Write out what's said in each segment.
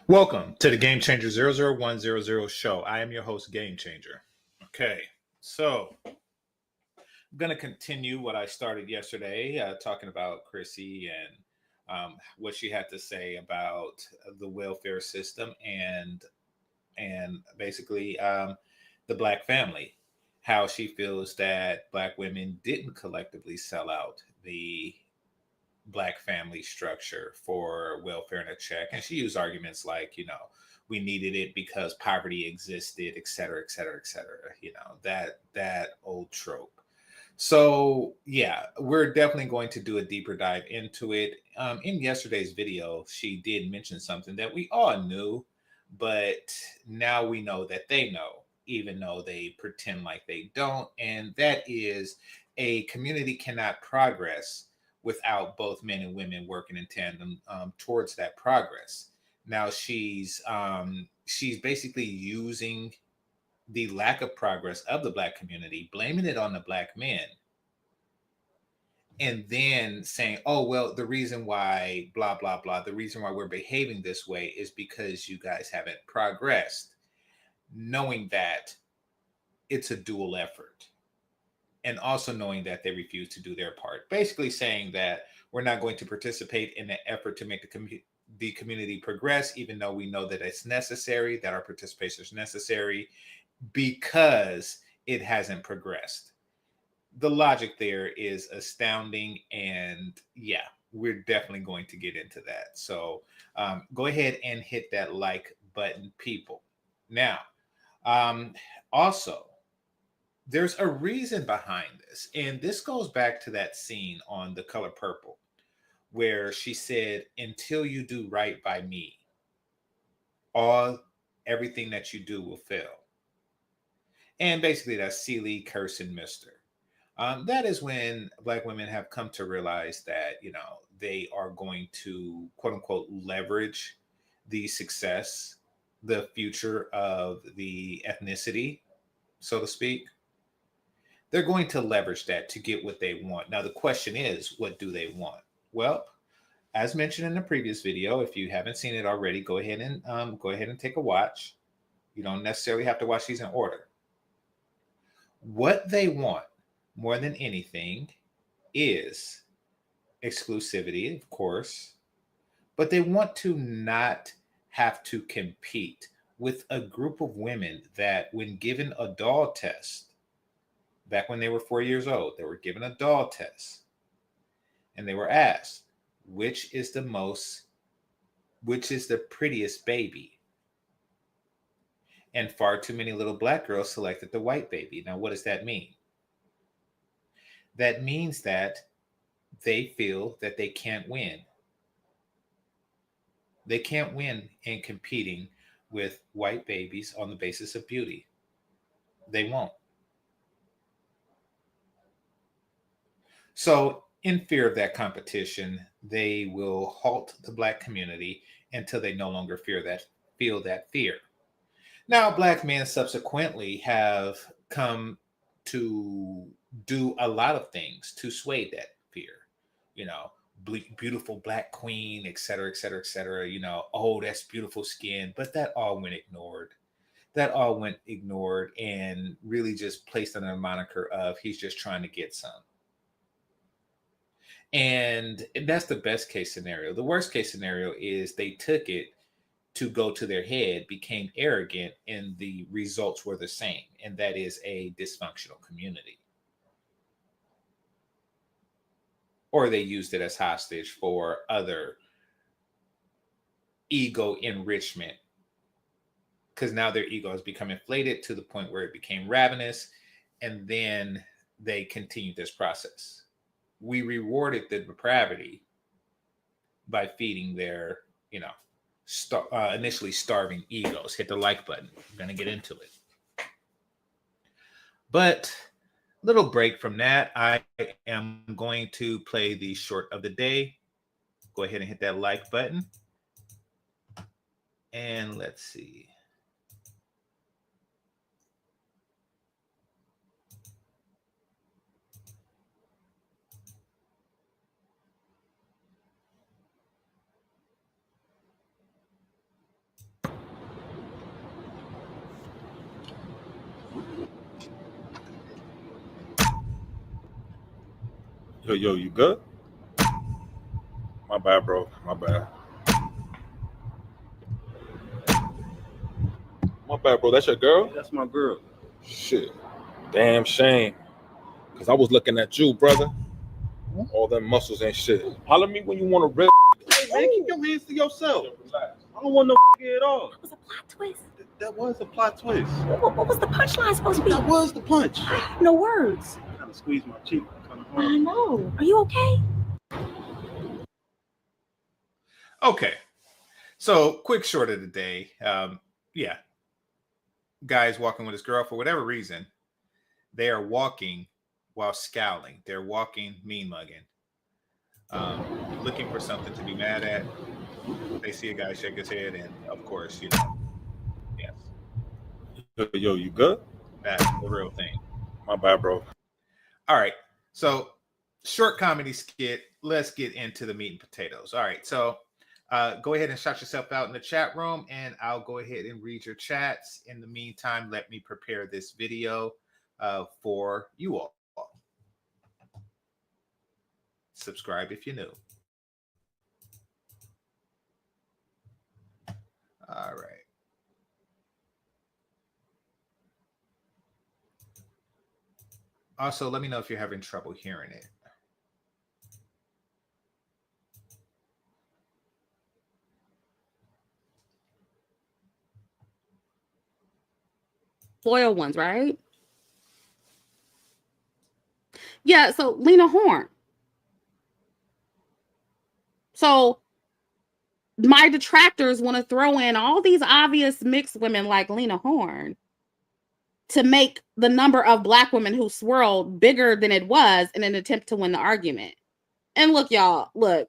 Welcome to the GameChanger 00100 show. I am your host, GameChanger. Okay, so I'm going to continue what I started yesterday, talking about Chrissie and what she had to say about the welfare system and basically the Black family, how she feels that Black women didn't collectively sell out the Black family structure for welfare and a check. And she used arguments like, we needed it because poverty existed, et cetera, et cetera, et cetera. That old trope. So yeah, we're definitely going to do a deeper dive into it. In yesterday's video, she did mention something that we all knew, but now we know that they know, even though they pretend like they don't. And that is, a community cannot progress without both men and women working in tandem towards that progress. Now she's basically using the lack of progress of the Black community, blaming it on the Black men, and then saying, oh, well, the reason why blah, blah, blah, the reason why we're behaving this way is because you guys haven't progressed, knowing that it's a dual effort. And also knowing that they refuse to do their part, basically saying that we're not going to participate in the effort to make the community progress, even though we know that it's necessary, that our participation is necessary, because it hasn't progressed. The logic there is astounding, and yeah, we're definitely going to get into that. So go ahead and hit that like button, people. Now, also, there's a reason behind this. And this goes back to that scene on The Color Purple, where she said, until you do right by me, everything that you do will fail. And basically that's Celie, Curse, and Mister. That is when Black women have come to realize that, they are going to, quote unquote, leverage the success, the future of the ethnicity, so to speak. They're going to leverage that to get what they want. Now, the question is, what do they want? Well, as mentioned in the previous video, if you haven't seen it already, go ahead and take a watch. You don't necessarily have to watch these in order. What they want more than anything is exclusivity, of course, but they want to not have to compete with a group of women that, when given a doll test, back when they were 4 years old, they were given a doll test and they were asked, which is the prettiest baby? And far too many little Black girls selected the white baby. Now, what does that mean? That means that they feel that they can't win. They can't win in competing with white babies on the basis of beauty. They won't. So, in fear of that competition, they will halt the Black community until they no longer feel that fear. Now, Black men subsequently have come to do a lot of things to sway that fear. Beautiful Black queen, et cetera, et cetera, et cetera. Oh, that's beautiful skin, but that all went ignored. And really just placed under a moniker of he's just trying to get some. And that's the best case scenario. The worst case scenario is they took it to go to their head, became arrogant, and the results were the same. And that is a dysfunctional community. Or they used it as hostage for other ego enrichment, because now their ego has become inflated to the point where it became ravenous, and then they continued this process. We rewarded the depravity by feeding their, initially starving egos. Hit the like button. I'm going to get into it. But little break from that, I am going to play the short of the day. Go ahead and hit that like button. And let's see. Yo, you good? My bad, bro. My bad. My bad, bro. That's your girl? That's my girl. Shit. Damn shame. Because I was looking at you, brother. All them muscles and shit. Holler at me when you want to rip. Hey, man, keep your hands to yourself. I don't want no at all. That was a plot twist. That was a plot twist. What was the punchline supposed to be? That was the punch. I have no words. Kind of squeezed my cheek. I know. Are you okay? Okay. So, quick short of the day. Yeah. Guy's walking with his girl for whatever reason. They are walking while scowling. They're walking mean mugging. Looking for something to be mad at. They see a guy shake his head, and of course, yes. Yo, you good? That's the real thing. My bad, bro. All right. So, short comedy skit. Let's get into the meat and potatoes. All right. So, go ahead and shout yourself out in the chat room, and I'll go ahead and read your chats. In the meantime, let me prepare this video for you all. Subscribe if you're new. All right. Also, let me know if you're having trouble hearing it. Loyal ones, right? Yeah, so Lena Horne. So my detractors want to throw in all these obvious mixed women like Lena Horne to make the number of Black women who swirled bigger than it was in an attempt to win the argument. And look, y'all, look,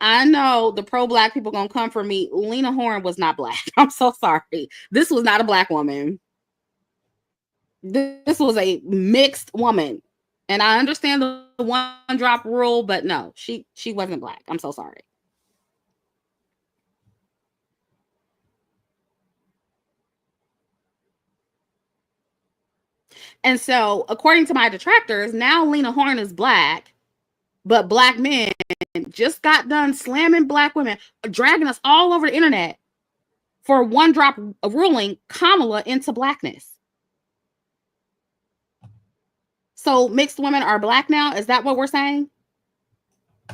I know the pro-Black people gonna come for me. Lena Horne was not Black. I'm so sorry. This was not a Black woman. This was a mixed woman. And I understand the one drop rule, but no, she wasn't Black. I'm so sorry. And so, according to my detractors, now Lena Horne is Black, but Black men just got done slamming Black women, dragging us all over the internet for one drop of ruling Kamala into Blackness. So mixed women are Black now? Is that what we're saying?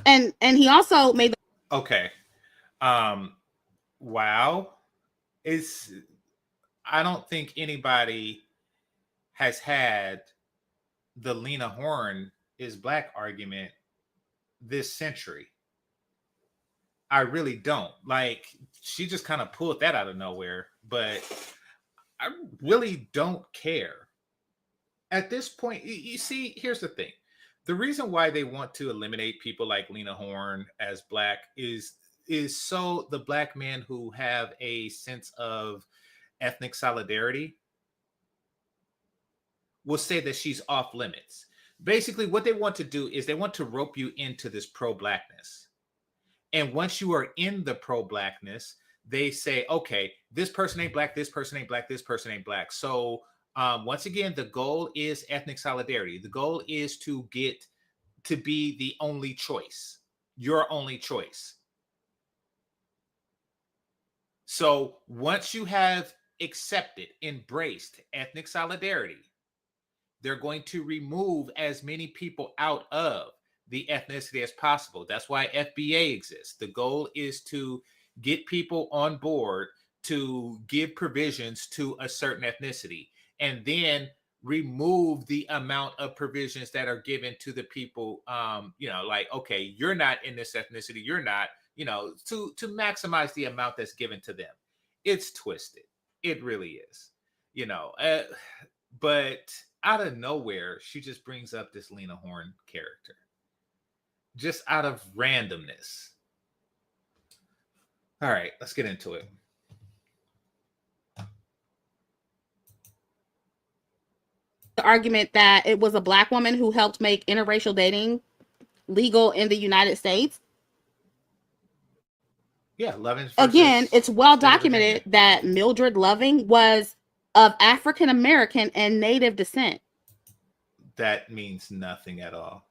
And he also made the okay. Wow. I don't think anybody has had the Lena Horne is Black argument this century. I really don't. Like, she just kind of pulled that out of nowhere, but I really don't care. At this point, you see, here's the thing. The reason why they want to eliminate people like Lena Horne as Black is so the Black men who have a sense of ethnic solidarity will say that she's off limits. Basically, what they want to do is they want to rope you into this pro-Blackness. And once you are in the pro-Blackness, they say, okay, this person ain't Black, this person ain't Black, this person ain't Black. So once again, the goal is ethnic solidarity. The goal is to get to be the only choice, your only choice. So once you have accepted, embraced ethnic solidarity, they're going to remove as many people out of the ethnicity as possible. That's why FBA exists. The goal is to get people on board to give provisions to a certain ethnicity, and then remove the amount of provisions that are given to the people, like, okay, you're not in this ethnicity, you're not, to maximize the amount that's given to them. It's twisted. It really is, but out of nowhere, she just brings up this Lena Horne character. Just out of randomness. All right, let's get into it. The argument that it was a Black woman who helped make interracial dating legal in the United States. Yeah, Loving. Again, it's well documented that Mildred Loving was of African American and Native descent. That means nothing at all.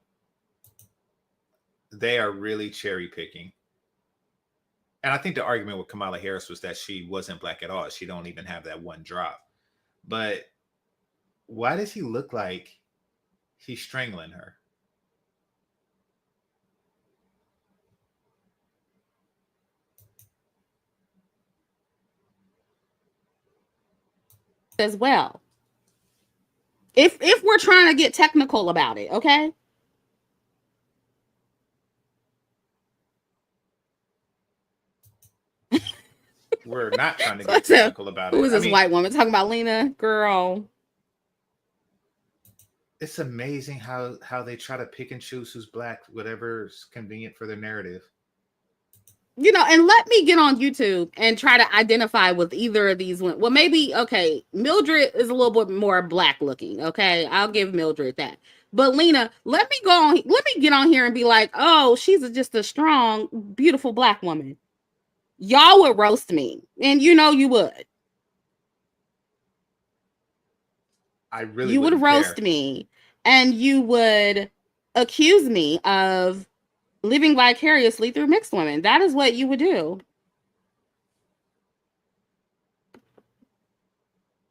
they are really cherry picking. And I think the argument with Kamala Harris was that she wasn't black at all. She don't even have that one drop. But why does he look like he's strangling her? As well. If we're trying to get technical about it, okay? We're not trying to get technical about it. Who is this white woman talking about Lena? Girl. It's amazing how they try to pick and choose who's black, whatever's convenient for their narrative. You know, and let me get on YouTube and try to identify with either of these women. Well, maybe, okay, Mildred is a little bit more black looking, okay? I'll give Mildred that. But Lena, let me get on here and be like, oh, she's just a strong, beautiful black woman. Y'all would roast me, and you know you would. You would roast me, and you would accuse me of living vicariously through mixed women. That is what you would do.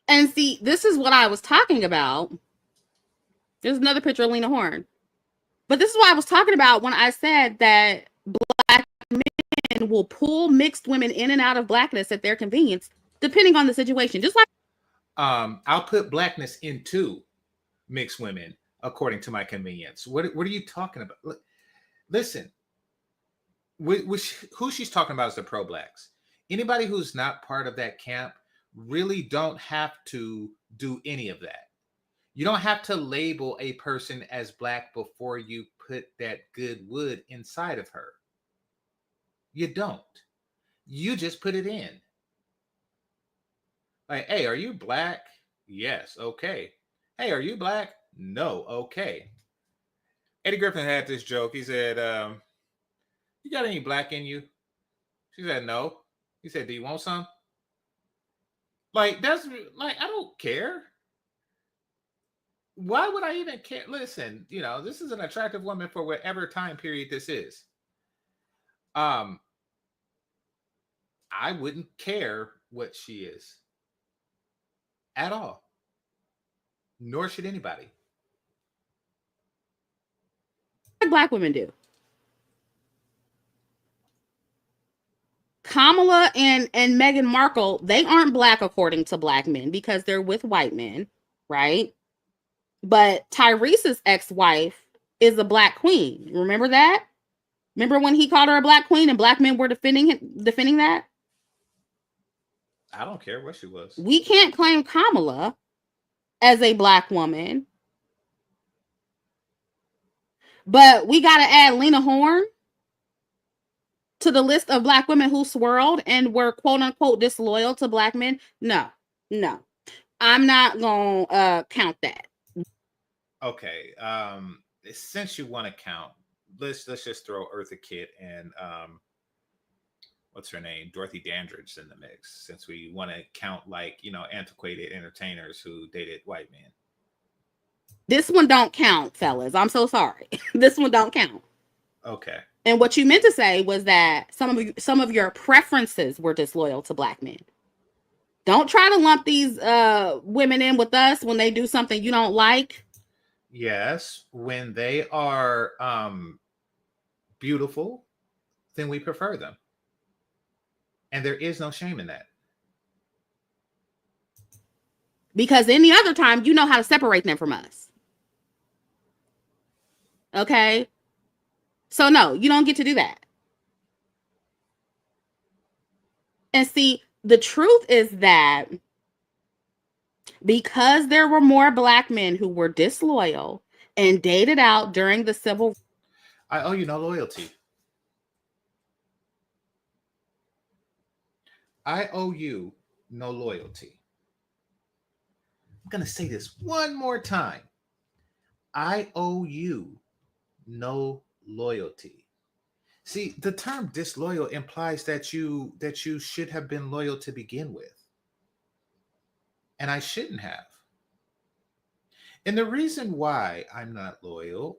And see, this is what I was talking about. There's another picture of Lena Horne. But this is what I was talking about when I said that black men will pull mixed women in and out of blackness at their convenience, depending on the situation. Just like I'll put blackness into mixed women according to my convenience. What are you talking about? Listen, who she's talking about is the pro-blacks. Anybody who's not part of that camp really don't have to do any of that. You don't have to label a person as black before you put that good wood inside of her. You don't. You just put it in. Like, hey, are you black? Yes. Okay. Hey, are you black? No. Okay. Eddie Griffin had this joke. He said, you got any black in you? She said, no. He said, do you want some? Like, that's like, I don't care. Why would I even care? Listen, you know, this is an attractive woman for whatever time period this is. I wouldn't care what she is at all. Nor should anybody. Black women do. Kamala and Meghan Markle, they aren't black according to black men because they're with white men, right? But Tyrese's ex-wife is a black queen. Remember that? Remember when he called her a black queen and black men were defending that? I don't care what she was. We can't claim Kamala as a black woman. But we got to add Lena Horne to the list of black women who swirled and were quote unquote disloyal to black men. No. I'm not going to count that. Okay. Since you want to count, let's just throw Eartha Kitt and what's her name? Dorothy Dandridge in the mix, since we want to count, like, you know, antiquated entertainers who dated white men. This one don't count, fellas. I'm so sorry. This one don't count. Okay. And what you meant to say was that some of your preferences were disloyal to black men. Don't try to lump these women in with us when they do something you don't like. Yes, when they are beautiful, then we prefer them. And there is no shame in that. Because any other time, you know how to separate them from us. Okay? So no, you don't get to do that. And see, the truth is that because there were more black men who were disloyal and dated out during the civil, I owe you no loyalty. I owe you no loyalty. I'm going to say this one more time. I owe you no loyalty. See, the term disloyal implies that you should have been loyal to begin with. And I shouldn't have. And the reason why I'm not loyal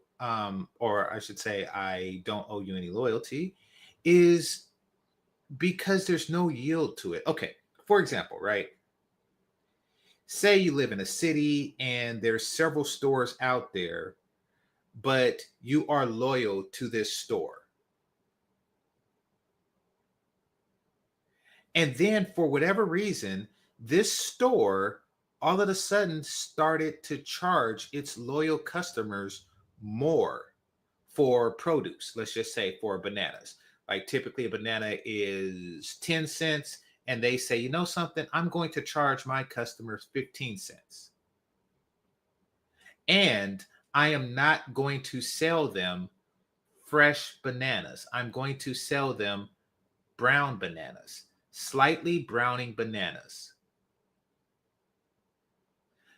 or I should say, I don't owe you any loyalty, is because there's no yield to it. Okay, for example, right? Say you live in a city and there's several stores out there, but you are loyal to this store. And then for whatever reason, this store all of a sudden started to charge its loyal customers more for produce. Let's just say for bananas. Like typically a banana is 10 cents, and they say, you know something, I'm going to charge my customers 15 cents. And I am not going to sell them fresh bananas. I'm going to sell them brown bananas, slightly browning bananas.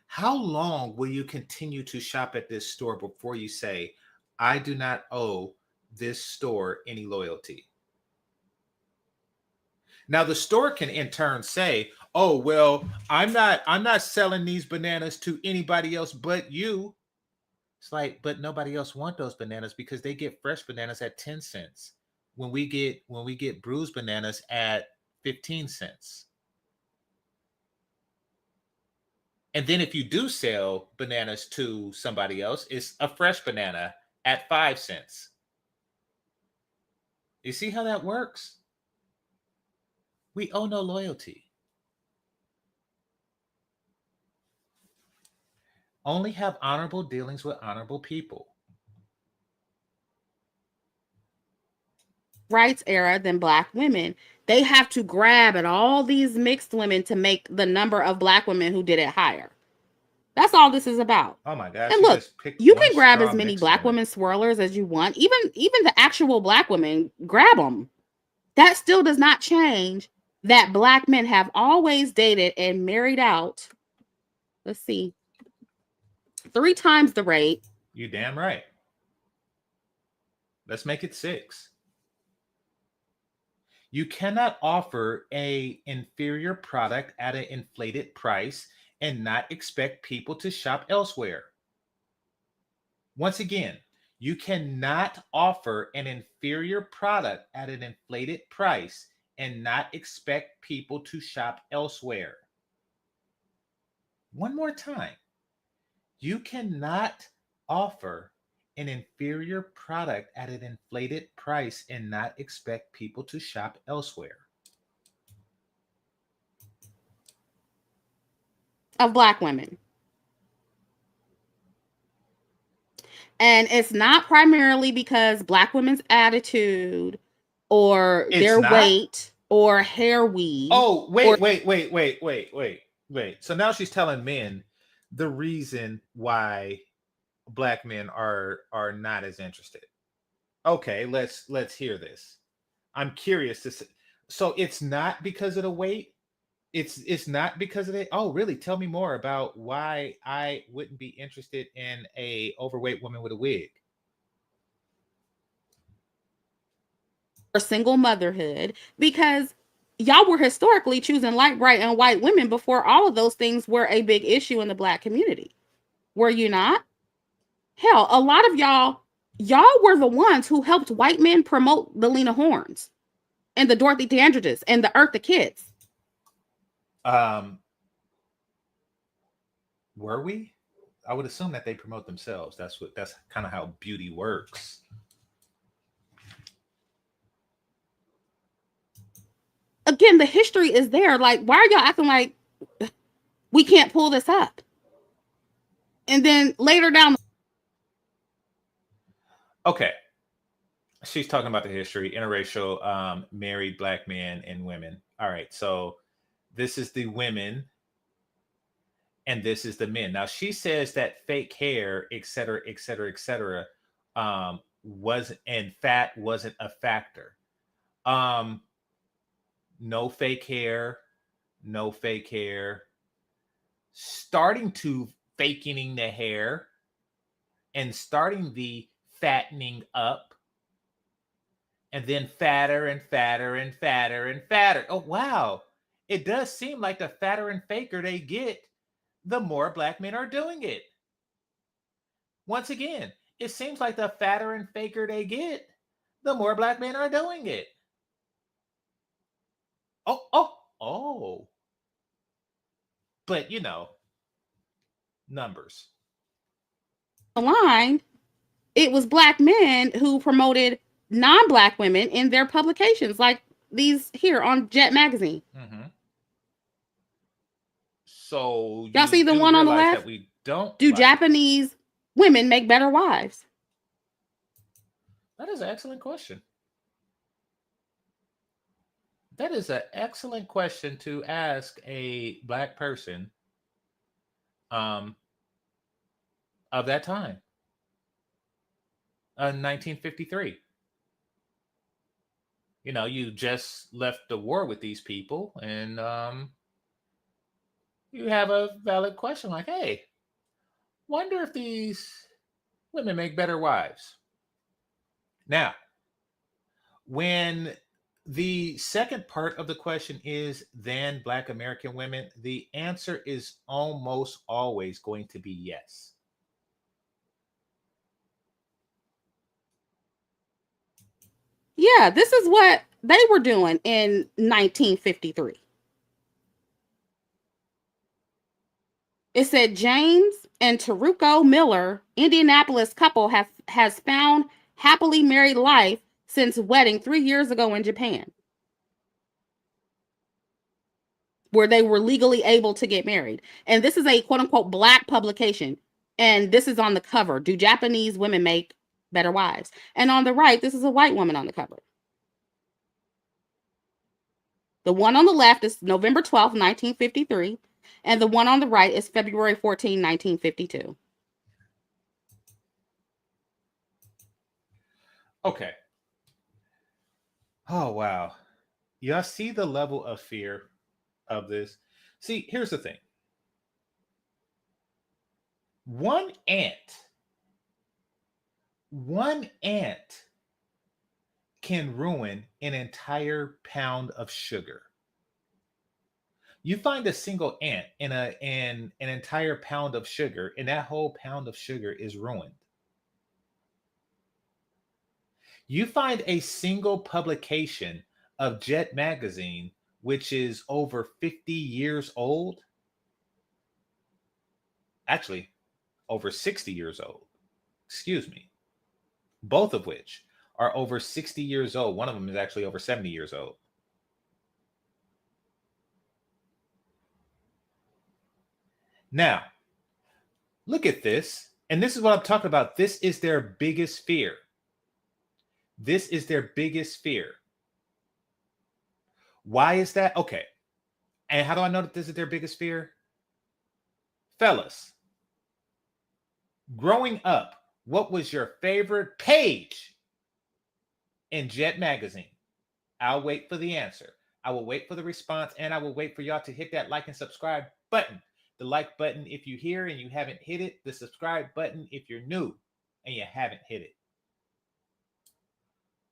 How long will you continue to shop at this store before you say, I do not owe this store any loyalty? Now the store can in turn say, oh, well, I'm not selling these bananas to anybody else but you. It's like, but nobody else want those bananas because they get fresh bananas at 10 cents. When we get bruised bananas at 15 cents. And then if you do sell bananas to somebody else, it's a fresh banana at 5 cents. You see how that works? We owe no loyalty. Only have honorable dealings with honorable people. Rights era than Black women. They have to grab at all these mixed women to make the number of Black women who did it higher. That's all this is about. Oh my gosh. And look, you can grab as many Black women swirlers as you want. Even the actual Black women, grab them. That still does not change that Black men have always dated and married out. Let's see. 3 times the rate. You damn right. Let's make it 6. You cannot offer an inferior product at an inflated price and not expect people to shop elsewhere. Once again, you cannot offer an inferior product at an inflated price and not expect people to shop elsewhere. One more time. You cannot offer an inferior product at an inflated price and not expect people to shop elsewhere. Of Black women. And it's not primarily because Black women's attitude or their weight or hair weave. Oh, wait. So now she's telling men the reason why Black men are not as interested. Okay, let's hear this. I'm curious to see. So it's not because of the weight? It's not because of it. Oh, really? Tell me more about why I wouldn't be interested in a overweight woman with a wig. Or single motherhood, because y'all were historically choosing light, bright, and white women before all of those things were a big issue in the Black community. Were you not? Hell, a lot of y'all were the ones who helped white men promote the Lena Hornes and the Dorothy Dandridges and the Eartha Kitts. Were we? I would assume that they promote themselves. That's kind of how beauty works. Again, the history is there. Like, why are y'all acting like we can't pull this up? And then later down. Okay. She's talking about the history, interracial, married Black men and women. All right. So this is the women and this is the men. Now she says that fake hair, et cetera, and fat wasn't a factor. No fake hair. Starting to fakening the hair and starting the fattening up. And then fatter and fatter and fatter and fatter. Oh, wow. It does seem like the fatter and faker they get, the more Black men are doing it. Once again, it seems like the fatter and faker they get, the more black men are doing it. Oh. But numbers. Line, it was black men who promoted non-black women in their publications, like these here on Jet magazine. Mm-hmm. So y'all see the one on the left? That we don't do Japanese women make better wives? That is an excellent question. That is an excellent question to ask a black person of that time. 1953. You just left the war with these people, and you have a valid question like, hey, wonder if these women make better wives. Now, when the second part of the question is than black American women, the answer is almost always going to be yes. Yeah, this is what they were doing in 1953. It said James and Taruko Miller, Indianapolis couple, has found happily married life since wedding 3 years ago in Japan, where they were legally able to get married. And this is a quote unquote black publication. And this is on the cover. Do Japanese women make better wives? And on the right, this is a white woman on the cover. The one on the left is November 12th, 1953. And the one on the right is February 14, 1952. Okay. Oh, wow. Y'all see the level of fear of this? See, here's the thing. One ant can ruin an entire pound of sugar. You find a single ant in an entire pound of sugar, and that whole pound of sugar is ruined. You find a single publication of Jet magazine, which is over 50 years old. Actually, over 60 years old. Excuse me. Both of which are over 60 years old. One of them is actually over 70 years old. Now, look at this. And this is what I'm talking about. This is their biggest fear. This is their biggest fear. Why is that? Okay. And how do I know that this is their biggest fear? Fellas, growing up, what was your favorite page in Jet magazine? I'll wait for the answer. I will wait for the response, and I will wait for y'all to hit that like and subscribe button. The like button if you're here and you haven't hit it. The subscribe button if you're new and you haven't hit it.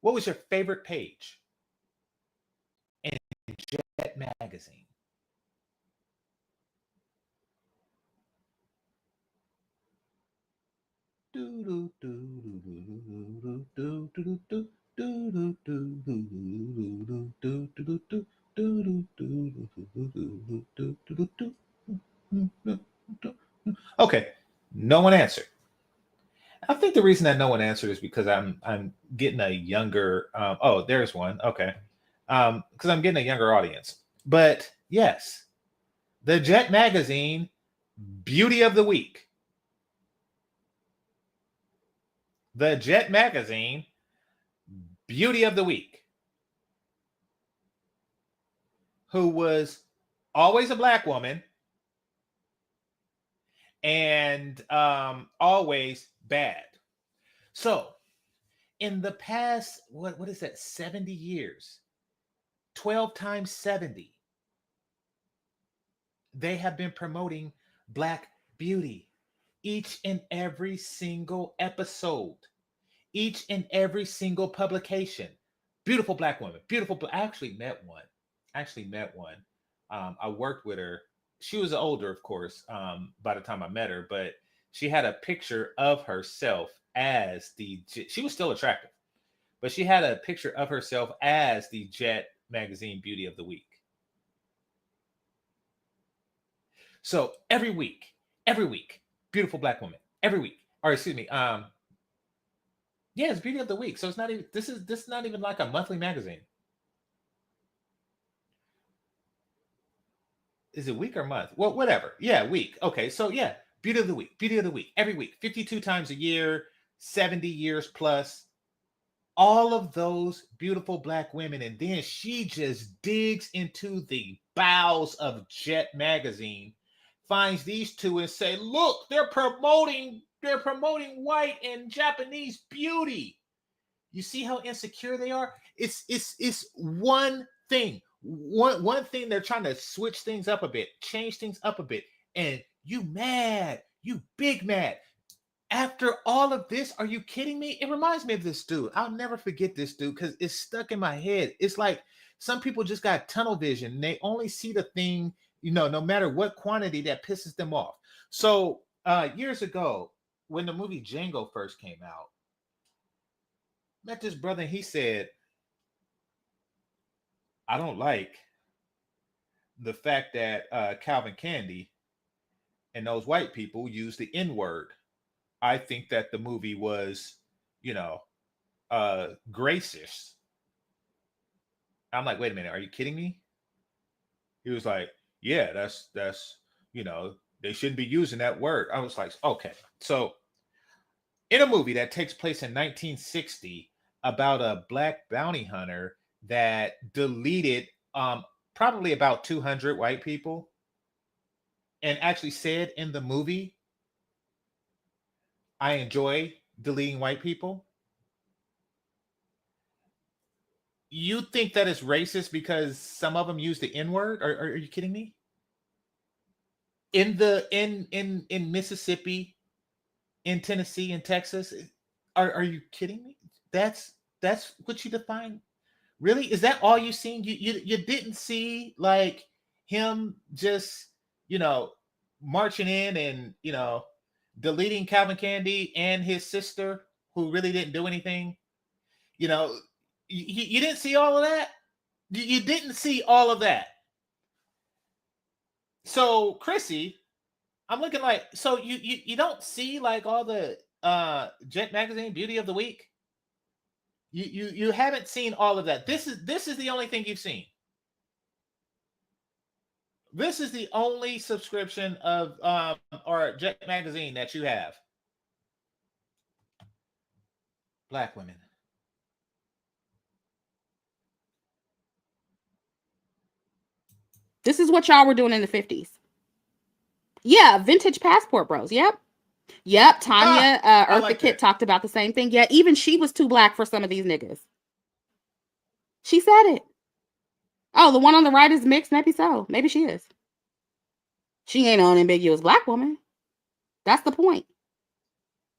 What was your favorite page in Jet magazine? Okay, no one answered. I think the reason that no one answered is because I'm getting a younger. Oh, there's one. Okay, because I'm getting a younger audience. But yes, the Jet magazine beauty of the week. The Jet magazine beauty of the week, who was always a black woman and always bad. So in the past, what is that, 70 years, 12 times 70, they have been promoting black beauty each and every single episode, each and every single publication. Beautiful black woman, beautiful. I actually met one. I worked with her. She was older, of course, by the time I met her, but she had a picture of herself as she was still attractive, but she had a picture of herself as the Jet magazine Beauty of the Week. So every week, beautiful black woman. Every week, or excuse me, yeah, it's Beauty of the Week. So it's not even this is not even like a monthly magazine. Is it week or month? Well, whatever. Yeah, week. Okay, so yeah, Beauty of the Week, every week, 52 times a year, 70 years plus. All of those beautiful black women, and then she just digs into the bowels of Jet magazine, finds these two and say, look, they're promoting white and Japanese beauty. You see how insecure they are? It's one thing. One thing, they're trying to switch things up a bit, change things up a bit, and you mad, you big mad. After all of this, are you kidding me? It reminds me of this dude. I'll never forget this dude because it's stuck in my head. It's like some people just got tunnel vision. They only see the thing, no matter what quantity, that pisses them off. So years ago, when the movie Django first came out, met this brother and he said, I don't like the fact that Calvin Candy and those white people use the N-word. I think that the movie was, racist. I'm like, wait a minute, are you kidding me? He was like, yeah, that's they shouldn't be using that word. I was like, okay. So in a movie that takes place in 1960 about a black bounty hunter that deleted probably about 200 white people, and actually said in the movie, I enjoy deleting white people. You think that is racist because some of them use the N-word? Are you kidding me? In Mississippi, in Tennessee, in Texas, are you kidding me? That's what you define? Really? Is that all you seen? You didn't see like him just marching in and deleting Calvin Candy and his sister, who really didn't do anything. You didn't see all of that. You didn't see all of that. So Chrissy, I'm looking like, so you don't see like all the Jet magazine Beauty of the Week. You haven't seen all of that. This is the only thing you've seen. This is the only subscription of or Jet magazine that you have. Black women. This is what y'all were doing in the 50s. Yeah, vintage passport bros. Yep. Tanya Eartha like Kitt that. talked about the same thing. Yeah, even she was too black for some of these niggas. She said it. Oh, the one on the right is mixed. Maybe so. Maybe she is. She ain't an unambiguous black woman. That's the point.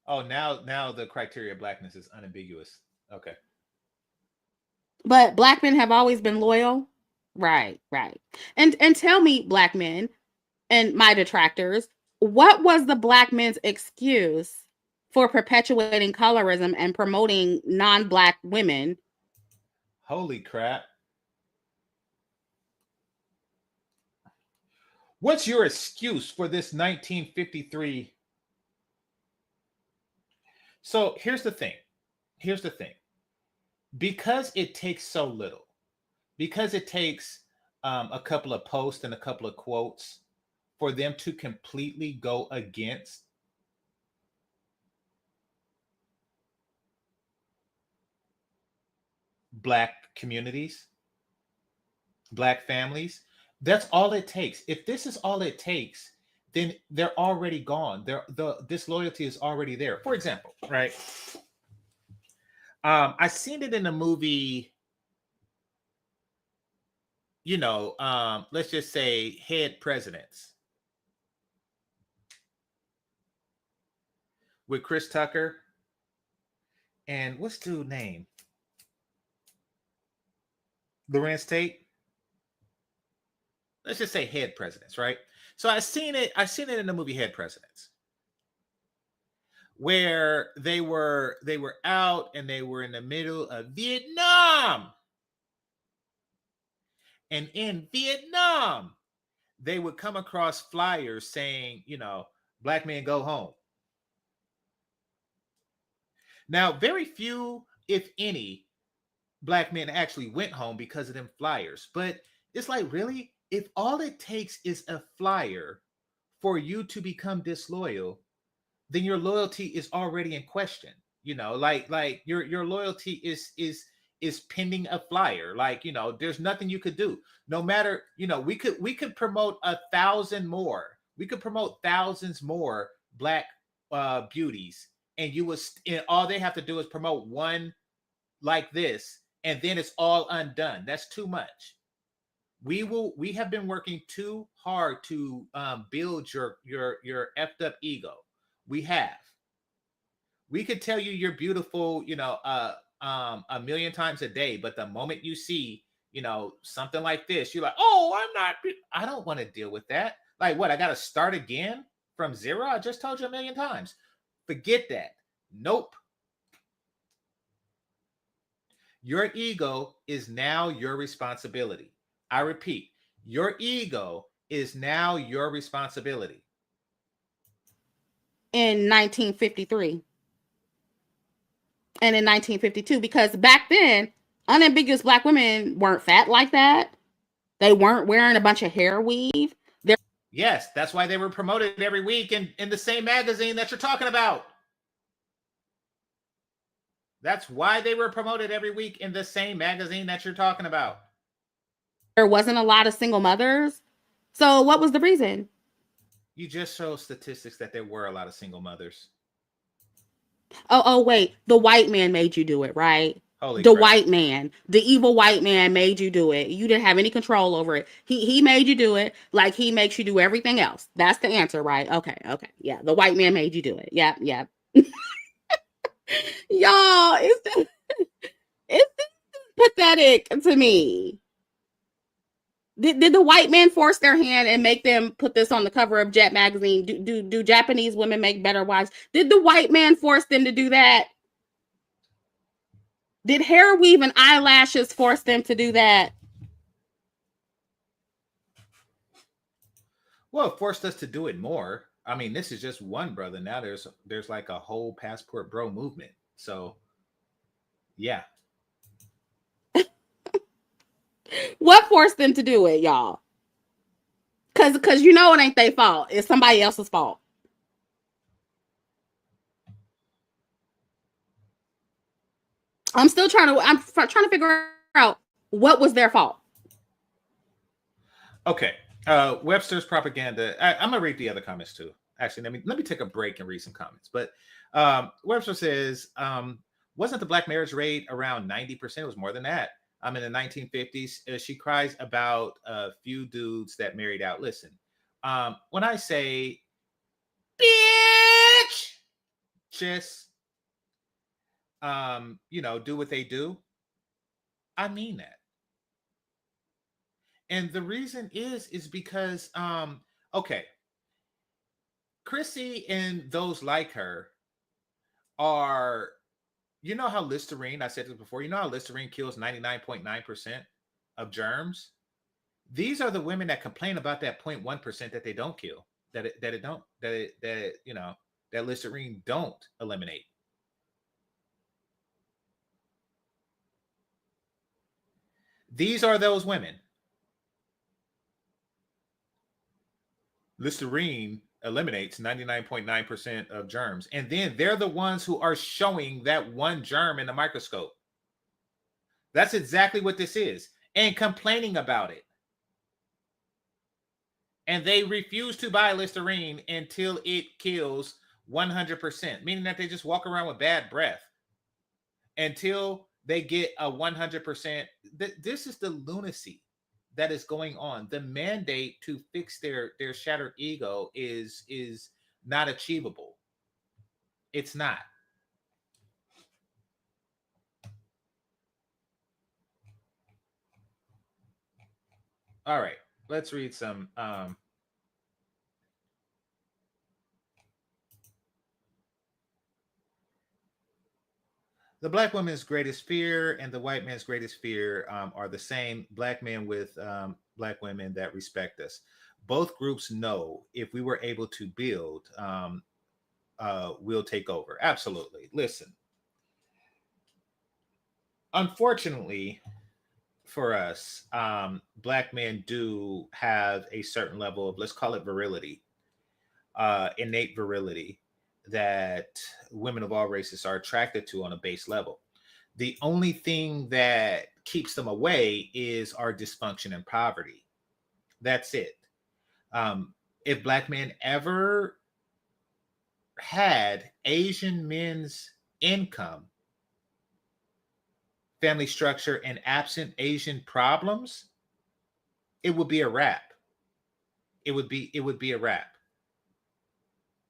Oh, now the criteria of blackness is unambiguous. Okay. But black men have always been loyal. Right. And tell me, black men and my detractors, what was the black men's excuse for perpetuating colorism and promoting non-black women? Holy crap. What's your excuse for this 1953? So here's the thing. Because it takes so little, because it takes a couple of posts and a couple of quotes for them to completely go against black communities, black families, that's all it takes. If this is all it takes, then they're already gone. The disloyalty is already there. For example, right? I seen it in the movie, let's just say Head Presidents with Chris Tucker and what's dude's name? Lorenz Tate. Let's just say Head Presidents, right? So I seen it in the movie Head Presidents. where they were out and they were in the middle of Vietnam. And in Vietnam, they would come across flyers saying, you know, black men go home. Now, very few, if any, black men actually went home because of them flyers. But it's like, really? If all it takes is a flyer for you to become disloyal, then your loyalty is already in question. You know, like your loyalty is pending a flyer. Like, you know, there's nothing you could do. No matter, you know, we could promote 1,000 more. We could promote thousands more black beauties, and and all they have to do is promote one like this, and then it's all undone. That's too much. We have been working too hard to build your effed up ego. We have. We could tell you you're beautiful, you know, a million times a day, but the moment you see, you know, something like this, you're like, oh, I don't want to deal with that. Like, what? I got to start again from zero? I just told you a million times. Forget that. Nope. Your ego is now your responsibility. I repeat, your ego is now your responsibility. In 1953 and in 1952, because back then, unambiguous black women weren't fat like that. They weren't wearing a bunch of hair weave. Yes, that's why they were promoted every week in the same magazine that you're talking about. That's why they were promoted every week in the same magazine that you're talking about. There wasn't a lot of single mothers. So what was the reason? You just showed statistics that there were a lot of single mothers. Oh, wait. The white man made you do it, right? Holy the crap. White man, the evil white man made you do it. You didn't have any control over it. He made you do it like he makes you do everything else. That's the answer, right? Okay. Yeah, the white man made you do it. Yeah. Y'all, it's pathetic to me. Did the white man force their hand and make them put this on the cover of Jet magazine? Do Japanese women make better wives? Did the white man force them to do that? Did hair weave and eyelashes force them to do that? Well, it forced us to do it more. I mean, this is just one brother. Now there's like a whole passport bro movement. So, yeah. What forced them to do it, y'all? Cause you know it ain't their fault. It's somebody else's fault. I'm trying to figure out what was their fault. Okay. Webster's propaganda. I'm gonna read the other comments too. Actually, let me take a break and read some comments. But Webster says, wasn't the black marriage rate around 90%? It was more than that. In the 1950s. She cries about a few dudes that married out. Listen, when I say bitch, just do what they do, I mean that. And the reason is because okay, Chrissie and those like her are, you know how Listerine, I said this before, you know how Listerine kills 99.9% of germs? These are the women that complain about that 0.1% that they don't kill, that Listerine don't eliminate. These are those women. Listerine eliminates 99.9% of germs. And then they're the ones who are showing that one germ in the microscope. That's exactly what this is. And complaining about it. And they refuse to buy Listerine until it kills 100%, meaning that they just walk around with bad breath until they get a 100%. This is the lunacy that is going on. The mandate to fix their shattered ego is not achievable. It's not. All right, let's read some The black woman's greatest fear and the white man's greatest fear are the same. Black men with black women that respect us. Both groups know if we were able to build, we'll take over. Absolutely. Listen, unfortunately for us, black men do have a certain level of, let's call it virility, innate virility that women of all races are attracted to on a base level. The only thing that keeps them away is our dysfunction and poverty. That's it. If black men ever had Asian men's income, family structure, and absent Asian problems, it would be a wrap. It would be a wrap.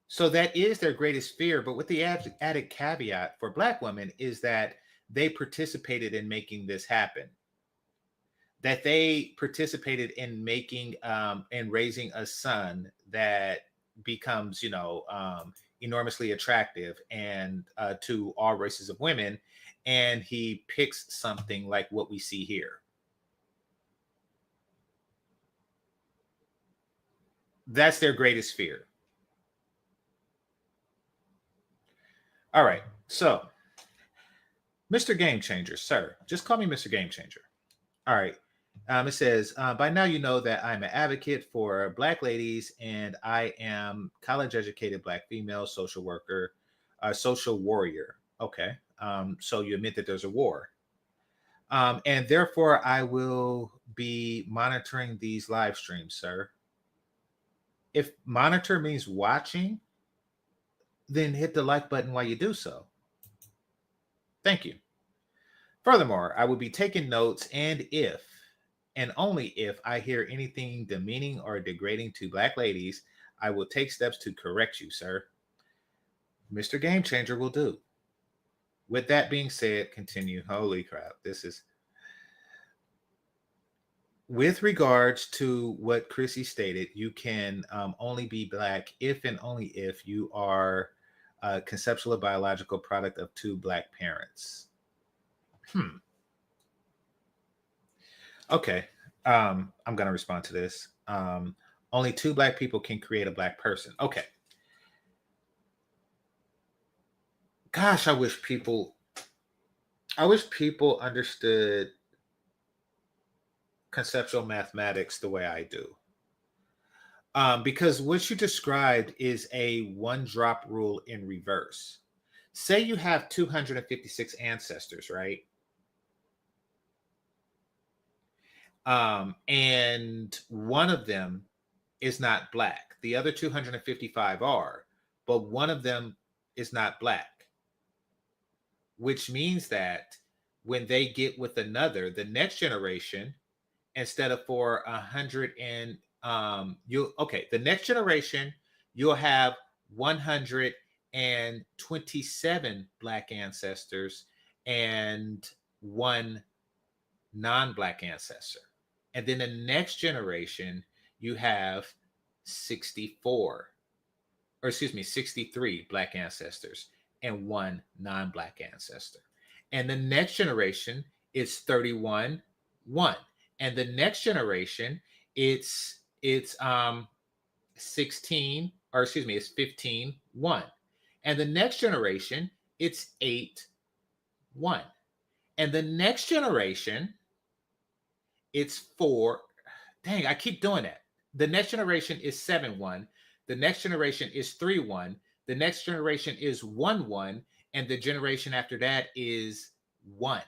So that is their greatest fear. But with the added caveat for black women is that they participated in making this happen. That they participated in making and raising a son that becomes, enormously attractive and to all races of women, and he picks something like what we see here. That's their greatest fear. All right, so Mr. Game Changer, sir, just call me Mr. Game Changer. All right. It says, by now you know that I'm an advocate for Black ladies and I am college-educated Black female social worker, social warrior. Okay. So you admit that there's a war. And therefore, I will be monitoring these live streams, sir. If monitor means watching, then hit the like button while you do so. Thank you. Furthermore, I will be taking notes, and if and only if I hear anything demeaning or degrading to Black ladies, I will take steps to correct you, sir. Mr. Game Changer will do. With that being said, continue. Holy crap. This is with regards to what Chrissy stated, you can only be Black if and only if you are a conceptual or biological product of two Black parents. Okay. I'm going to respond to this. Only two Black people can create a Black person. Okay. Gosh, I wish people understood conceptual mathematics the way I do. Because what you described is a one-drop rule in reverse. Say you have 256 ancestors, right? And one of them is not Black. The other 255 are, but one of them is not Black, which means that when they get with another, the next generation, instead of for 100 and the next generation, you'll have 127 Black ancestors and one non-Black ancestor. And then the next generation, you have 63 Black ancestors and one non-Black ancestor. And the next generation is 31, 1. And the next generation, it's 15, 1. And the next generation, it's 8, 1. And the next generation, it's 4. Dang, I keep doing that. The next generation is 7, 1. The next generation is 3, 1. The next generation is 1, 1. And the generation after that is 1.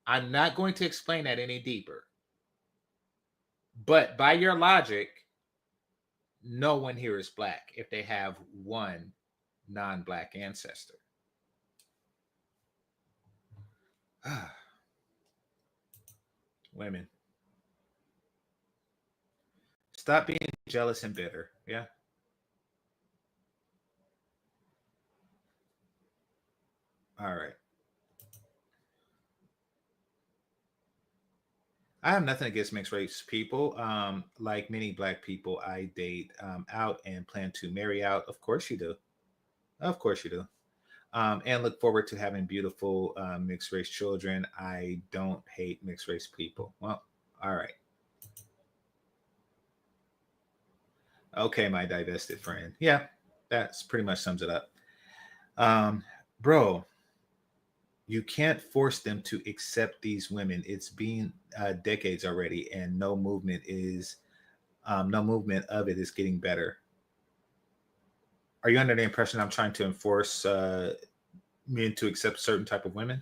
I'm not going to explain that any deeper. But by your logic, no one here is Black if they have one non-Black ancestor. Women. Stop being jealous and bitter. Yeah. All right. I have nothing against mixed race people. Like many Black people, I date out and plan to marry out. Of course you do. Of course you do. And look forward to having beautiful mixed race children. I don't hate mixed race people. Well, all right. Okay, my divested friend. Yeah, that's pretty much sums it up. Bro, you can't force them to accept these women. It's been decades already, and no movement of it is getting better. Are you under the impression I'm trying to enforce men to accept certain type of women?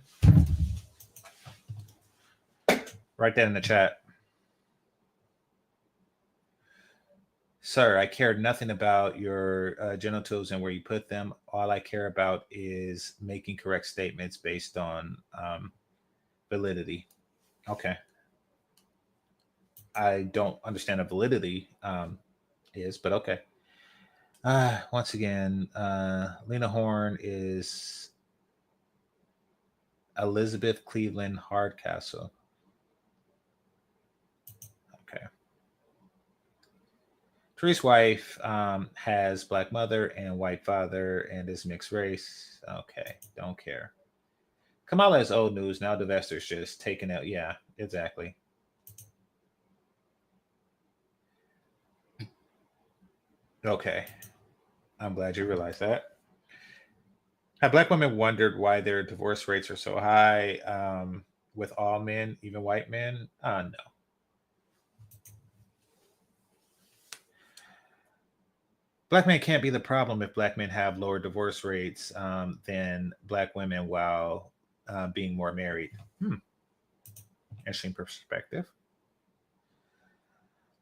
Write that in the chat. Sir, I care nothing about your genitals and where you put them. All I care about is making correct statements based on validity. Okay. I don't understand what validity is, but okay. Once again, Lena Horne is Elizabeth Cleveland Hardcastle. Okay. Tree's wife has black mother and white father and is mixed race. Okay, don't care. Kamala is old news. Now divestors just taking out. Yeah, exactly. Okay. I'm glad you realized that. Have black women wondered why their divorce rates are so high with all men, even white men? No. Black men can't be the problem if black men have lower divorce rates than black women while being more married. Interesting perspective.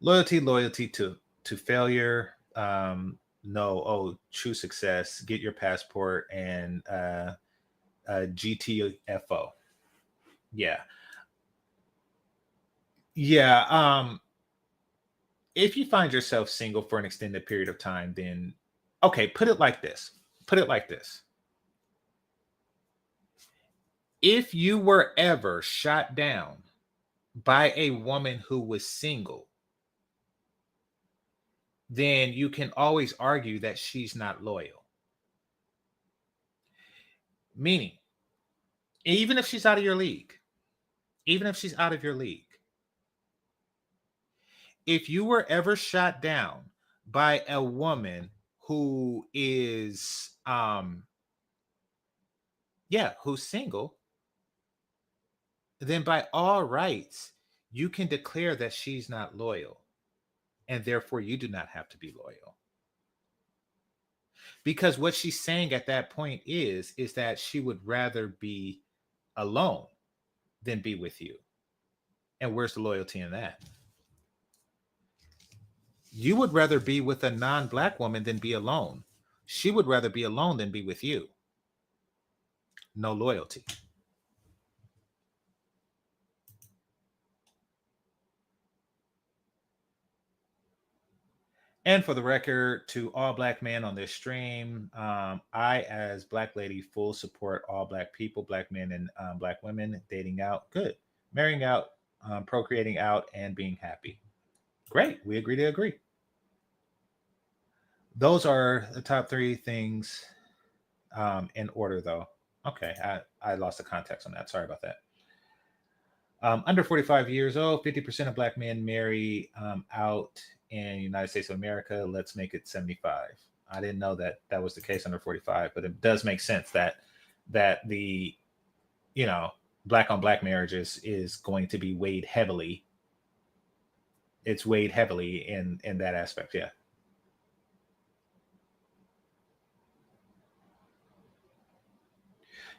Loyalty to failure. No, true success. Get your passport and GTFO. Yeah. If you find yourself single for an extended period of time, then okay, put it like this. If you were ever shot down by a woman who was single, then you can always argue that she's not loyal. Meaning, even if she's out of your league, if you were ever shot down by a woman who is who's single, then by all rights you can declare that she's not loyal, and therefore you do not have to be loyal. Because what she's saying at that point is that she would rather be alone than be with you. And where's the loyalty in that? You would rather be with a non-black woman than be alone. She would rather be alone than be with you. No loyalty. And for the record, to all black men on this stream, I, as black lady, full support all black people, black men and black women dating out. Good. Marrying out, procreating out, and being happy. Great. We agree to agree. Those are the top 3 things in order, though. Okay. I lost the context on that. Sorry about that. Under 45 years old, 50% of black men marry out in the United States of America. Let's make it 75. I didn't know that was the case under 45, but it does make sense that the, black on black marriages is going to be weighed heavily. It's weighed heavily in that aspect. Yeah.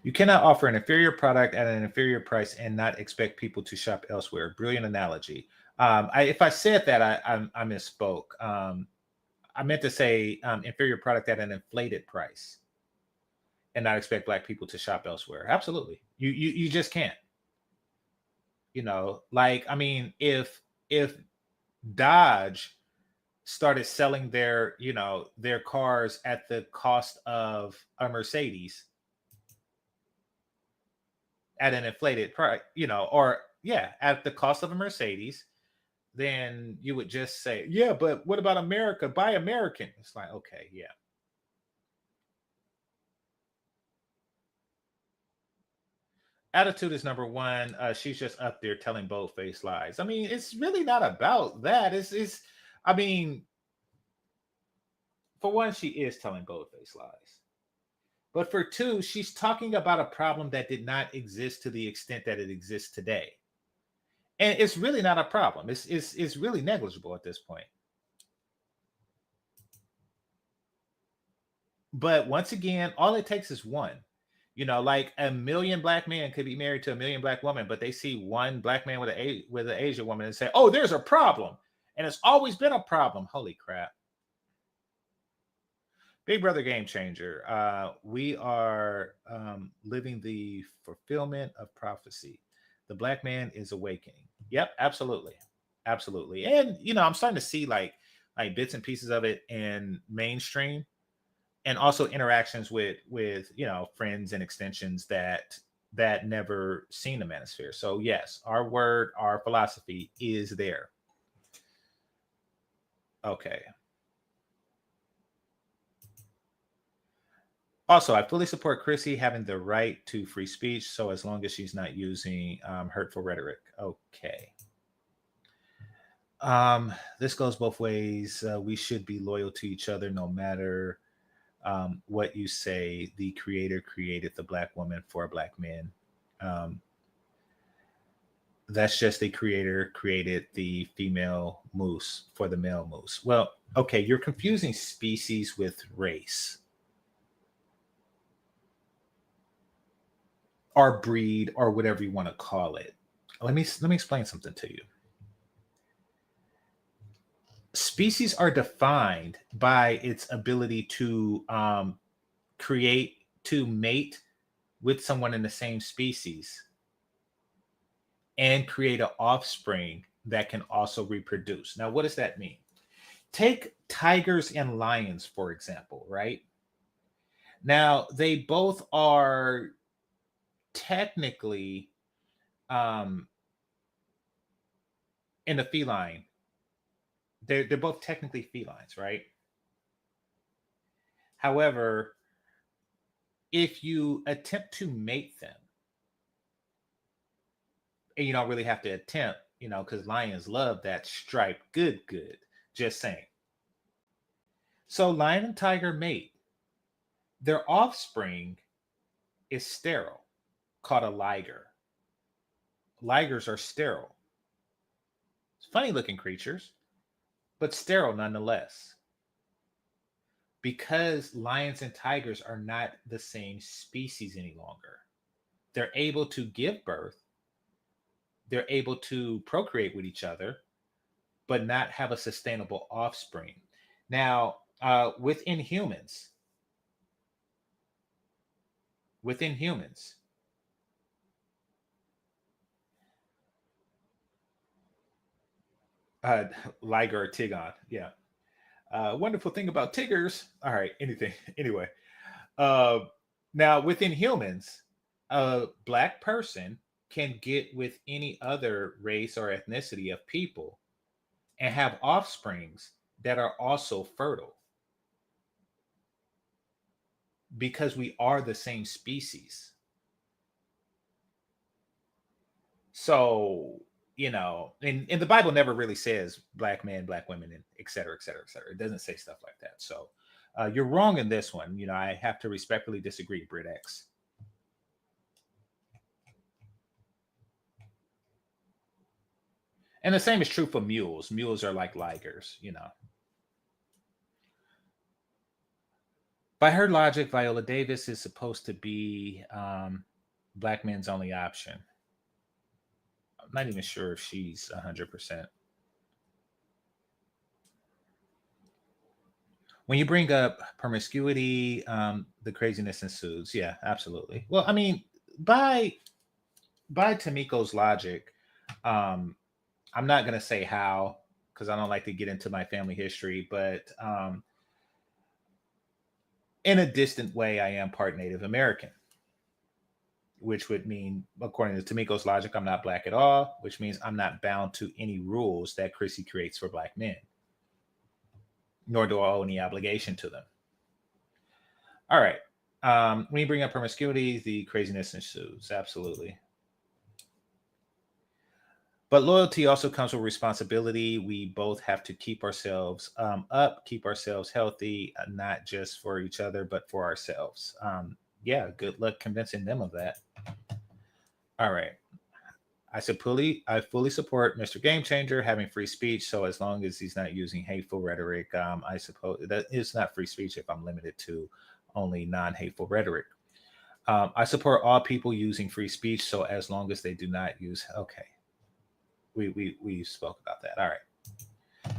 You cannot offer an inferior product at an inferior price and not expect people to shop elsewhere. Brilliant analogy. If I said that, I misspoke. I meant to say inferior product at an inflated price and not expect black people to shop elsewhere. Absolutely. You just can't. If Dodge started selling their cars at the cost of a Mercedes, at an inflated price, at the cost of a Mercedes, then you would just say, yeah, but what about America? Buy American. It's like, okay, yeah. attitude is number one. She's just up there telling bold-faced lies. I mean, it's really not about that. I mean, for one, she is telling bold-faced lies. But for two, she's talking about a problem that did not exist to the extent that it exists today. And it's really not a problem. It's really negligible at this point. But once again, all it takes is one. You know, like a million black men could be married to a million black women, but they see one black man with an Asian woman and say, "Oh, there's a problem," and it's always been a problem. Holy crap! Big Brother Game Changer. We are living the fulfillment of prophecy. The black man is awakening. Yep, absolutely, absolutely. And you know, I'm starting to see like bits and pieces of it in mainstream. And also interactions with you know, friends and extensions that never seen the manosphere. So yes, our word, our philosophy is there. Okay. Also, I fully support Chrissy having the right to free speech, so as long as she's not using hurtful rhetoric. Okay. This goes both ways. We should be loyal to each other no matter what you say. The creator created the black woman for black men. That's just the creator created the female moose for the male moose. Well, okay, you're confusing species with race or breed or whatever you want to call it. Let me explain something to you. Species are defined by its ability to mate with someone in the same species and create an offspring that can also reproduce. Now, what does that mean? Take tigers and lions, for example, right? Now, they both are technically in the feline. They're both technically felines, right? However, if you attempt to mate them, and you don't really have to attempt, you know, because lions love that striped good. Just saying. So lion and tiger mate. Their offspring is sterile, called a liger. Ligers are sterile. It's funny looking creatures, but sterile nonetheless. Because lions and tigers are not the same species any longer. They're able to give birth. They're able to procreate with each other, but not have a sustainable offspring. Now, within humans, liger or tigon, yeah. Wonderful thing about tigers. All right, anyway. Now, within humans, a black person can get with any other race or ethnicity of people and have offsprings that are also fertile because we are the same species. So, you know, and the Bible never really says black men, black women, and et cetera, et cetera, et cetera. It doesn't say stuff like that. So you're wrong in this one. You know, I have to respectfully disagree, Brit X. And the same is true for mules. Mules are like ligers, you know. By her logic, Viola Davis is supposed to be black men's only option. I'm not even sure if she's 100%. When you bring up promiscuity, the craziness ensues. Yeah, absolutely. Well, I mean, by Tamiko's logic, I'm not going to say how, because I don't like to get into my family history, but in a distant way, I am part Native American, which would mean, according to Tamiko's logic, I'm not black at all, which means I'm not bound to any rules that Chrissy creates for black men, nor do I owe any obligation to them. All right. When you bring up promiscuity, the craziness ensues. Absolutely. But loyalty also comes with responsibility. We both have to keep ourselves up, keep ourselves healthy, not just for each other, but for ourselves. Yeah, good luck convincing them of that. All right. I fully support Mr. GameChanger having free speech. So as long as he's not using hateful rhetoric, I suppose that it's not free speech if I'm limited to only non-hateful rhetoric. I support all people using free speech. So as long as they do not use, okay. We spoke about that. All right.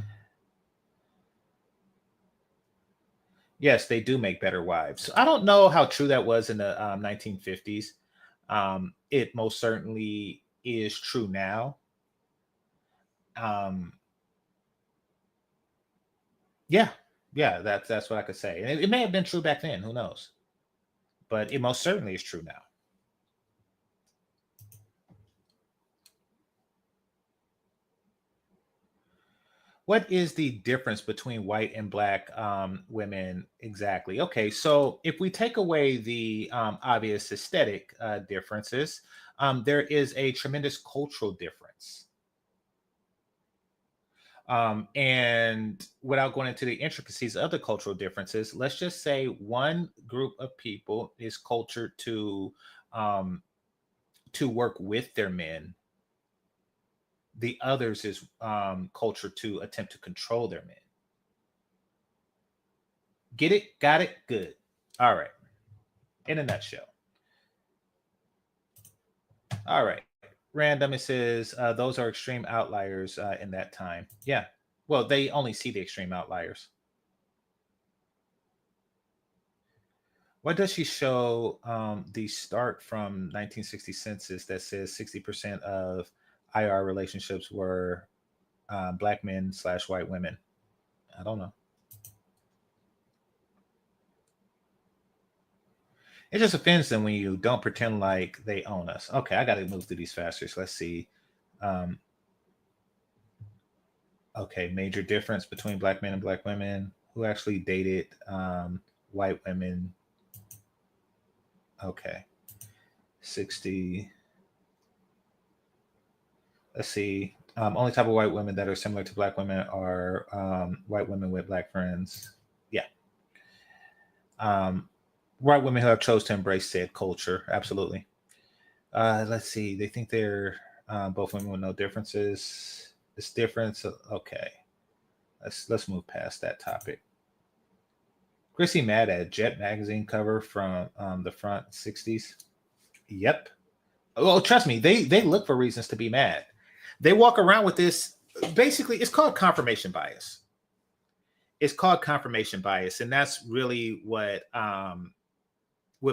Yes, they do make better wives. I don't know how true that was in the 1950s. It most certainly is true now. Yeah, that's what I could say. And it may have been true back then. Who knows? But it most certainly is true now. What is the difference between white and black women exactly? Okay, so if we take away the obvious aesthetic differences, there is a tremendous cultural difference. And without going into the intricacies of the cultural differences, let's just say one group of people is cultured to work with their men. The others is culture to attempt to control their men. Get it? Got it? Good. All right. In a nutshell. All right. Random, it says those are extreme outliers in that time. Yeah. Well, they only see the extreme outliers. What does she show the start from 1960 census that says 60% of IR relationships were black men / white women? I don't know. It just offends them when you don't pretend like they own us. Okay, I got to move through these faster. So let's see. Okay, major difference between black men and black women. Who actually dated white women? Okay, 60. Let's see. Only type of white women that are similar to black women are white women with black friends. Yeah. White women who have chose to embrace said culture. Absolutely. Let's see. They think they're both women with no differences. This difference. Okay. Let's move past that topic. Chrissy mad at Jet magazine cover from the front 60s. Yep. Well, trust me, they look for reasons to be mad. They walk around with this. Basically, it's called confirmation bias. It's called confirmation bias, and that's really what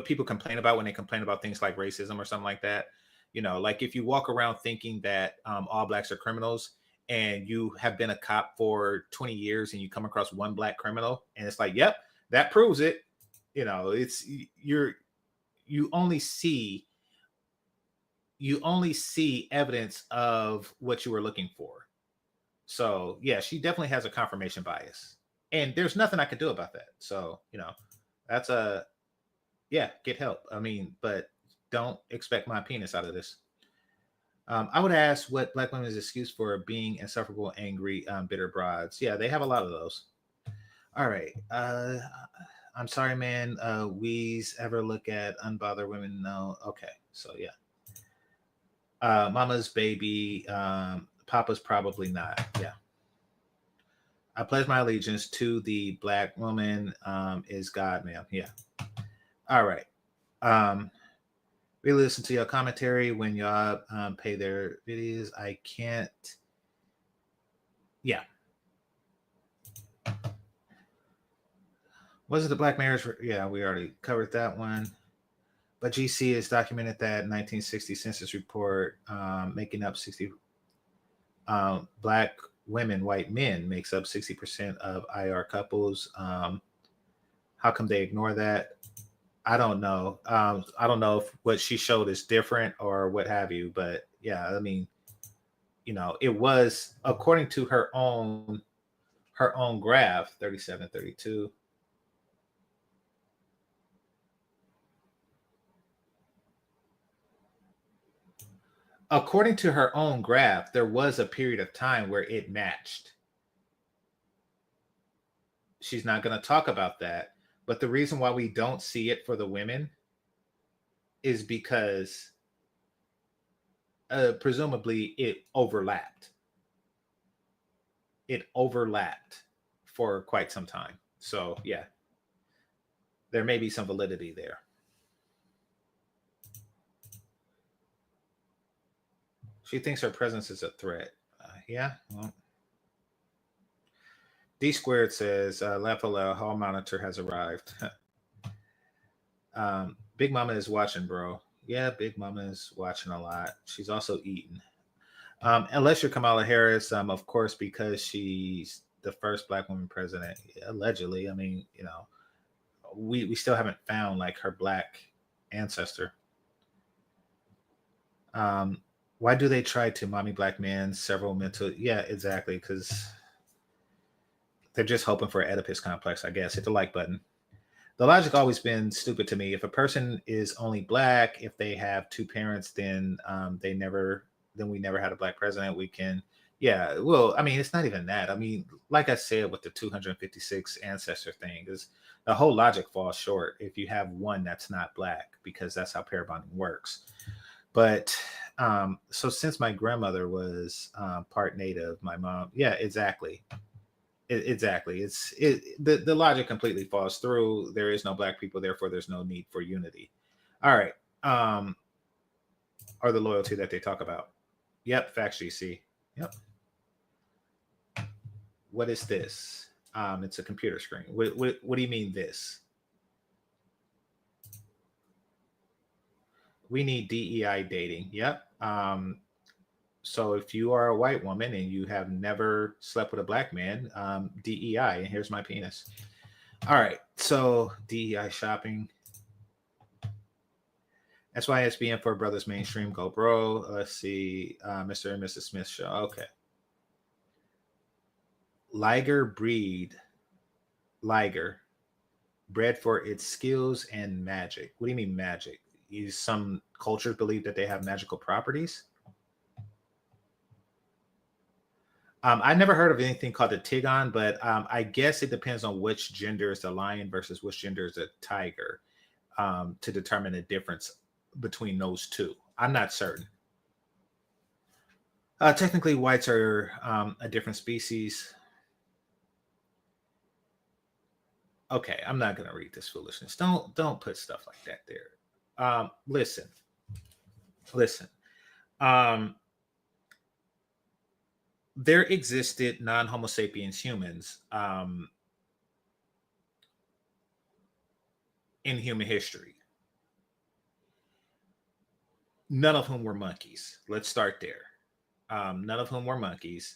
people complain about when they complain about things like racism or something like that. You know, like if you walk around thinking that all blacks are criminals, and you have been a cop for 20 years, and you come across one black criminal, and it's like, yep, that proves it. You know, it's you only see evidence of what you were looking for. So yeah, she definitely has a confirmation bias, and there's nothing I can do about that. So, you know, that's get help. I mean, but don't expect my penis out of this. I would ask what black women's excuse for being insufferable, angry, bitter broads. Yeah, they have a lot of those. All right. I'm sorry, man. We's ever look at unbothered women? No. Okay. So yeah. Mama's baby. Papa's probably not. Yeah. I pledge my allegiance to the black woman is God, ma'am. Yeah. All right. Really listen to your commentary when y'all pay their videos. I can't. Yeah. Was it the black marriage? Yeah, we already covered that one. But GC has documented that 1960 census report making up 60 black women, white men makes up 60% of IR couples. How come they ignore that? I don't know. I don't know if what she showed is different or what have you, but yeah, I mean, you know, it was according to her own graph, 37, 32. according to her own graph, there was a period of time where it matched. She's not going to talk about that. But the reason why we don't see it for the women is because presumably it overlapped. It overlapped for quite some time. So, yeah, there may be some validity there. She thinks her presence is a threat. Yeah, well. D Squared says, Lafayette Hall Monitor has arrived. Big Mama is watching, bro. Yeah, Big Mama is watching a lot. She's also eating. Unless you're Kamala Harris, of course, because she's the first Black woman president, allegedly. I mean, you know, we still haven't found like her Black ancestor. Why do they try to mommy Black men several mental? Yeah, exactly, because they're just hoping for an Oedipus complex, I guess. Hit the like button. The logic always been stupid to me. If a person is only Black, if they have two parents, then we never had a Black president. We can, yeah. Well, I mean, it's not even that. I mean, like I said with the 256 ancestor thing, is the whole logic falls short if you have one that's not Black, because that's how pair bonding works. But so since my grandmother was part Native, my mom, yeah, exactly. Exactly. The logic completely falls through. There is no Black people, therefore there's no need for unity. All right. Or the loyalty that they talk about. Yep, facts GC. Yep. What is this? It's a computer screen. What do you mean this? We need DEI dating. Yep. So if you are a white woman and you have never slept with a Black man, DEI, and here's my penis. All right, so DEI shopping. SYSBN for Brothers Mainstream, go bro. Let's see, Mr. and Mrs. Smith show. Okay. Liger bred for its skills and magic. What do you mean magic? Some cultures believe that they have magical properties. I never heard of anything called a Tigon, but I guess it depends on which gender is the lion versus which gender is a tiger to determine the difference between those two. I'm not certain. Technically, whites are a different species. Okay, I'm not going to read this foolishness. Don't put stuff like that there. Listen. There existed non-Homo sapiens humans in human history. None of whom were monkeys. Let's start there. None of whom were monkeys.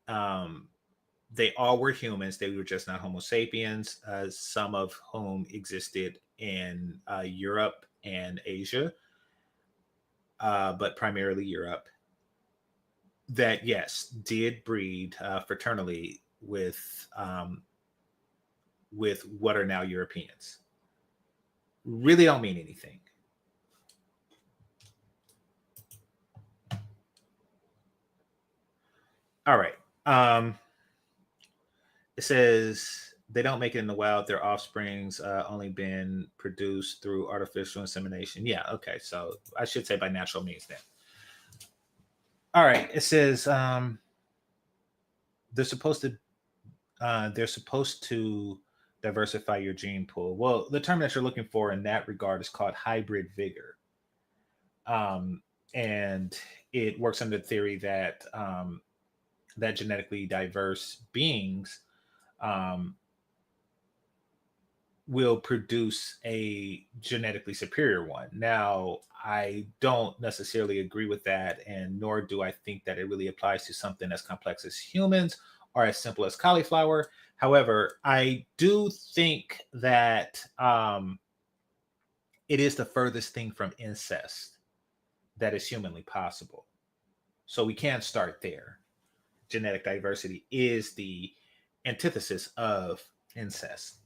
They all were humans. They were just not Homo sapiens. Some of whom existed in Europe and Asia, but primarily Europe. That, yes, did breed fraternally with what are now Europeans. Really don't mean anything. All right. It says they don't make it in the wild. Their offspring's only been produced through artificial insemination. Yeah, okay. So I should say by natural means then. All right. It says they're supposed to diversify your gene pool. Well, the term that you're looking for in that regard is called hybrid vigor. And it works under the theory that that genetically diverse beings will produce a genetically superior one. Now, I don't necessarily agree with that, and nor do I think that it really applies to something as complex as humans or as simple as cauliflower. However, I do think that it is the furthest thing from incest that is humanly possible. So we can start there. Genetic diversity is the antithesis of incest.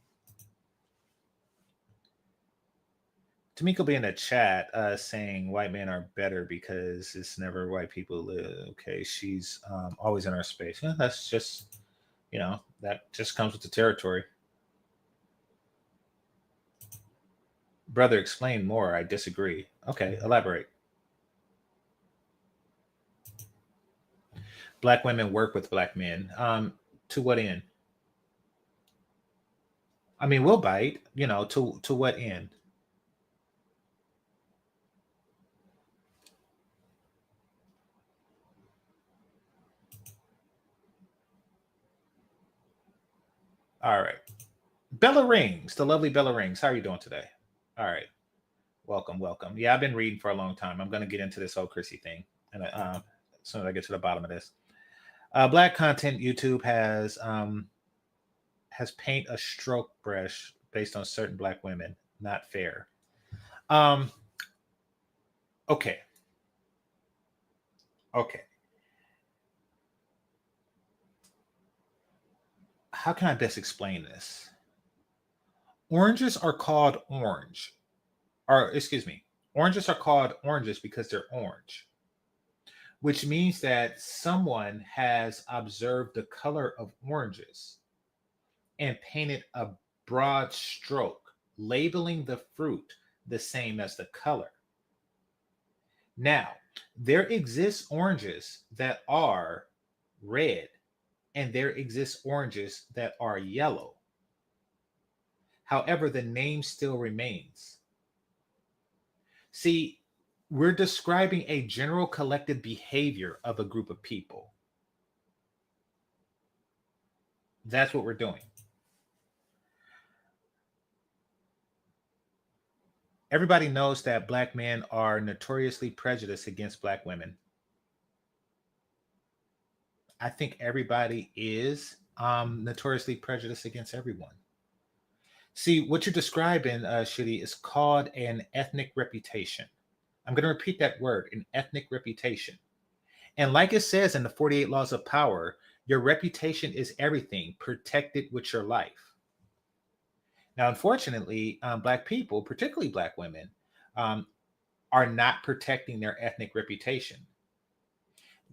Tamika be in the chat saying white men are better because it's never white people live. Okay, she's always in our space. Yeah, that's just, that just comes with the territory. Brother, explain more. I disagree. Okay, elaborate. Black women work with black men. To what end? I mean, we'll bite, to what end? All right. Bella Rings, the lovely Bella Rings. How are you doing today? All right. Welcome, welcome. Yeah, I've been reading for a long time. I'm going to get into this whole Chrissy thing. And as soon as I get to the bottom of this. Black content YouTube has paint a stroke brush based on certain black women. Not fair. Okay. How can I best explain this? Oranges are called orange. Or excuse me, oranges are called oranges because they're orange, which means that someone has observed the color of oranges and painted a broad stroke, labeling the fruit the same as the color. Now, there exist oranges that are red, and there exist oranges that are yellow. However, the name still remains. See, we're describing a general collective behavior of a group of people. That's what we're doing. Everybody knows that black men are notoriously prejudiced against black women. I think everybody is notoriously prejudiced against everyone. See, what you're describing, Shitty, is called an ethnic reputation. I'm going to repeat that word, an ethnic reputation. And like it says in the 48 Laws of Power, your reputation is everything, protected with your life. Now, unfortunately, black people, particularly black women, are not protecting their ethnic reputation.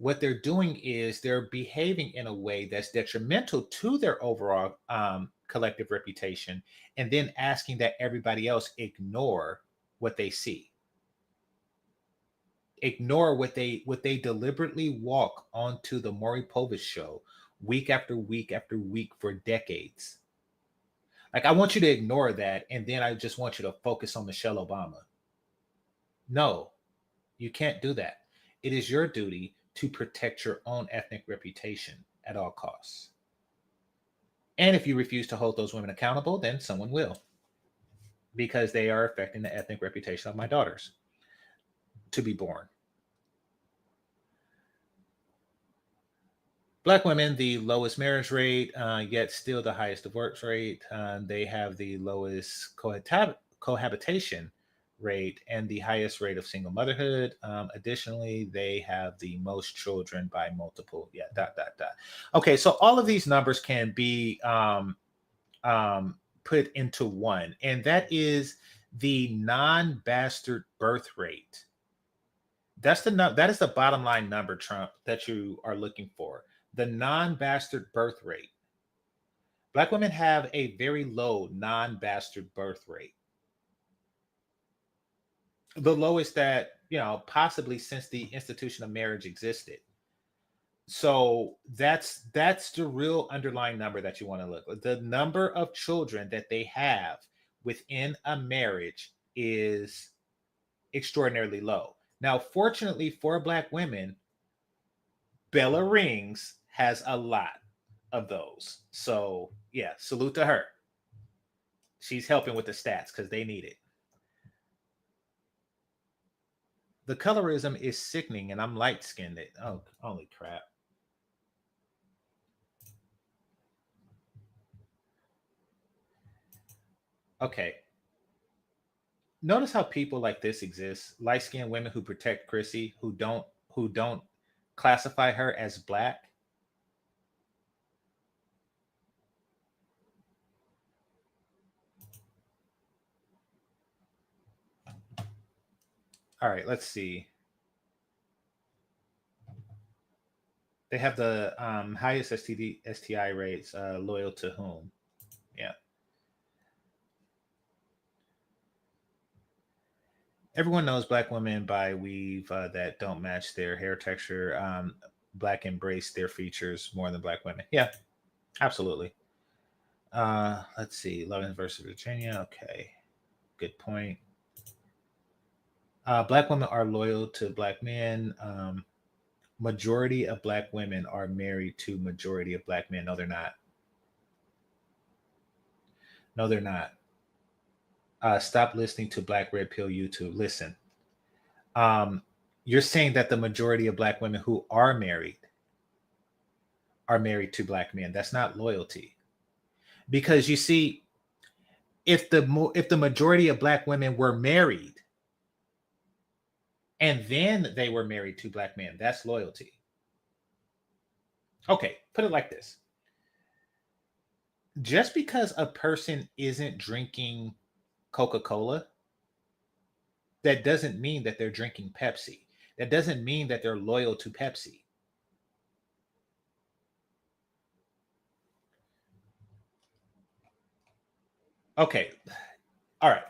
What they're doing is they're behaving in a way that's detrimental to their overall collective reputation, and then asking that everybody else ignore what they see, ignore what they deliberately walk onto the Maury Povich show week after week after week for decades. Like, I want you to ignore that, and then I just want you to focus on Michelle Obama. No, you can't do that. It is your duty to protect your own ethnic reputation at all costs. And if you refuse to hold those women accountable, then someone will, because they are affecting the ethnic reputation of my daughters to be born. Black women, the lowest marriage rate, yet still the highest divorce rate. They have the lowest cohabitation rate and the highest rate of single motherhood. Additionally, they have the most children by multiple. Yeah, ... Okay, so all of these numbers can be put into one, and that is the non-bastard birth rate. That is the bottom line number, Trump, that you are looking for. The non-bastard birth rate. Black women have a very low non-bastard birth rate. The lowest that, possibly since the institution of marriage existed. So that's the real underlying number that you want to look at. The number of children that they have within a marriage is extraordinarily low. Now, fortunately for Black women, Bella Rings has a lot of those. So yeah, salute to her. She's helping with the stats because they need it. The colorism is sickening, and I'm light-skinned. Oh, holy crap. Okay. Notice how people like this exist. Light-skinned women who protect Chrissy, who don't classify her as Black. All right, let's see. They have the highest STI rates. Loyal to whom? Yeah. Everyone knows black women buy weave that don't match their hair texture. Black embrace their features more than black women. Yeah, absolutely. Let's see. Loving versus Virginia. Okay. Good point. Black women are loyal to black men. Majority of black women are married to majority of black men. No, they're not. No, they're not. Stop listening to Black Red Pill YouTube. Listen. You're saying that the majority of black women who are married to black men. That's not loyalty. Because you see, if the majority of black women were married and then they were married to black men, that's loyalty. Okay, put it like this. Just because a person isn't drinking Coca-Cola, that doesn't mean that they're drinking Pepsi. That doesn't mean that they're loyal to Pepsi. Okay. All right.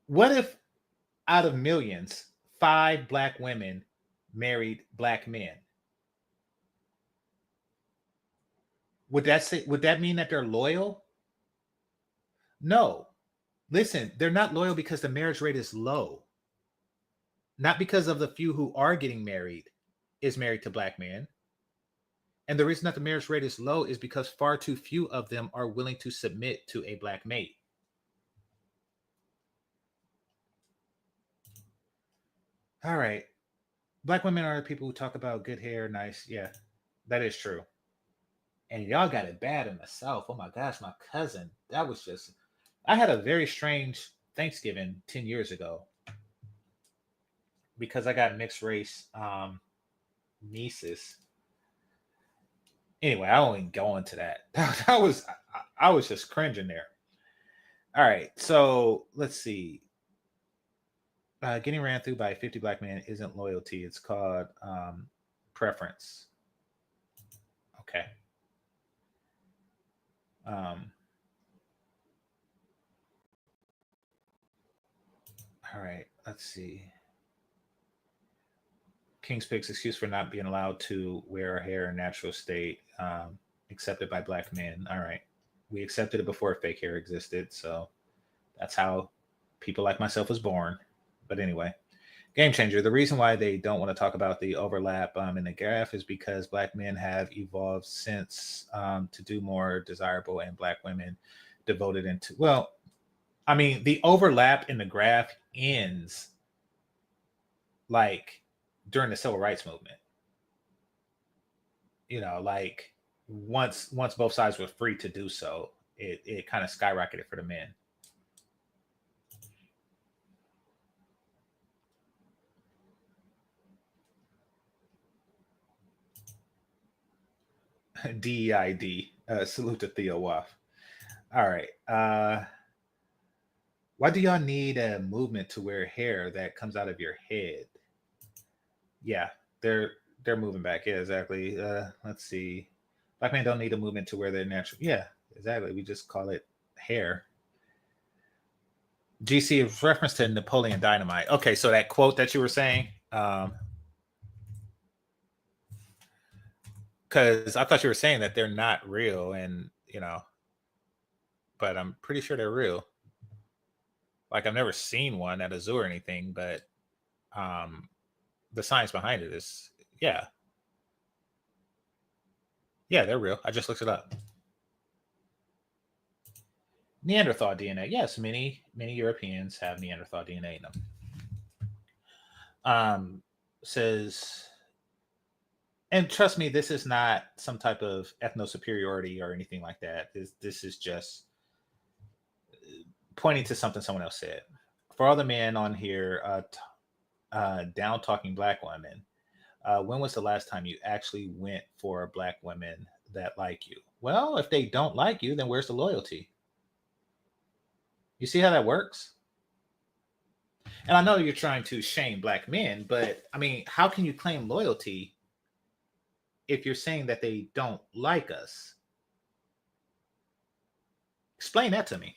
What if out of millions, 5 black women married black men? Would that mean that they're loyal? No. Listen, they're not loyal because the marriage rate is low. Not because of the few who are getting married is married to black men. And the reason that the marriage rate is low is because far too few of them are willing to submit to a black mate. All right. Black women are the people who talk about good hair, nice. Yeah, that is true. And y'all got it bad in the South. Oh my gosh, my cousin. That was just, I had a very strange Thanksgiving 10 years ago because I got mixed race nieces. Anyway, I won't even go into that. I was just cringing there. All right, so let's see. Getting ran through by 50 black men isn't loyalty. It's called preference. Okay. All right, let's see. King's Picks excuse for not being allowed to wear hair in natural state, accepted by black men. All right. We accepted it before fake hair existed. So that's how people like myself was born. But anyway, GameChanger. The reason why they don't want to talk about the overlap in the graph is because black men have evolved since to do more desirable, and black women devoted into, well, I mean, the overlap in the graph ends like during the civil rights movement. You know, like once both sides were free to do so, it kind of skyrocketed for the men. DEID. Salute to Theo Waff. All right. Why do y'all need a movement to wear hair that comes out of your head? Yeah, they're moving back. Yeah, exactly. Let's see. Black men don't need a movement to wear their natural. Yeah, exactly. We just call it hair. GC is reference to Napoleon Dynamite. Okay, so that quote that you were saying, because I thought you were saying that they're not real, and but I'm pretty sure they're real. Like, I've never seen one at a zoo or anything, but the science behind it is, yeah, they're real. I just looked it up. Neanderthal DNA. Yes, many Europeans have Neanderthal DNA in them. Says, and trust me, this is not some type of ethno superiority or anything like that. This is just pointing to something someone else said. For all the men on here down talking black women, when was the last time you actually went for black women that like you? Well, if they don't like you, then where's the loyalty? You see how that works? And I know you're trying to shame black men, but I mean, how can you claim loyalty if you're saying that they don't like us? Explain that to me.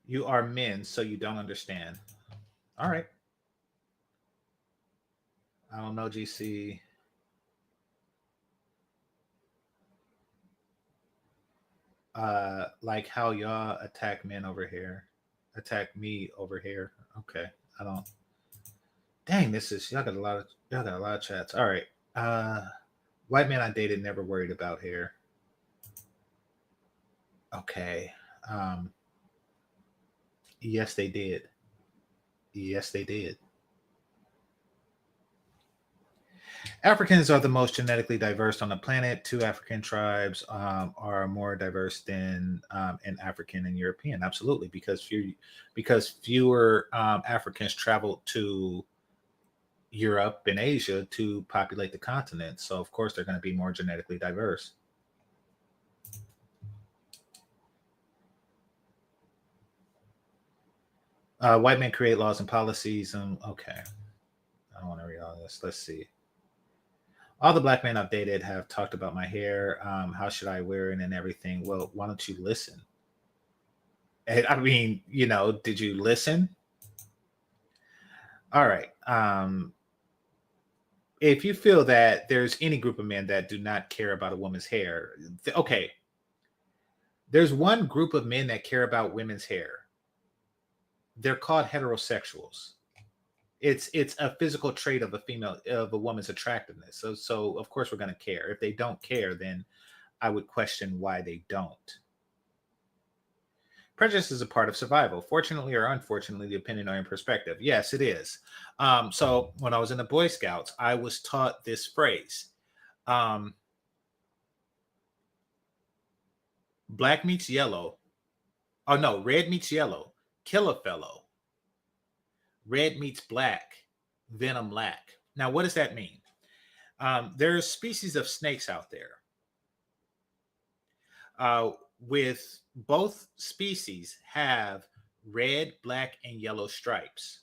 You are men, so you don't understand. All right. I don't know, GC. Like how y'all attack men over here, attack me over here. Okay, I don't. Dang, this is y'all got a lot of chats. All right. White man I dated never worried about hair. Okay. Yes, they did. Yes, they did. Africans are the most genetically diverse on the planet. 2 African tribes are more diverse than in African and European. Absolutely, because fewer Africans traveled to Europe and Asia to populate the continent. So of course they're going to be more genetically diverse. White men create laws and policies. Okay, I don't want to read all this. Let's see. All the black men I've dated have talked about my hair. How should I wear it and everything? Well, why don't you listen? I mean, did you listen? All right. If you feel that there's any group of men that do not care about a woman's hair, okay. There's one group of men that care about women's hair. They're called heterosexuals. It's a physical trait of a woman's attractiveness. So of course we're going to care. If they don't care, then I would question why they don't. Prejudice is a part of survival, fortunately or unfortunately, depending on your perspective. Yes, it is. So when I was in the Boy Scouts, I was taught this phrase. Black meets yellow. Oh no, red meets yellow. Kill a fellow. Red meets black, venom lack. Now, what does that mean? There's species of snakes out there. With both species have red, black, and yellow stripes.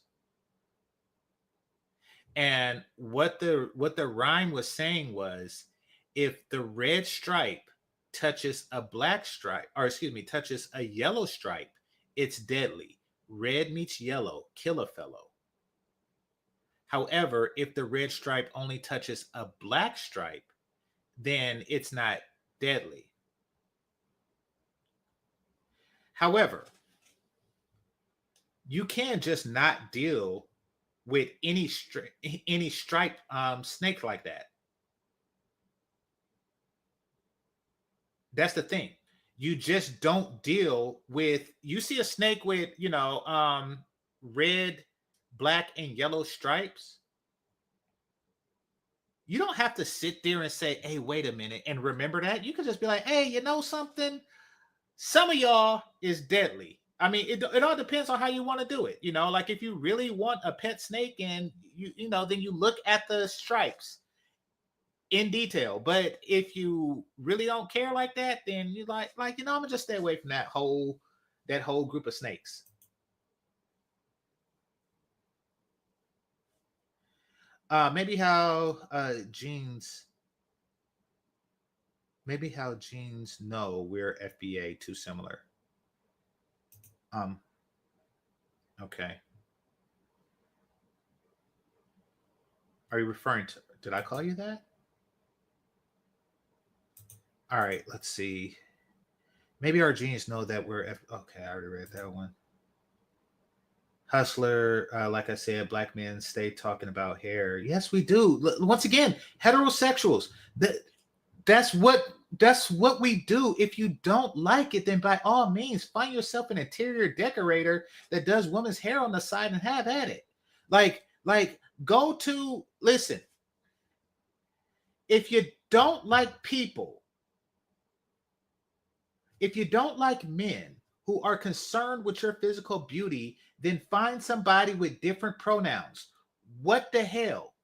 And what the rhyme was saying was, if the red stripe touches a black stripe, or excuse me, touches a yellow stripe, it's deadly. Red meets yellow, kill a fellow. However, if the red stripe only touches a black stripe, then it's not deadly. However, you can just not deal with any striped snake like that. That's the thing. You just don't deal with. You see a snake with red, black, and yellow stripes. You don't have to sit there and say, "Hey, wait a minute," and remember that. You can just be like, "Hey, you know something? Some of y'all is deadly." I mean, it all depends on how you want to do it. Like if you really want a pet snake, and then you look at the stripes in detail. But if you really don't care like that, then you like I'm gonna just stay away from that whole group of snakes. Maybe how genes know we're FBA too similar. Okay. Are you referring to, did I call you that? All right, let's see. Maybe our genes know that we're okay, I already read that one. Hustler, like I said, black men stay talking about hair. Yes, we do. Once again, heterosexuals. That's what we do. If you don't like it, then by all means, find yourself an interior decorator that does women's hair on the side and have at it. Listen. If you don't like people, if you don't like men who are concerned with your physical beauty, then find somebody with different pronouns. What the hell?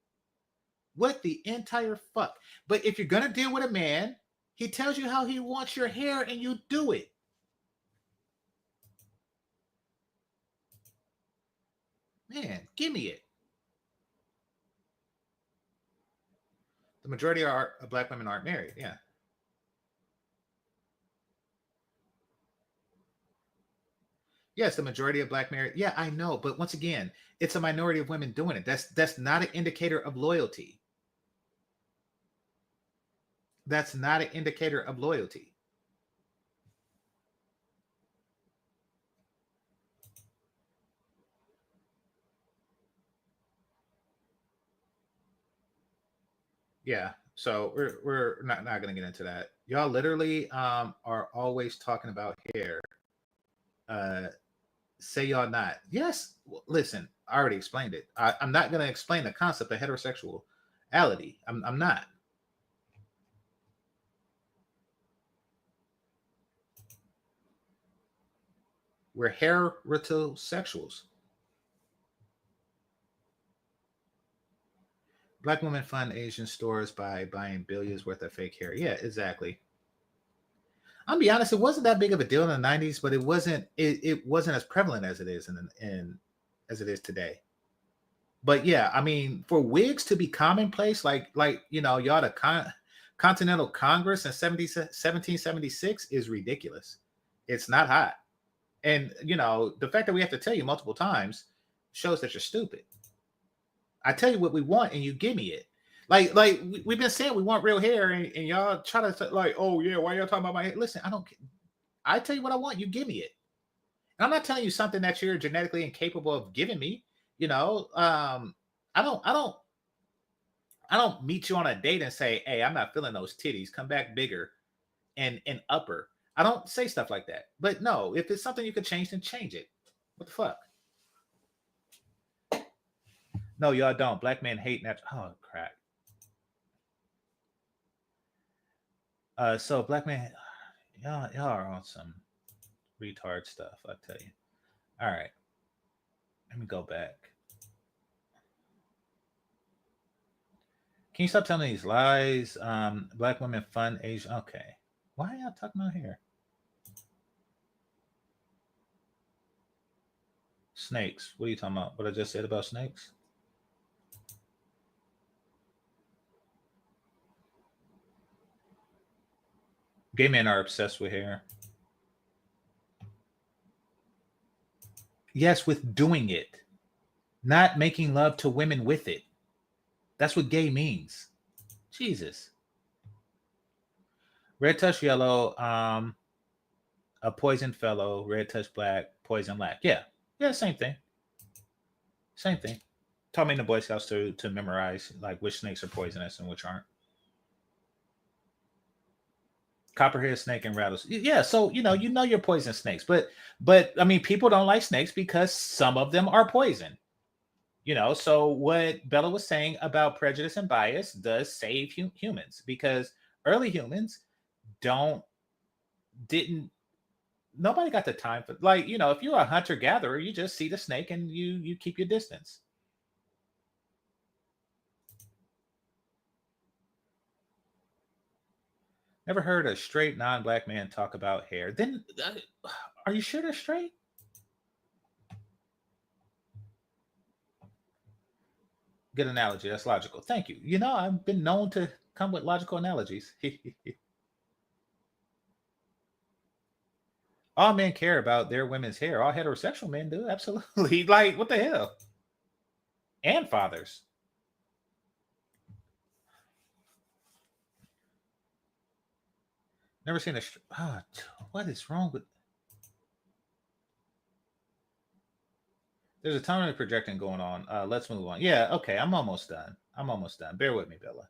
What the entire fuck? But if you're going to deal with a man, he tells you how he wants your hair and you do it. Man, give me it. The majority of black women aren't married. Yeah. Yes, the majority of black married. Yeah, I know. But once again, it's a minority of women doing it. That's not an indicator of loyalty. That's not an indicator of loyalty. Yeah. So we're not going to get into that. Y'all literally are always talking about hair. Say y'all not. Yes. Listen, I already explained it. I'm not going to explain the concept of heterosexuality. I'm not. We're heterosexuals. Black women fund Asian stores by buying billions worth of fake hair. Yeah, exactly. I'll be honest, it wasn't that big of a deal in the 90s, but it wasn't as prevalent as it is as it is today. But yeah, I mean, for wigs to be commonplace, like y'all the Continental Congress in 1776 is ridiculous. It's not hot. And the fact that we have to tell you multiple times shows that you're stupid. I tell you what we want and you give me it. Like we've been saying we want real hair and y'all try to say like, oh yeah, why y'all talking about my hair? Listen, I tell you what I want, you give me it. And I'm not telling you something that you're genetically incapable of giving me. I don't meet you on a date and say, hey, I'm not feeling those titties. Come back bigger and upper. I don't say stuff like that. But no, if it's something you could change, then change it. What the fuck? No, y'all don't. Black men hate natural. Oh, crap. So black men, y'all are on some retard stuff, I tell you. All right. Let me go back. Can you stop telling these lies? Black women fund Asian. Okay. Why are y'all talking about here? Snakes. What are you talking about? What I just said about snakes? Gay men are obsessed with hair. Yes, with doing it, not making love to women with it. That's what gay means. Jesus. Red touch yellow, a poison fellow. Red touch black, poison lack. Yeah, same thing. Same thing. Taught me in the Boy Scouts to memorize like which snakes are poisonous and which aren't. Copperhead snake and rattles. Yeah, so you know you're poison snakes, but I mean people don't like snakes because some of them are poison. So what Bella was saying about prejudice and bias does save humans because early humans nobody got the time for if you're a hunter gatherer, you just see the snake and you keep your distance. Never heard a straight non-black man talk about hair. Then are you sure they're straight? Good analogy. That's logical. Thank you. I've been known to come with logical analogies. All men care about their women's hair. All heterosexual men do. Absolutely. Like, what the hell? And fathers. Never seen what is wrong with... There's a ton of projecting going on. Let's move on. Yeah, okay. I'm almost done. Bear with me, Bella.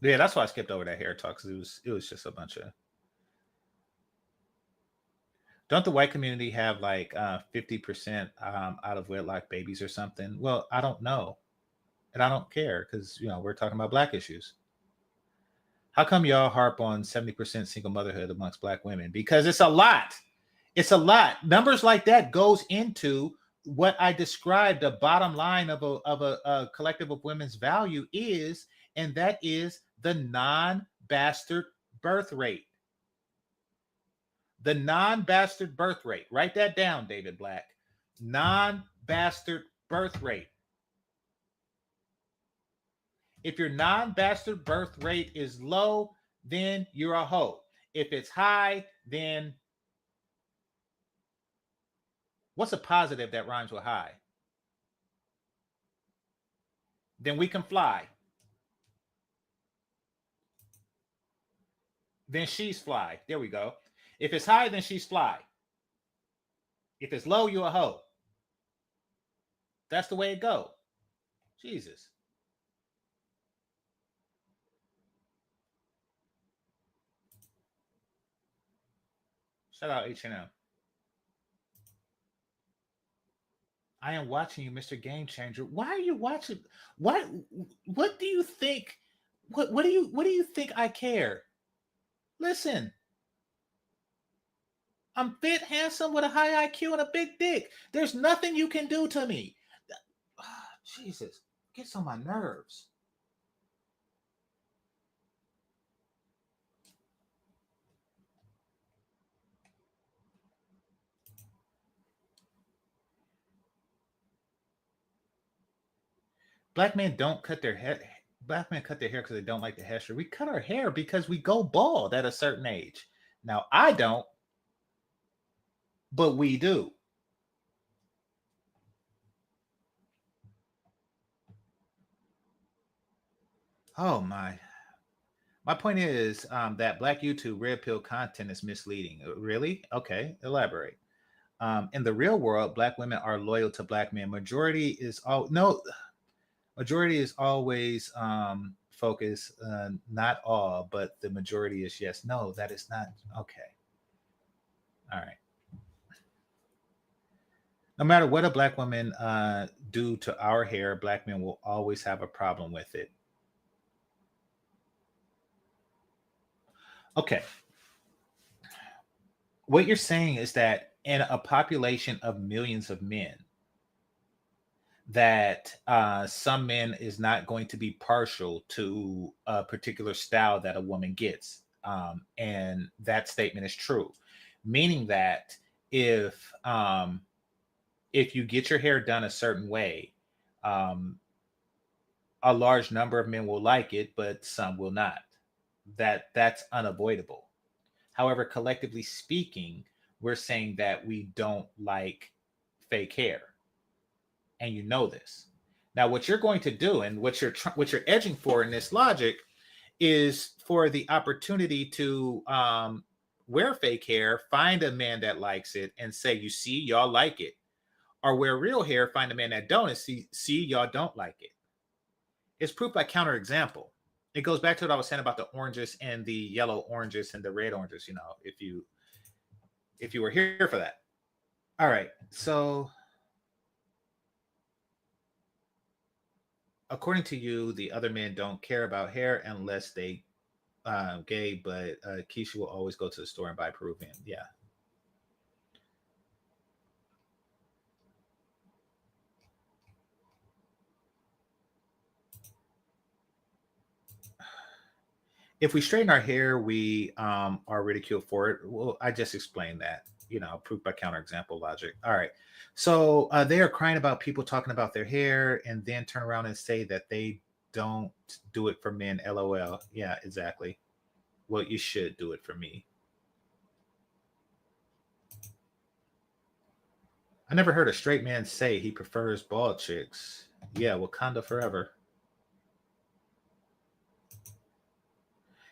Yeah, that's why I skipped over that hair talk, because it was just a bunch of... Don't the white community have like 50% out of wedlock babies or something? Well, I don't know. And I don't care because, we're talking about black issues. How come y'all harp on 70% single motherhood amongst black women? Because it's a lot. It's a lot. Numbers like that goes into what I described. The bottom line of a collective of women's value is, and that is the non-bastard birth rate. The non-bastard birth rate. Write that down, David Black. Non-bastard birth rate. If your non-bastard birth rate is low, then you're a hoe. If it's high, then what's a positive that rhymes with high? Then we can fly. Then she's fly. There we go. If it's high, then she's fly. If it's low, you're a hoe. That's the way it go. Jesus. Shout out H&M. I am watching you, Mr. Game Changer. Why are you watching? What do you think? What do you think I care? Listen. I'm fit, handsome, with a high IQ and a big dick. There's nothing you can do to me. Oh, Jesus, gets on my nerves. Black men don't cut their hair. Black men cut their hair because they don't like the hairstyle. We cut our hair because we go bald at a certain age. Now, I don't, but we do. Oh, my point is that Black YouTube red pill content is misleading. Really? Okay, elaborate. In the real world, Black women are loyal to Black men. Majority is always focused, not all, but the majority is yes. No, that is not okay. All right. No matter what a Black woman do to our hair, Black men will always have a problem with it. Okay. What you're saying is that in a population of millions of men, that some men is not going to be partial to a particular style that a woman gets. And that statement is true. Meaning that if you get your hair done a certain way, a large number of men will like it, but some will not. That's unavoidable. However, collectively speaking, we're saying that we don't like fake hair. And you know this. Now, what you're going to do and what you're edging for in this logic is for the opportunity to wear fake hair, find a man that likes it and say, you see, y'all like it. Or wear real hair, find a man that don't and see, y'all don't like it. It's proof by counterexample. It goes back to what I was saying about the oranges and the yellow oranges and the red oranges, you know, if you were here for that. All right. So according to you, the other men don't care about hair unless they gay, but Keisha will always go to the store and buy Peruvian. Yeah. If we straighten our hair, we are ridiculed for it. Well, I just explained that, you know, proof by counterexample logic. All right. So they are crying about people talking about their hair and then turn around and say that they don't do it for men. LOL. Yeah, exactly. Well, you should do it for me. I never heard a straight man say he prefers bald chicks. Yeah, Wakanda forever.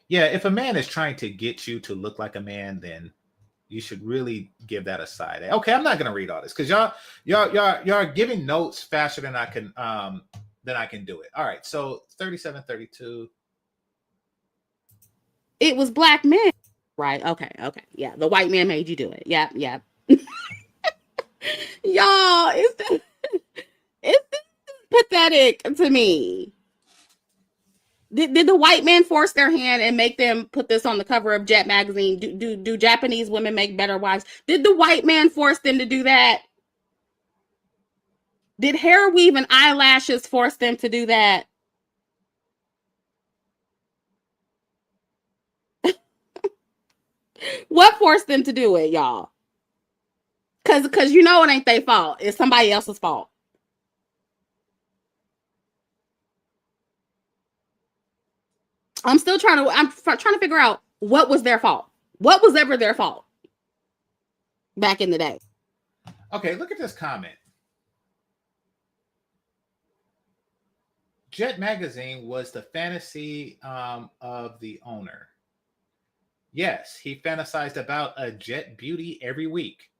Yeah, if a man is trying to get you to look like a man, then you should really give that a side. Okay, I'm not gonna read all this because y'all are giving notes faster than I can do it. All right, so 3732. It was Black men, right? Okay. Yeah, the white man made you do it. Yeah. Y'all, it's pathetic to me. Did the white man force their hand and make them put this on the cover of Jet magazine? Do Japanese women make better wives? Did the white man force them to do that? Did hair weave and eyelashes force them to do that? What forced them to do it, y'all? Because you know it ain't their fault. It's somebody else's fault. I'm trying to figure out what was their fault. What was ever their fault back in the day? Okay, look at this comment. Jet magazine was the fantasy of the owner. Yes, he fantasized about a jet beauty every week.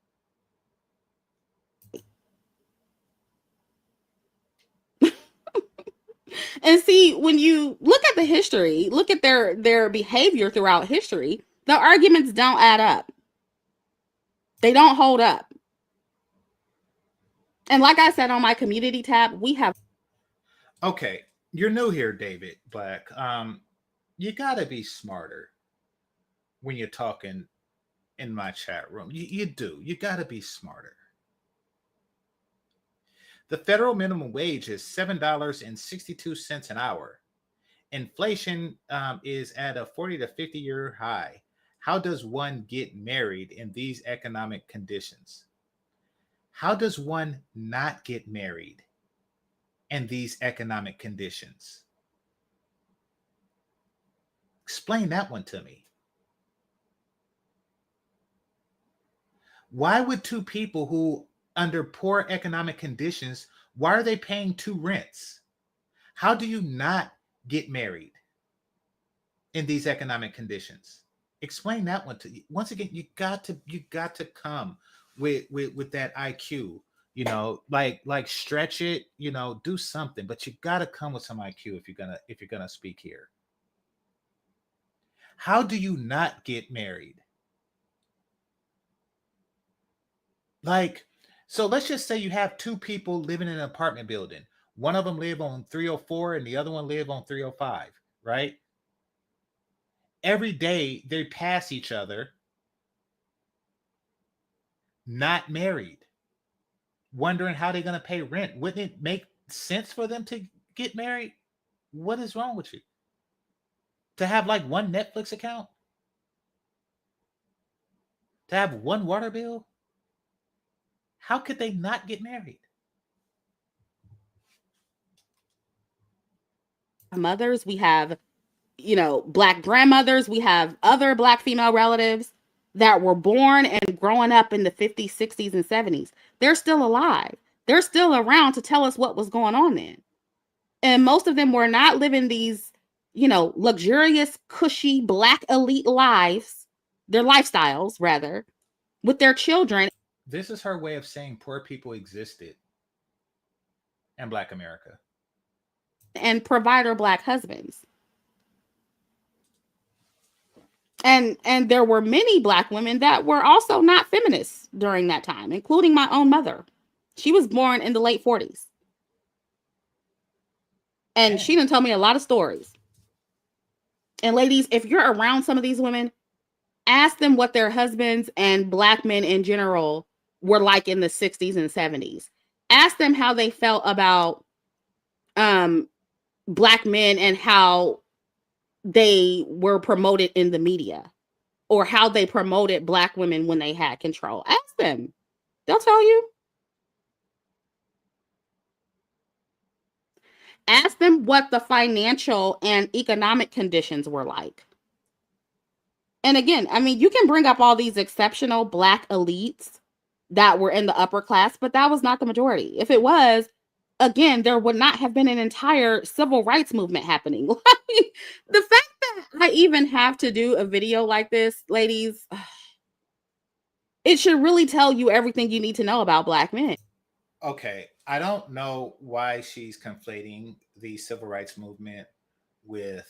And see, when you look at the history, look at their behavior throughout history, the arguments don't add up. They don't hold up. And like I said on my community tab, we have. Okay, you're new here, David Black. You gotta be smarter when you're talking in my chat room. You do. You gotta be smarter. The federal minimum wage is $7.62 an hour. Inflation is at a 40 to 50-year high. How does one get married in these economic conditions? How does one not get married in these economic conditions? Explain that one to me. Why would two people who under poor economic conditions, why are they paying two rents? How do you not get married in these economic conditions? Explain that one to you. Once again, you got to come with that IQ, like stretch it, do something, but you got to come with some IQ if you're gonna speak here. How do you not get married? So let's just say you have two people living in an apartment building. One of them live on 304 and the other one live on 305, right? Every day they pass each other, not married, wondering how they're going to pay rent. Wouldn't it make sense for them to get married? What is wrong with you? To have like one Netflix account? To have one water bill? How could they not get married? Mothers, we have, Black grandmothers, we have other Black female relatives that were born and growing up in the 50s, 60s, and 70s. They're still alive. They're still around to tell us what was going on then. And most of them were not living these, luxurious, cushy, Black elite lives, their lifestyles, rather, with their children. This is her way of saying poor people existed in Black America. And provider Black husbands. And there were many Black women that were also not feminists during that time, including my own mother. She was born in the late 40s. And she done told me a lot of stories. And ladies, if you're around some of these women, ask them what their husbands and Black men in general were like in the 60s and 70s. Ask them how they felt about Black men and how they were promoted in the media, or how they promoted Black women when they had control. Ask them. They'll tell you. Ask them what the financial and economic conditions were like. And again, I mean, you can bring up all these exceptional Black elites that were in the upper class, but that was not the majority. If it was, again, there would not have been an entire civil rights movement happening. The fact that I even have to do a video like this, ladies, it should really tell you everything you need to know about Black men. Okay, I don't know why she's conflating the civil rights movement with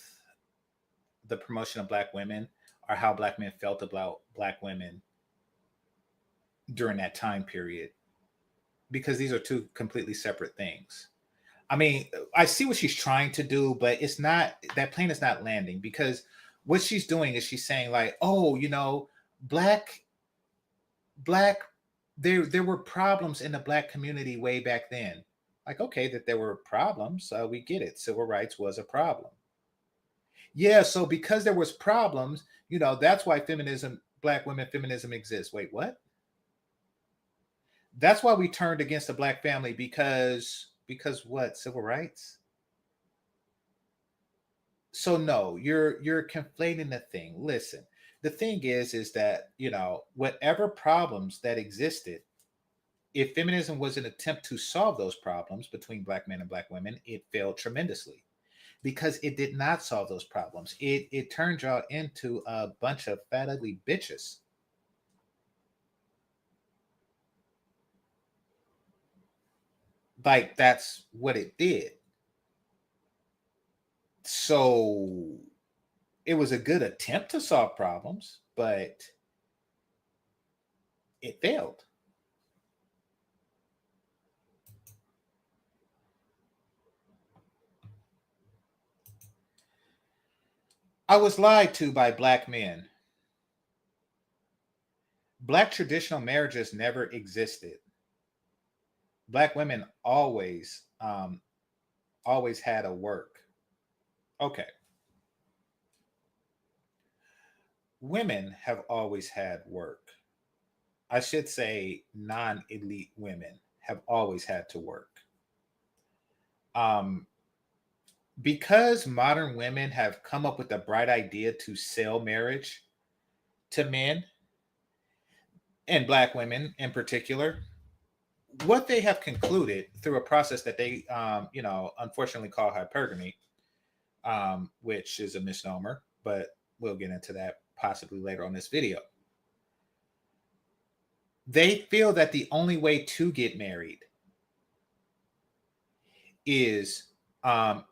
the promotion of Black women, or how Black men felt about Black women during that time period, because these are two completely separate things. I mean, I see what she's trying to do, but it's not, that plane is not landing, because what she's doing is she's saying like, oh, Black, there were problems in the Black community way back then. Like, okay, that there were problems. We get it. Civil rights was a problem. Yeah. So because there was problems, that's why black women, feminism exists. Wait, what? That's why we turned against the black family because what? Civil rights? So no, you're conflating the thing. Listen, the thing is that, you know, whatever problems that existed, if feminism was an attempt to solve those problems between black men and black women, it failed tremendously because it did not solve those problems. It turned y'all into a bunch of fat ugly bitches. Like, that's what it did. So it was a good attempt to solve problems, but it failed. I was lied to by black men. Black traditional marriages never existed. Black women always had a work. Okay. Women have always had work. I should say non-elite women have always had to work. Um, because modern women have come up with a bright idea to sell marriage to men and black women in particular, what they have concluded through a process that they, unfortunately call hypergamy, which is a misnomer, but we'll get into that possibly later on this video. They feel that the only way to get married is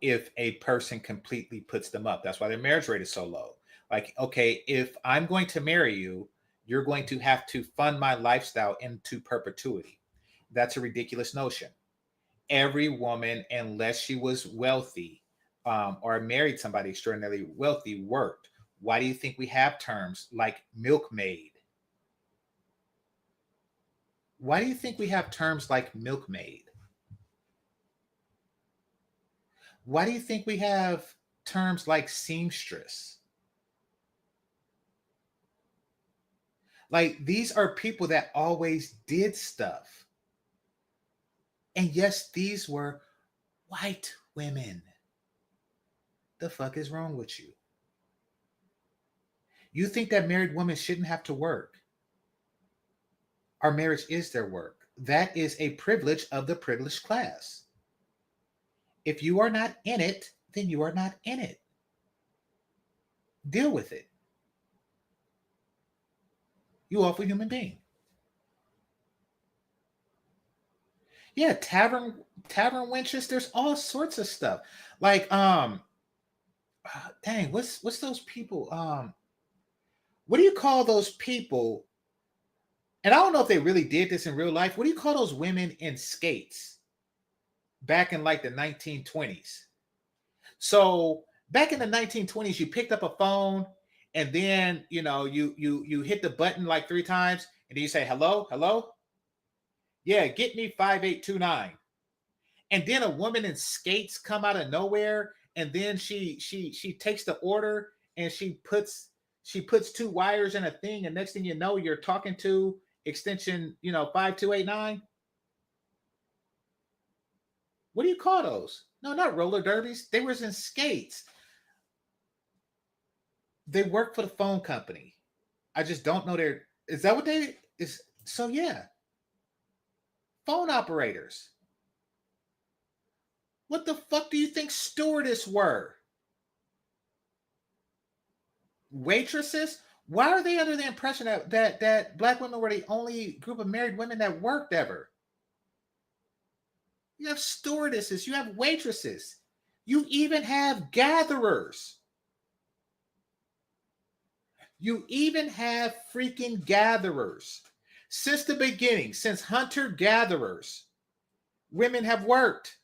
if a person completely puts them up. That's why their marriage rate is so low. Like, okay, if I'm going to marry you, you're going to have to fund my lifestyle into perpetuity. That's a ridiculous notion. Every woman, unless she was wealthy or married somebody extraordinarily wealthy, worked. Why do you think we have terms like milkmaid? Why do you think we have terms like milkmaid? Why do you think we have terms like seamstress? Like, these are people that always did stuff. And yes, these were white women. The fuck is wrong with you? You think that married women shouldn't have to work? Our marriage is their work. That is a privilege of the privileged class. If you are not in it, then you are not in it. Deal with it. You awful human being. Yeah, tavern wenches. There's all sorts of stuff. Like, dang, what's those people? What do you call those people? And I don't know if they really did this in real life. What do you call those women in skates back in like the 1920s? So back in the 1920s, you picked up a phone and then, you hit the button like 3 times and then you say, hello, hello. Yeah, get me 5829. And then a woman in skates come out of nowhere, and then she takes the order and she puts 2 wires in a thing, and next thing you know, you're talking to extension 5289. What do you call those? No, not roller derbies. They were in skates. They work for the phone company. I just don't know is that what they is? So yeah. Phone operators. What the fuck do you think stewardess were? Waitresses? Why are they under the impression that black women were the only group of married women that worked ever? You have stewardesses, you have waitresses, you even have gatherers. You even have freaking gatherers. Since the beginning, since hunter-gatherers, women have worked.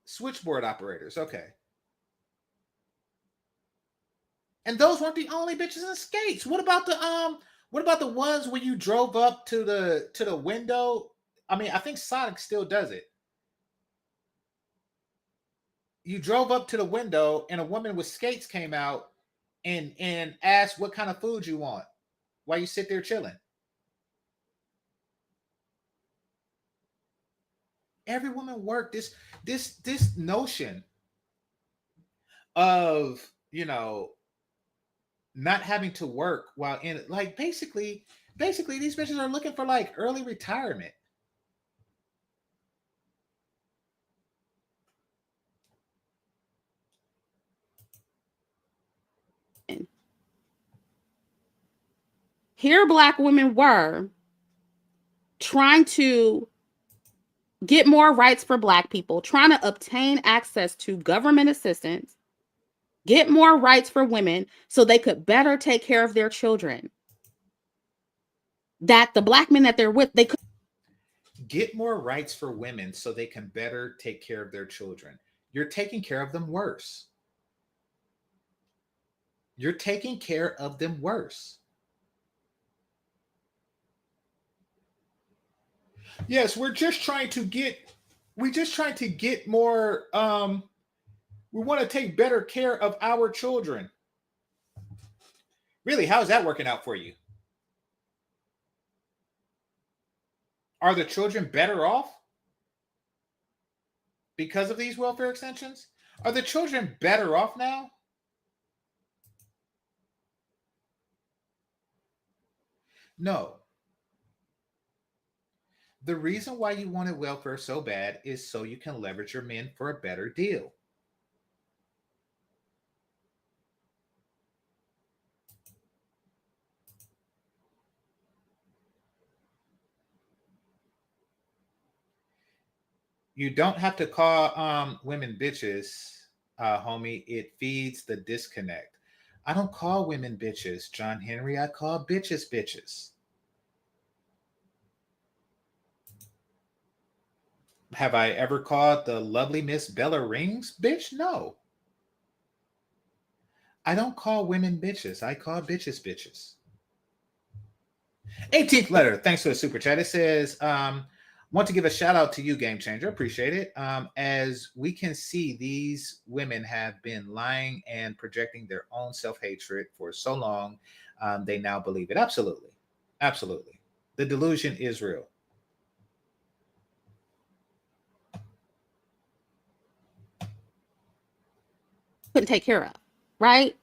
Switchboard operators, okay. And those weren't the only bitches in skates. What about the ones where you drove up to the window? I mean, I think Sonic still does it. you drove up to the window and a woman with skates came out and asked what kind of food you want while you sit there chilling. Every woman worked. This notion of, you know, not having to work while in, like, basically these bitches are looking for like early retirement. Here Black women were trying to get more rights for Black people, trying to obtain access to government assistance, get more rights for women so they could better take care of their children. That the Black men that they're with, they could get more rights for women so they can better take care of their children. You're taking care of them worse. You're taking care of them worse. Yes, we're just trying to get more we want to take better care of our children. Really, how's that working out for you? Are the children better off because of these welfare extensions? Are the children better off now? No. The reason why you wanted welfare so bad is so you can leverage your men for a better deal. You don't have to call women bitches, homie. It feeds the disconnect. I don't call women bitches, John Henry. I call bitches bitches. Have I ever called the lovely Miss Bella Rings bitch? No. I don't call women bitches. I call bitches bitches. 18th letter. Thanks for the super chat. It says, want to give a shout out to you, GameChanger. Appreciate it. As we can see, these women have been lying and projecting their own self-hatred for so long. They now believe it. Absolutely. Absolutely. The delusion is real. couldn't take care of, right?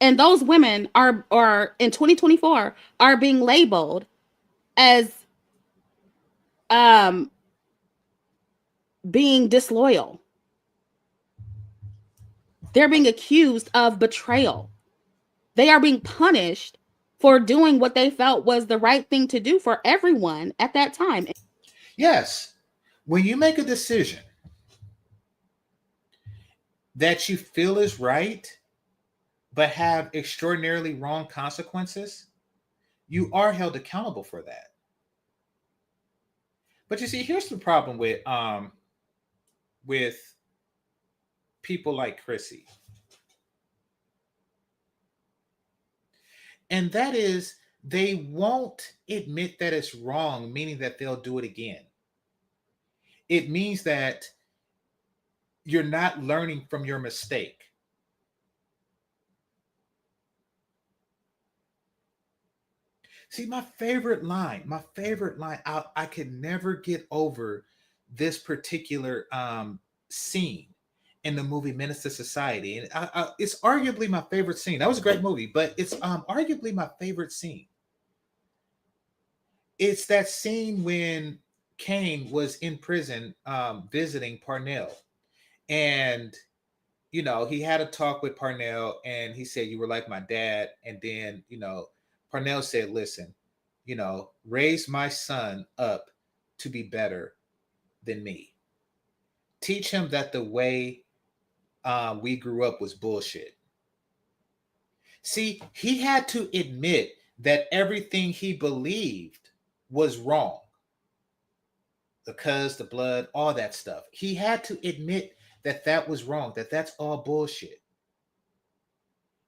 And those women are in 2024 are being labeled as being disloyal. They're being accused of betrayal. They are being punished for doing what they felt was the right thing to do for everyone at that time. Yes. When you make a decision that you feel is right, but have extraordinarily wrong consequences, you are held accountable for that. But you see, here's the problem with people like Chrissie. And that is, they won't admit that it's wrong, meaning that they'll do it again. It means that you're not learning from your mistake. See, my favorite line, I could never get over this particular scene in the movie Menace to Society. And it's arguably my favorite scene. That was a great movie, but it's arguably my favorite scene. It's that scene when Kane was in prison visiting Parnell. And, you know, he had a talk with Parnell and he said, you were like my dad. And then, you know, Parnell said, listen, you know, raise my son up to be better than me. Teach him that the way we grew up was bullshit. See, he had to admit that everything he believed was wrong. The cuz, the blood, all that stuff. He had to admit that that was wrong, that that's all bullshit,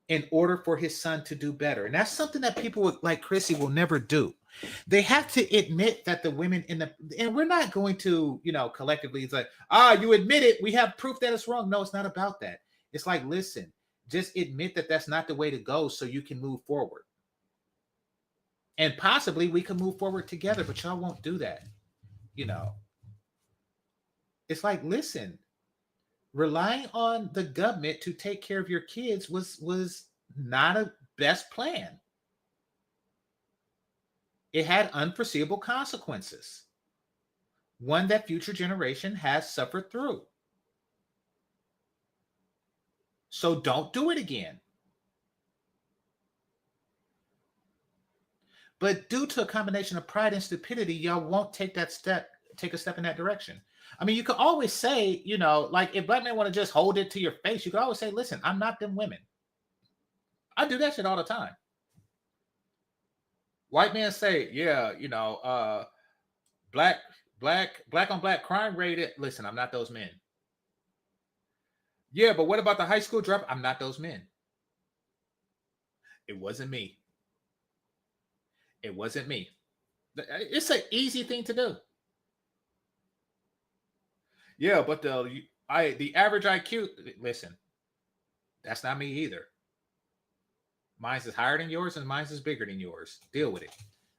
in order for his son to do better. And that's something that people like Chrissie will never do. They have to admit that the women and we're not going to, collectively, it's like, you admit it. We have proof that it's wrong. No, it's not about that. It's like, listen, just admit that that's not the way to go so you can move forward. And possibly we can move forward together, but y'all won't do that. It's like, listen, relying on the government to take care of your kids was not a best plan. It had unforeseeable consequences, one that future generation has suffered through. So don't do it again. But due to a combination of pride and stupidity, y'all won't take a step in that direction. I mean, you could always say, like if black men want to just hold it to your face, you could always say, listen, I'm not them women. I do that shit all the time. White men say, yeah, black on black crime rate. Listen, I'm not those men. Yeah, but what about the high school drop? I'm not those men. It wasn't me. It wasn't me. It's an easy thing to do. Yeah, but the average IQ, listen, that's not me either. Mine's is higher than yours and mine's is bigger than yours. Deal with it.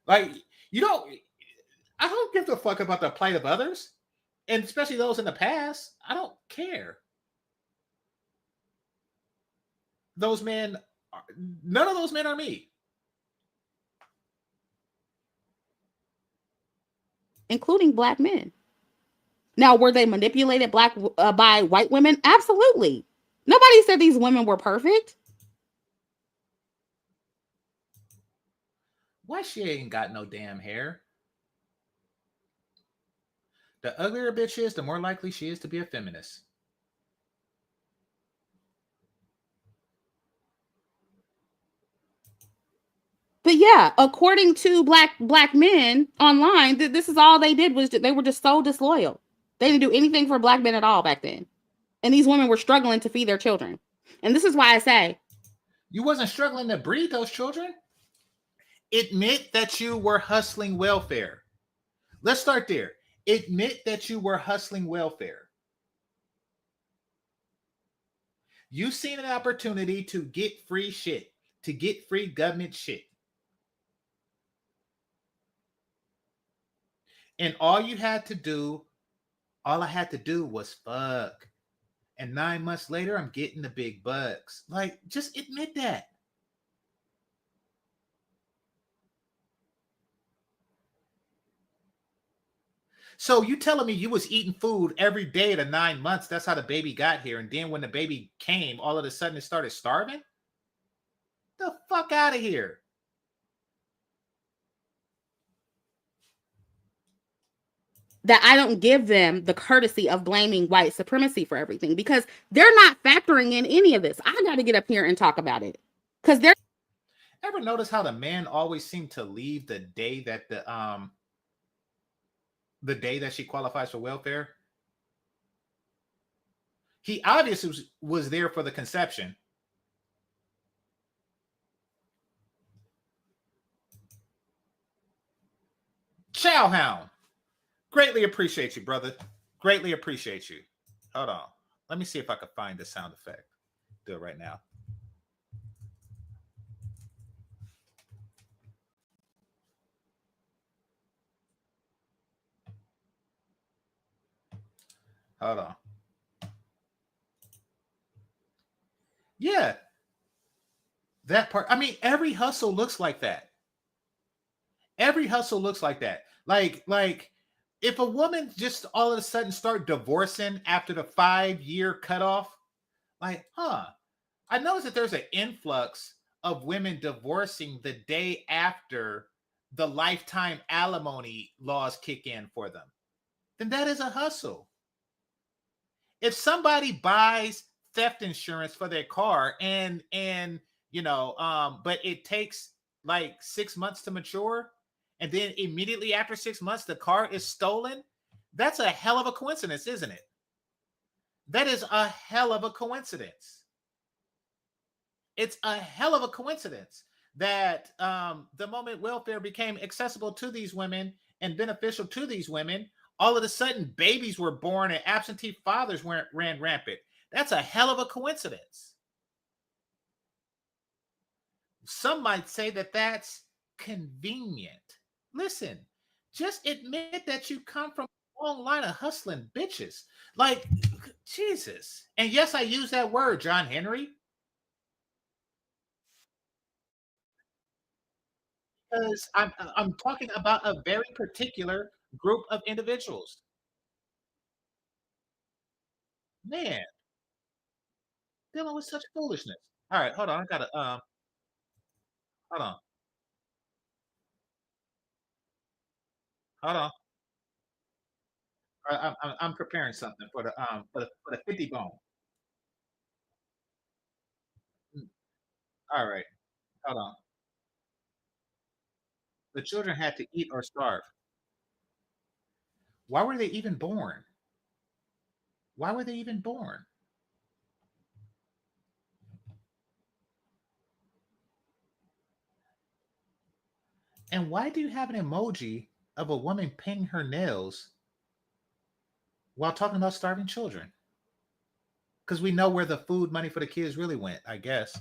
Like, I don't give a fuck about the plight of others, and especially those in the past. I don't care. Those men, none of those men are me. Including black men. Now, were they manipulated by white women? Absolutely. Nobody said these women were perfect. Why she ain't got no damn hair? The uglier a bitch is, the more likely she is to be a feminist. But yeah, according to black men online, this is all they did was they were just so disloyal. They didn't do anything for black men at all back then. And these women were struggling to feed their children. And this is why I say, you wasn't struggling to breed those children. Admit that you were hustling welfare. Let's start there. Admit that you were hustling welfare. You seen an opportunity to get free shit, to get free government shit. And all I had to do was fuck. And 9 months later, I'm getting the big bucks. Like, just admit that. So you telling me you was eating food every day of the 9 months? That's how the baby got here. And then when the baby came, all of a sudden it started starving? The fuck out of here. that I don't give them the courtesy of blaming white supremacy for everything, because they're not factoring in any of this. I got to get up here and talk about it, because they're. Ever notice how the man always seemed to leave the day that the day that she qualifies for welfare? He obviously was there for the conception. Chow Hound. Greatly appreciate you, brother. Greatly appreciate you. Hold on. Let me see if I can find the sound effect. Do it right now. Hold on. Yeah. That part. I mean, every hustle looks like that. Every hustle looks like that. Like if a woman just all of a sudden start divorcing after the 5-year cutoff, I noticed that there's an influx of women divorcing the day after the lifetime alimony laws kick in for them. Then that is a hustle. If somebody buys theft insurance for their car and but it takes like 6 months to mature, and then immediately after 6 months the car is stolen, that's a hell of a coincidence, isn't it? That is a hell of a coincidence. It's a hell of a coincidence that the moment welfare became accessible to these women and beneficial to these women, all of a sudden babies were born and absentee fathers ran rampant. That's a hell of a coincidence. Some might say that that's convenient. Listen, just admit that you come from a long line of hustling bitches. Like, Jesus. And yes, I use that word, John Henry, because I'm talking about a very particular group of individuals. Man, dealing with such foolishness. All right, hold on. I gotta hold on, hold on. I'm preparing something for the 50 bone. Mm, all right, hold on. The children had to eat or starve. Why were they even born? Why were they even born? And why do you have an emoji of a woman painting her nails while talking about starving children? Because we know where the food money for the kids really went, I guess.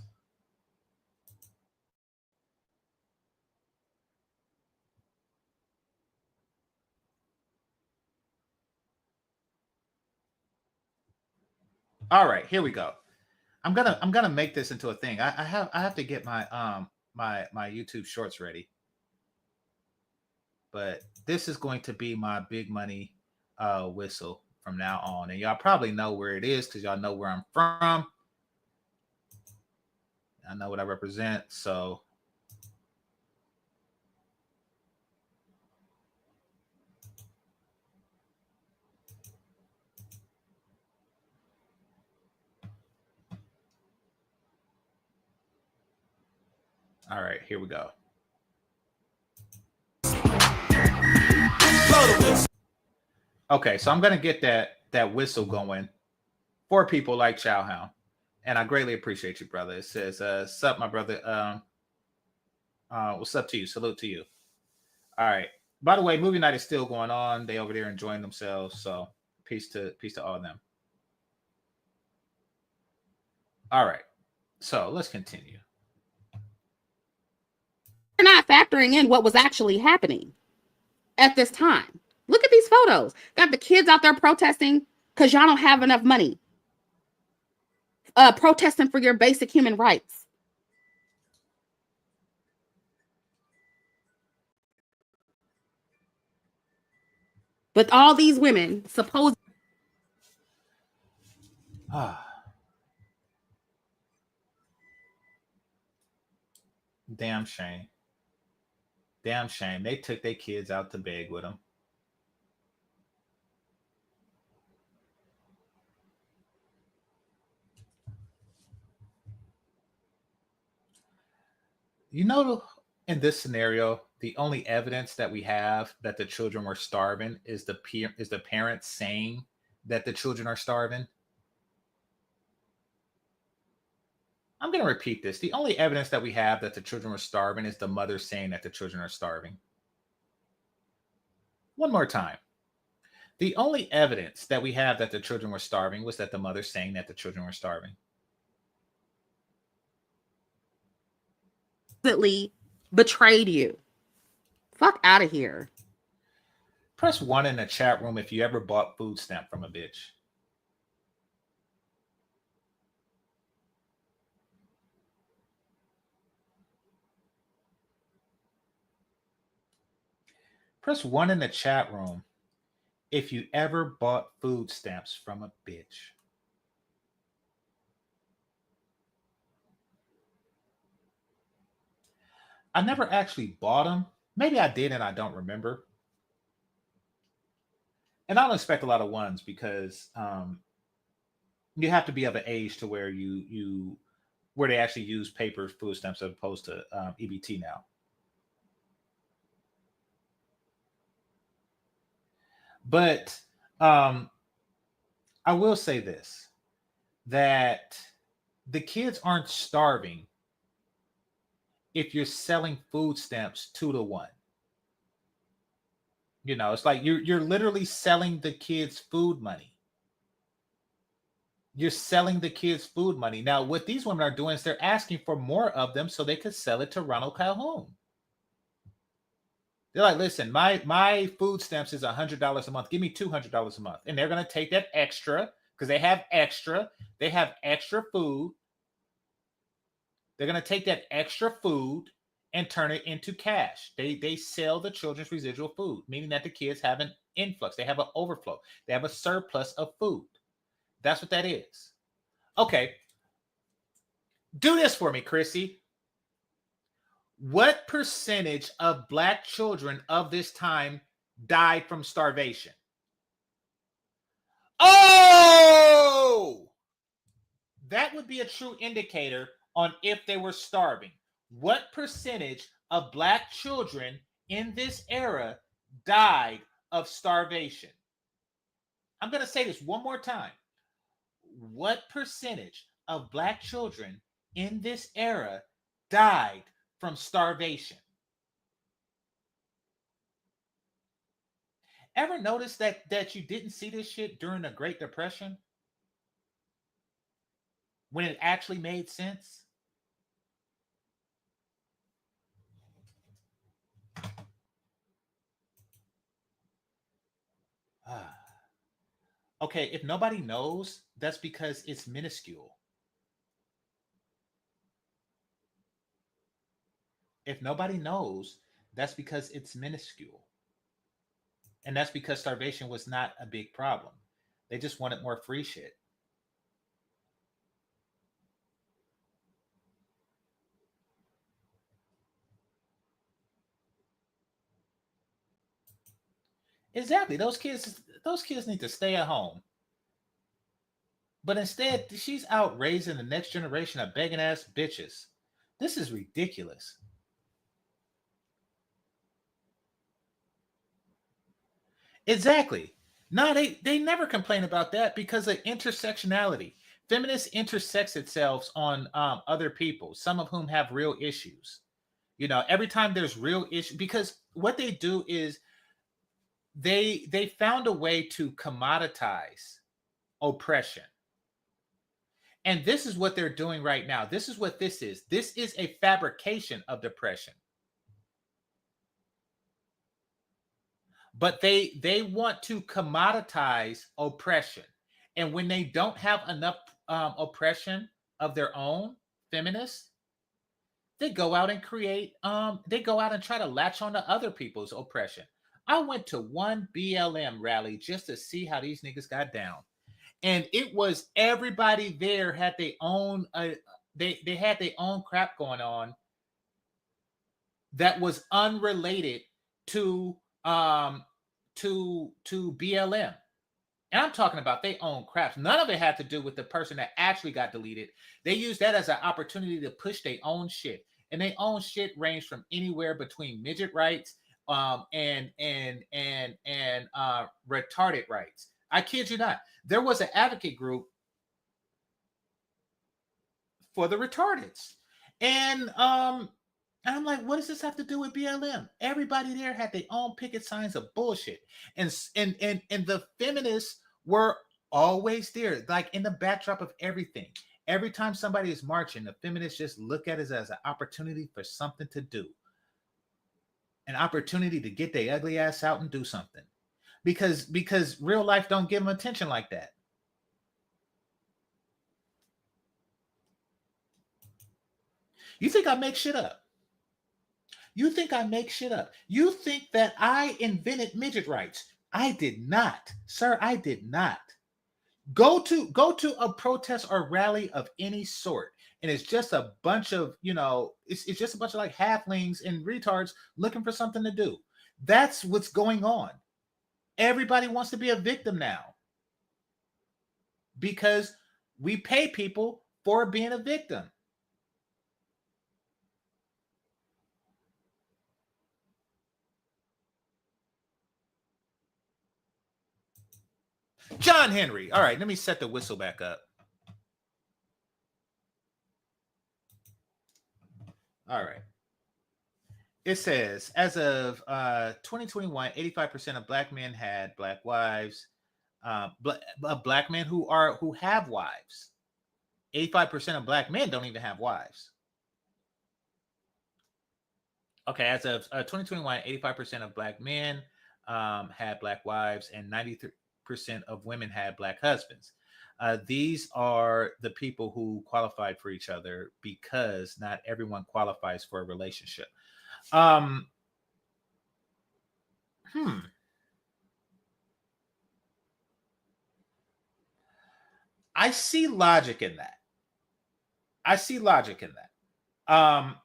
All right, here we go. I'm gonna make this into a thing. I have to get my YouTube shorts ready, but this is going to be my big money whistle from now on, and y'all probably know where it is because y'all know where I'm from. I know what I represent, so all right, here we go. Okay, so I'm gonna get that whistle going for people like Chowhound, and I greatly appreciate you, brother. It says, "Sup, my brother. What's up to you? Salute to you." All right. By the way, movie night is still going on. They over there enjoying themselves. So peace to all of them. All right. So let's continue. They're not factoring in what was actually happening at this time. Look at these photos. Got the kids out there protesting because y'all don't have enough money. Protesting for your basic human rights. But all these women supposed Damn shame. Damn shame. They took their kids out to beg with them. You know, in this scenario, the only evidence that we have that the children were starving is the parents saying that the children are starving. I'm going to repeat this. The only evidence that we have that the children were starving is the mother saying that the children are starving. One more time. The only evidence that we have that the children were starving was that the mother saying that the children were starving. betrayed you. Fuck out of here. Press 1 in the chat room if you ever bought food stamp from a bitch. Press 1 in the chat room if you ever bought food stamps from a bitch. I never actually bought them. Maybe I did and I don't remember. And I don't expect a lot of ones because you have to be of an age to where where they actually use paper food stamps as opposed to EBT now. But I will say this, that the kids aren't starving if you're selling food stamps 2-to-1. You know, it's like you're literally selling the kids food money. You're selling the kids food money. Now, what these women are doing is they're asking for more of them so they could sell it to Ronald Calhoun. They're like, listen, my food stamps is $100 a month. Give me $200 a month. And they're going to take that extra because they have extra. They have extra food. They're going to take that extra food and turn it into cash. They sell the children's residual food, meaning that the kids have an influx. They have an overflow. They have a surplus of food. That's what that is. Okay. Do this for me, Chrissy. What percentage of Black children of this time died from starvation? Oh! That would be a true indicator on if they were starving. What percentage of Black children in this era died of starvation? I'm going to say this one more time. What percentage of Black children in this era died from starvation? Ever notice that you didn't see this shit during the Great Depression? When it actually made sense? Okay, if nobody knows, that's because it's minuscule. If nobody knows, that's because it's minuscule. And that's because starvation was not a big problem. They just wanted more free shit. Exactly. Those kids need to stay at home. But instead, she's out raising the next generation of begging ass bitches. This is ridiculous. Exactly. No, they never complain about that because of intersectionality. Feminists intersex itself on other people, some of whom have real issues. You know, every time there's real issue, because what they do is they found a way to commoditize oppression. And this is what they're doing right now. This is what this is. This is a fabrication of depression. But they want to commoditize oppression. And when they don't have enough oppression of their own, feminists, they go out and create, they go out and try to latch on to other people's oppression. I went to one BLM rally just to see how these niggas got down. And it was everybody there had their own, they had their own crap going on that was unrelated to BLM. And I'm talking about their own craps. None of it had to do with the person that actually got deleted. They used that as an opportunity to push their own shit. And their own shit ranged from anywhere between midget rights and retarded rights. I kid you not. There was an advocate group for the retardeds. And I'm like, what does this have to do with BLM? Everybody there had their own picket signs of bullshit. And the feminists were always there, like in the backdrop of everything. Every time somebody is marching, the feminists just look at it as an opportunity for something to do. An opportunity to get their ugly ass out and do something. Because real life don't give them attention like that. You think I make shit up? You think I make shit up? You think that I invented midget rights? I did not, sir. I did not. Go to a protest or rally of any sort, and it's just a bunch of, it's just a bunch of like halflings and retards looking for something to do. That's what's going on. Everybody wants to be a victim now because we pay people for being a victim. John Henry. All right, let me set the whistle back up. All right. it says, as of 2021, 85% of black men had black wives. Black men who have wives. 85% of black men don't even have wives. Okay, as of 2021, 85% of black men had black wives, and 93% of women had black husbands. These are the people who qualified for each other, because not everyone qualifies for a relationship. Um, I see logic in that. Um,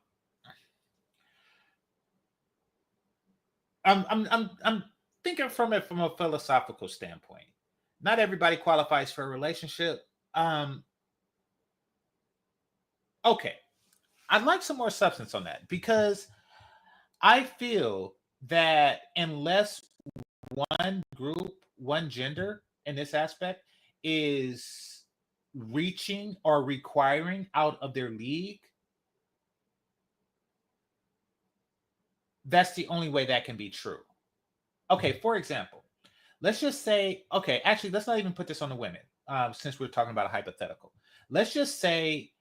I'm thinking from it from a philosophical standpoint. Not everybody qualifies for a relationship. Okay, I'd like some more substance on that, because I feel that unless one group, one gender in this aspect is reaching or requiring out of their league, that's the only way that can be true. Okay, for example, let's just say, okay, actually, let's not even put this on the women, since we're talking about a hypothetical. Let's just say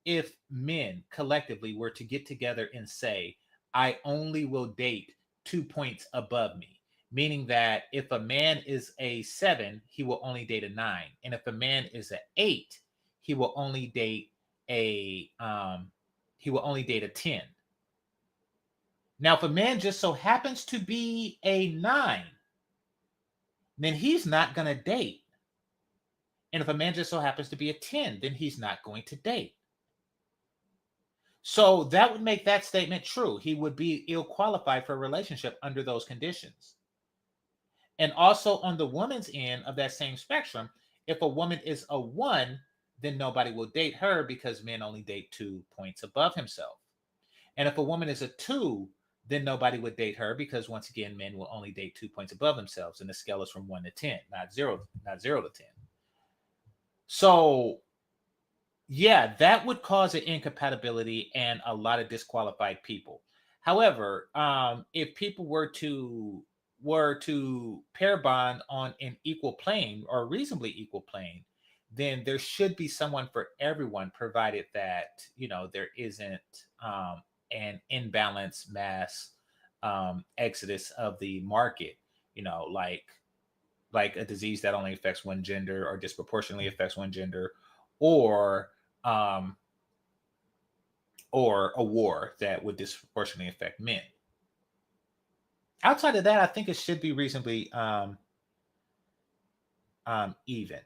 if men collectively were to get together and say, I only will date 2 points above me, meaning that if a man is a 7, he will only date a 9. And if a man is an 8, he will only date a 10. Now, if a man just so happens to be a 9, then he's not going to date. And if a man just so happens to be a 10, then he's not going to date. So that would make that statement true. He would be ill qualified for a relationship under those conditions. And also on the woman's end of that same spectrum, if a woman is a 1, then nobody will date her, because men only date 2 points above himself. And if a woman is a 2, then nobody would date her, because once again, men will only date 2 points above themselves, and the scale is from 1 to 10, not 0 to 10. So yeah, that would cause an incompatibility and a lot of disqualified people. However, if people were to pair bond on an equal plane, or reasonably equal plane, then there should be someone for everyone, provided that there isn't an imbalance mass exodus of the market, like a disease that only affects one gender or disproportionately affects one gender, or a war that would disproportionately affect men. Outside of that, I think it should be reasonably even.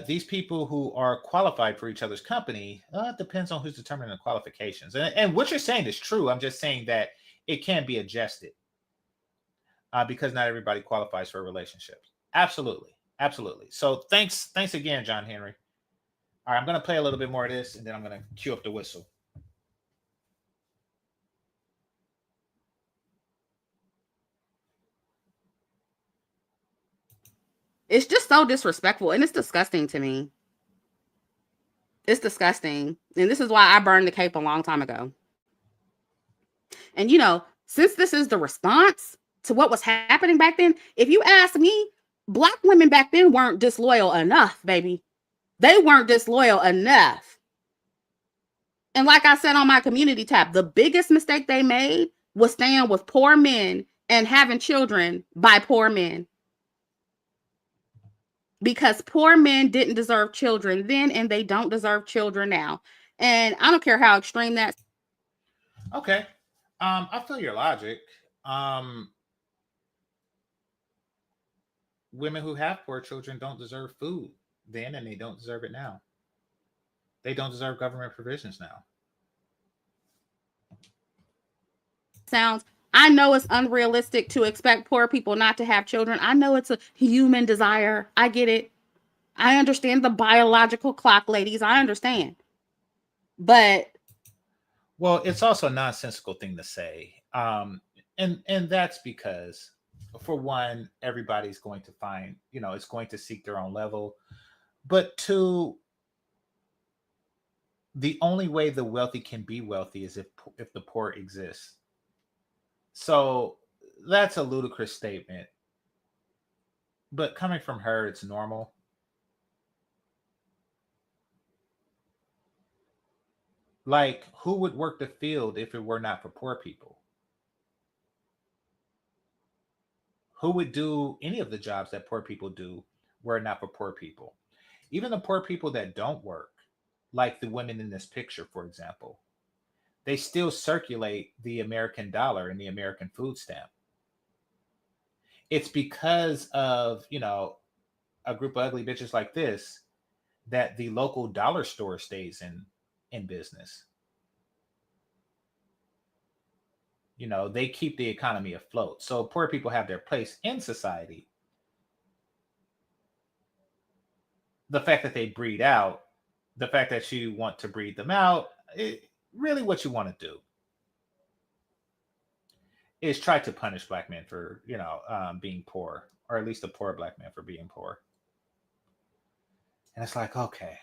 These people who are qualified for each other's company, depends on who's determining the qualifications. And what you're saying is true. I'm just saying that it can be adjusted, because not everybody qualifies for relationships. Absolutely. So thanks again, John Henry. All right, I'm going to play a little bit more of this, and then I'm going to cue up the whistle. It's just so disrespectful, and it's disgusting to me. It's disgusting. And this is why I burned the cape a long time ago. And, since this is the response to what was happening back then, if you ask me, Black women back then weren't disloyal enough, baby. They weren't disloyal enough. And like I said on my community tab, the biggest mistake they made was staying with poor men and having children by poor men. Because poor men didn't deserve children then, and they don't deserve children now. And I don't care how extreme that. Okay. I feel your logic. Women who have poor children don't deserve food then, and they don't deserve it now. They don't deserve government provisions now. Sounds. I know it's unrealistic to expect poor people not to have children. I know it's a human desire. I get it. I understand the biological clock, ladies. I understand. But well, it's also a nonsensical thing to say. And that's because, for one, everybody's going to find, it's going to seek their own level. But two, the only way the wealthy can be wealthy is if the poor exists. So that's a ludicrous statement. But coming from her, it's normal. Like, who would work the field if it were not for poor people? Who would do any of the jobs that poor people do were it not for poor people? Even the poor people that don't work, like the women in this picture, for example, they still circulate the American dollar and the American food stamp. It's because of, a group of ugly bitches like this that the local dollar store stays in business. They keep the economy afloat. So poor people have their place in society. The fact that they breed out, the fact that you want to breed them out, really what you want to do is try to punish black men for, being poor, or at least the poor black men for being poor. And it's like, okay.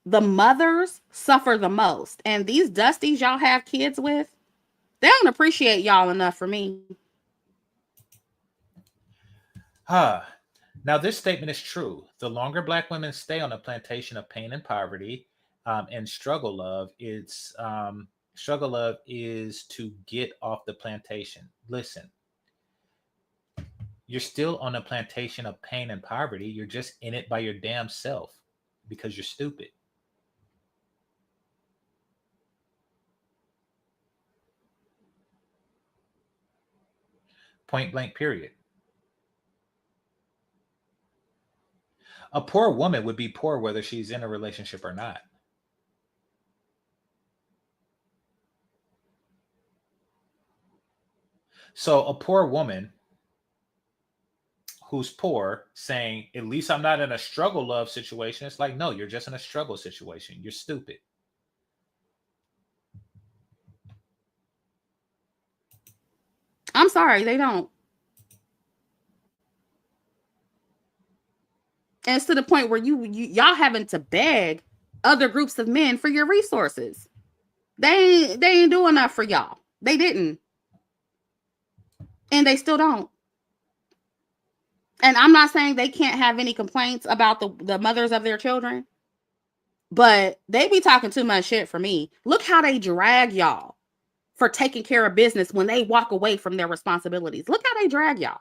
The mothers suffer the most. And these dusties y'all have kids with, they don't appreciate y'all enough for me. Now, this statement is true. The longer black women stay on a plantation of pain and poverty and struggle love, struggle love is to get off the plantation. Listen, you're still on a plantation of pain and poverty. You're just in it by your damn self because you're stupid. Point blank, period. A poor woman would be poor whether she's in a relationship or not. So a poor woman who's poor saying, at least I'm not in a struggle love situation. It's like, no, you're just in a struggle situation. You're stupid. I'm sorry, they don't. And it's to the point where y'all having to beg other groups of men for your resources. They ain't doing enough for y'all. They didn't. And they still don't. And I'm not saying they can't have any complaints about the mothers of their children, but they be talking too much shit for me. Look how they drag y'all for taking care of business when they walk away from their responsibilities. Look how they drag y'all.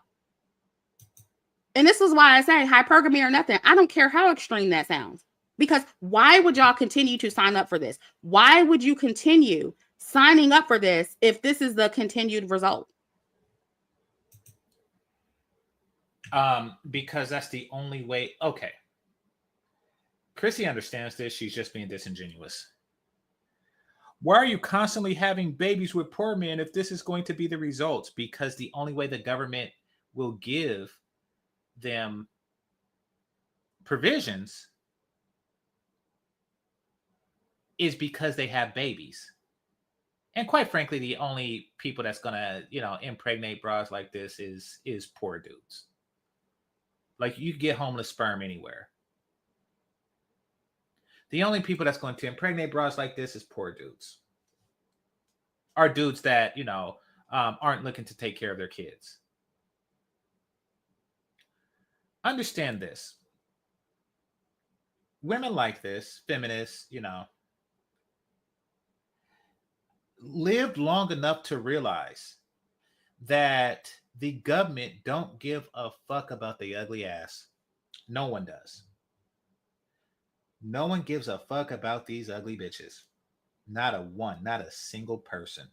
And this is why I say hypergamy or nothing. I don't care how extreme that sounds. Because why would y'all continue to sign up for this? Why would you continue signing up for this if this is the continued result? Because that's the only way. Okay. Chrissy understands this. She's just being disingenuous. Why are you constantly having babies with poor men if this is going to be the results? Because the only way the government will give them provisions is because they have babies. And quite frankly, the only people that's gonna, impregnate bras like this is poor dudes. Like, you get homeless sperm anywhere. The only people that's going to impregnate bras like this is poor dudes. Or dudes that, aren't looking to take care of their kids. Understand this. Women like this, feminists, lived long enough to realize that the government don't give a fuck about the ugly ass. No one does. No one gives a fuck about these ugly bitches. Not a one, not a single person.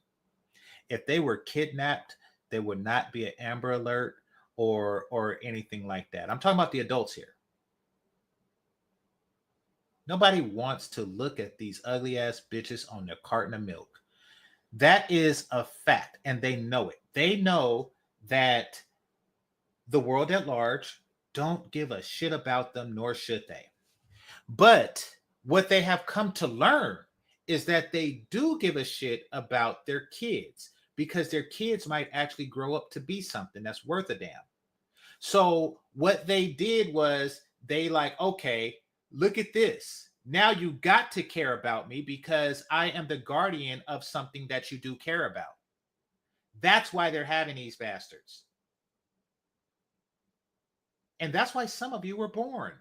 If they were kidnapped, there would not be an Amber Alert or anything like that. I'm talking about the adults here. Nobody wants to look at these ugly ass bitches on their carton of milk. That is a fact, and they know it. They know that the world at large don't give a shit about them, nor should they. But what they have come to learn is that they do give a shit about their kids, because their kids might actually grow up to be something that's worth a damn. So what they did was they like, okay, look at this. Now you got to care about me because I am the guardian of something that you do care about. That's why they're having these bastards. And that's why some of you were born.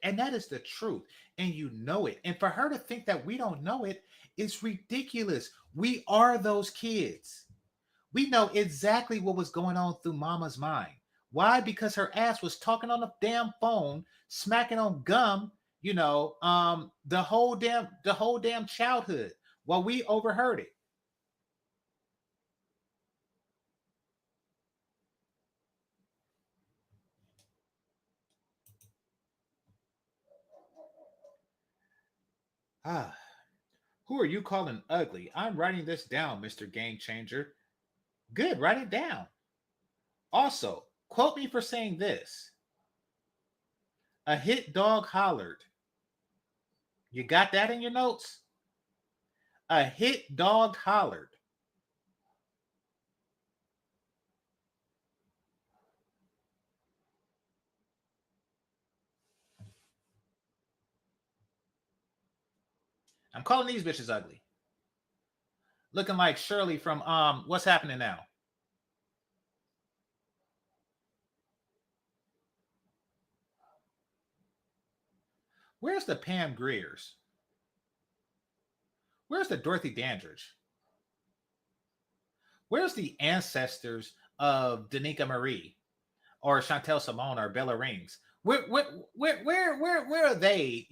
And that is the truth. And you know it. And for her to think that we don't know it is ridiculous. We are those kids. We know exactly what was going on through mama's mind. Why? Because her ass was talking on the damn phone, smacking on gum, the whole damn childhood while we overheard it. Who are you calling ugly? I'm writing this down, Mr. GameChanger. Good, write it down. Also, quote me for saying this. A hit dog hollered. You got that in your notes? A hit dog hollered. I'm calling these bitches ugly. Looking like Shirley from What's Happening Now? Where's the Pam Greers? Where's the Dorothy Dandridge? Where's the ancestors of Danica Marie or Chantel Simone or Bella Rings? Where are they,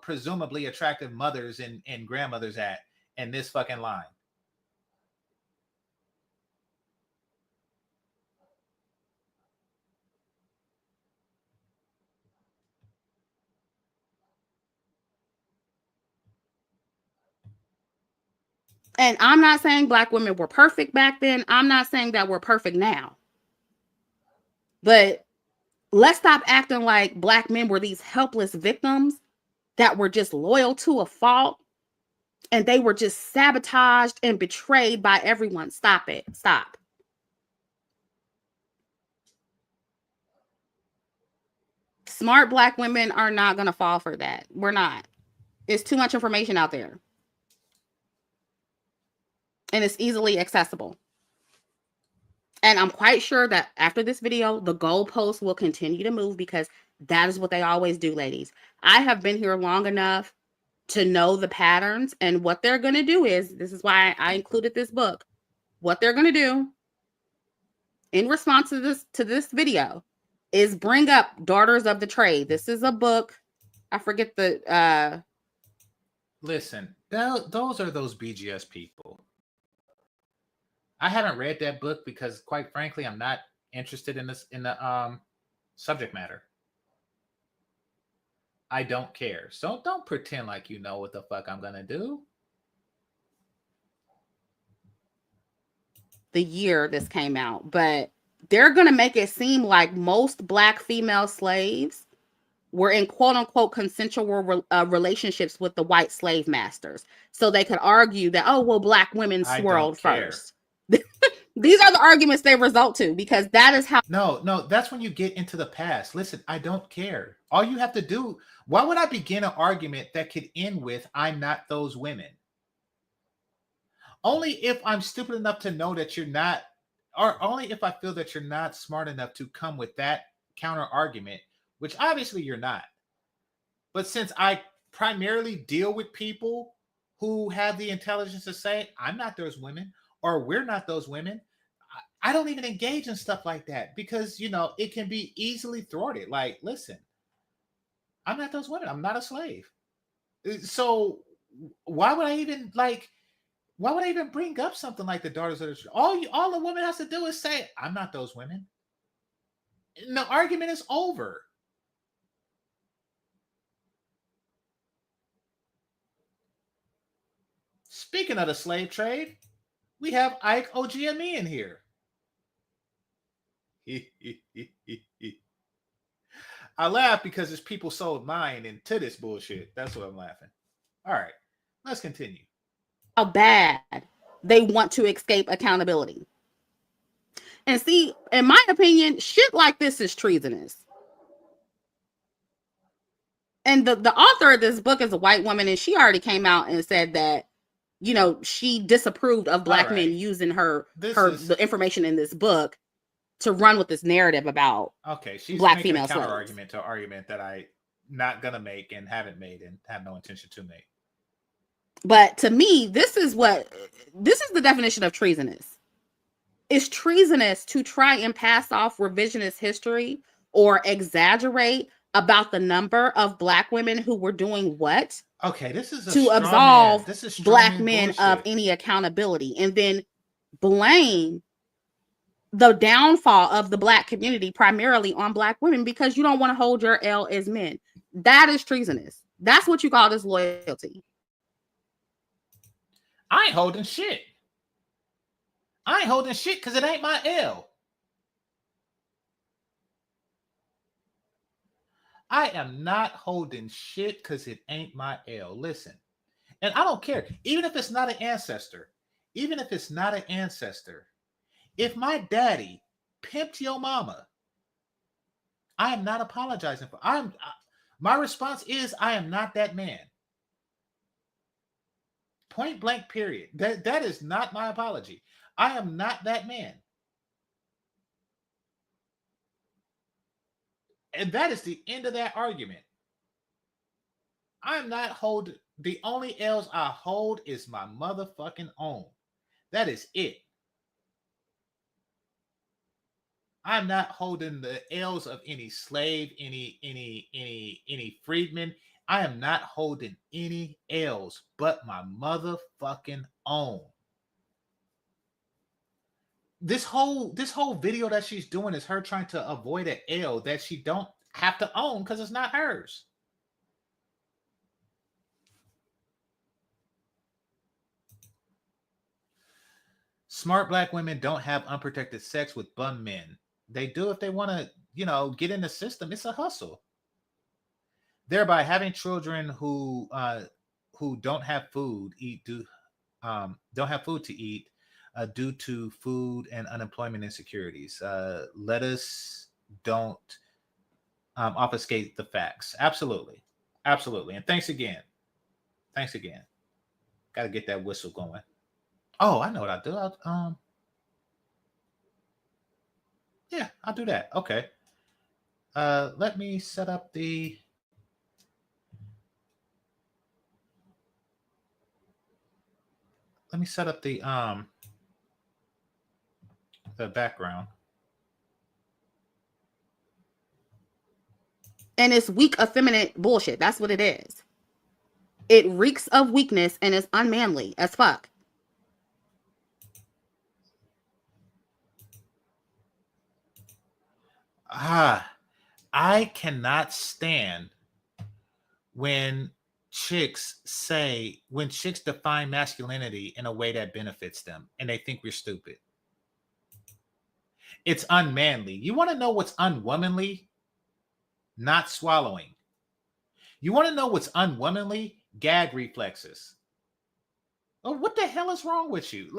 presumably attractive mothers and grandmothers at in this fucking line? And I'm not saying Black women were perfect back then. I'm not saying that we're perfect now. But let's stop acting like Black men were these helpless victims that were just loyal to a fault and they were just sabotaged and betrayed by everyone. Stop it. Stop. Smart Black women are not going to fall for that. We're not. It's too much information out there. And it's easily accessible. And I'm quite sure that after this video, the goalposts will continue to move because that is what they always do, ladies. I have been here long enough to know the patterns, and what they're going to do is, this is why I included this book. What they're going to do in response to this video is bring up Daughters of the Trade. This is a book. I forget the Listen, those are those BGS people. I haven't read that book because, quite frankly, I'm not interested in the subject matter. I don't care. So don't pretend like you know what the fuck I'm gonna do. The year this came out, but they're gonna make it seem like most Black female slaves were in quote unquote consensual relationships with the white slave masters, so they could argue that, oh well, Black women swirled first. These are the arguments they result to, because that is how. No, that's when you get into the past. Listen, I don't care. All you have to do. Why would I begin an argument that could end with "I'm not those women"? Only if I'm stupid enough to know that you're not, or only if I feel that you're not smart enough to come with that counter argument, which obviously you're not. But since I primarily deal with people who have the intelligence to say, "I'm not those women," or "we're not those women," I don't even engage in stuff like that because, it can be easily thwarted. Like, listen, I'm not those women. I'm not a slave. So why would I even bring up something like the Daughters of the Trade? All the woman has to do is say, "I'm not those women." And the argument is over. Speaking of the slave trade, we have Ike OGME in here. I laugh because there's people sold mine into this bullshit. That's what I'm laughing. All right, let's continue. How bad they want to escape accountability. And see, in my opinion, shit like this is treasonous. And the author of this book is a white woman, and she already came out and said that, you know, she disapproved of black men using the information in this book to run with this narrative about she's black making female a counter slaves. argument to an argument that I not gonna make and haven't made and have no intention to make. But to me, this is the definition of treasonous. It's treasonous to try and pass off revisionist history or exaggerate about the number of black women who were doing what? Okay, this is to absolve black men bullshit. of any accountability, and then blame the downfall of the black community primarily on black women because you don't want to hold your L as men. That is treasonous. That's what you call disloyalty. I ain't holding shit. I ain't holding shit because it ain't my L. I am not holding shit because it ain't my L. Listen, and I don't care. Even if it's not an ancestor, if my daddy pimped your mama, I am not apologizing for. My response is I am not that man. Point blank, period. That is not my apology. I am not that man. And that is the end of that argument. I'm not holding. The only L's I hold is my motherfucking own. That is it. I'm not holding the L's of any slave, any freedman. I am not holding any L's but my motherfucking own. This whole video that she's doing is her trying to avoid an L that she don't have to own because it's not hers. Smart black women don't have unprotected sex with bum men. They do if they want to, get in the system. It's a hustle. Thereby having children who don't have food don't have food to eat due to food and unemployment insecurities. Let us don't obfuscate the facts. Absolutely. And thanks again. Got to get that whistle going. Oh, I know what I do. I'll do that. Okay. Let me set up the background. And it's weak, effeminate bullshit. That's what it is. It reeks of weakness and is unmanly as fuck. I cannot stand when chicks define masculinity in a way that benefits them and they think we're stupid. It's unmanly. You want to know what's unwomanly? Not swallowing. You want to know what's unwomanly? Gag reflexes. Oh, what the hell is wrong with you?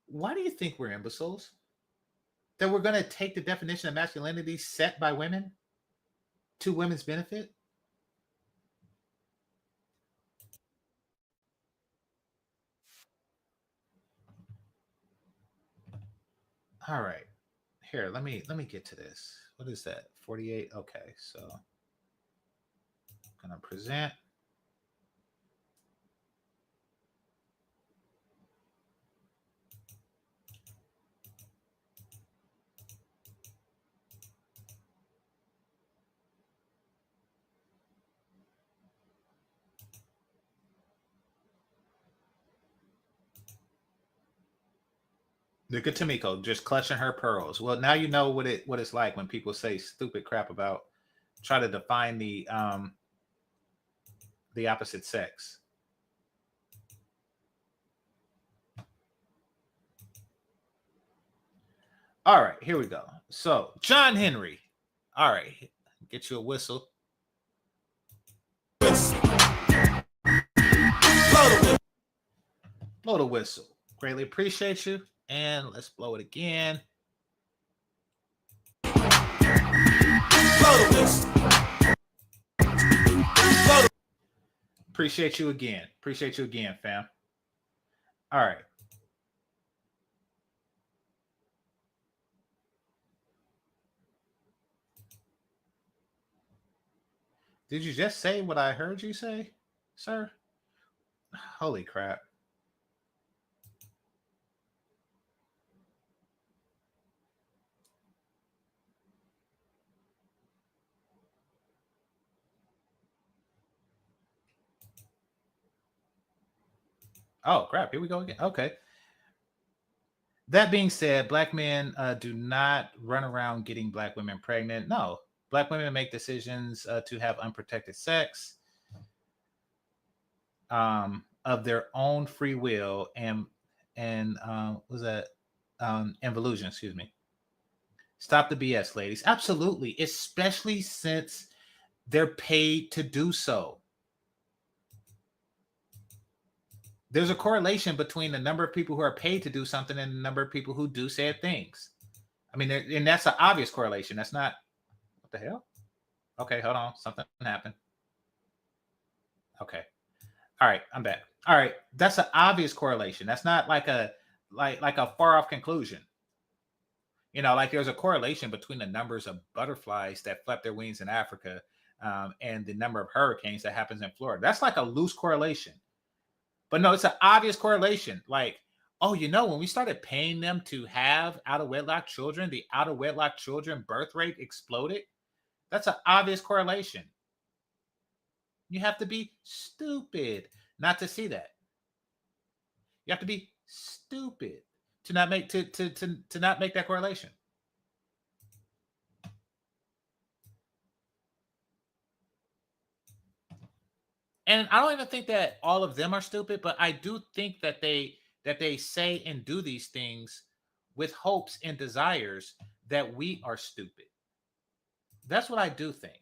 Why do you think we're imbeciles? That we're going to take the definition of masculinity set by women to women's benefit? All right. Here, let me get to this. What is that? 48. Okay, so I'm going to present. Look at Tamiko just clutching her pearls. Well, now you know what it's like when people say stupid crap about try to define the opposite sex. All right, here we go. So John Henry. All right, get you a whistle. Blow the whistle. Greatly appreciate you. And let's blow it again. Appreciate you again. Appreciate you again, fam. All right. Did you just say what I heard you say, sir? Holy crap. Oh, crap. Here we go again. Okay. That being said, black men do not run around getting black women pregnant. No. Black women make decisions to have unprotected sex of their own free will and was that involution, excuse me. Stop the BS, ladies. Absolutely. Especially since they're paid to do so. There's a correlation between the number of people who are paid to do something and the number of people who do said things. I mean, and that's an obvious correlation. That's not, what the hell? Okay, hold on. Something happened. Okay. All right, I'm back. All right, that's an obvious correlation. That's not like a far off conclusion. You know, like there's a correlation between the numbers of butterflies that flap their wings in Africa and the number of hurricanes that happens in Florida. That's like a loose correlation. But no, it's an obvious correlation. Like, oh, you know, when we started paying them to have out of wedlock children, the out of wedlock children birth rate exploded. That's an obvious correlation. You have to be stupid not to see that. You have to be stupid to not make to not make that correlation. And I don't even think that all of them are stupid, but I do think that they say and do these things with hopes and desires that we are stupid. That's what I do think.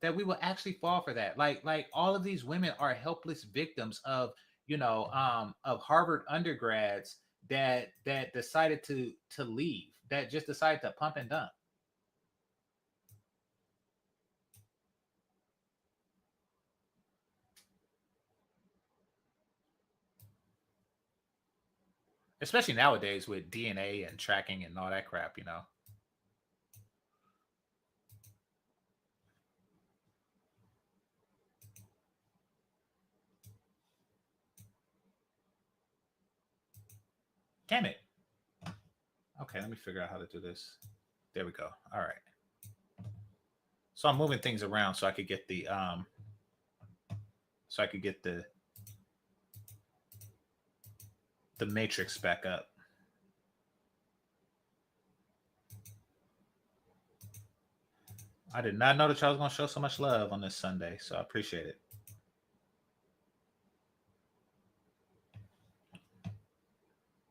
That we will actually fall for that. Like all of these women are helpless victims of, you know, of Harvard undergrads that decided to leave, that just decided to pump and dump. Especially nowadays with DNA and tracking and all that crap, you know. Damn it. Okay, let me figure out how to do this. There we go. All right. So I'm moving things around so I could get the the matrix back up. I did not know that y'all was going to show so much love on this Sunday, so I appreciate it.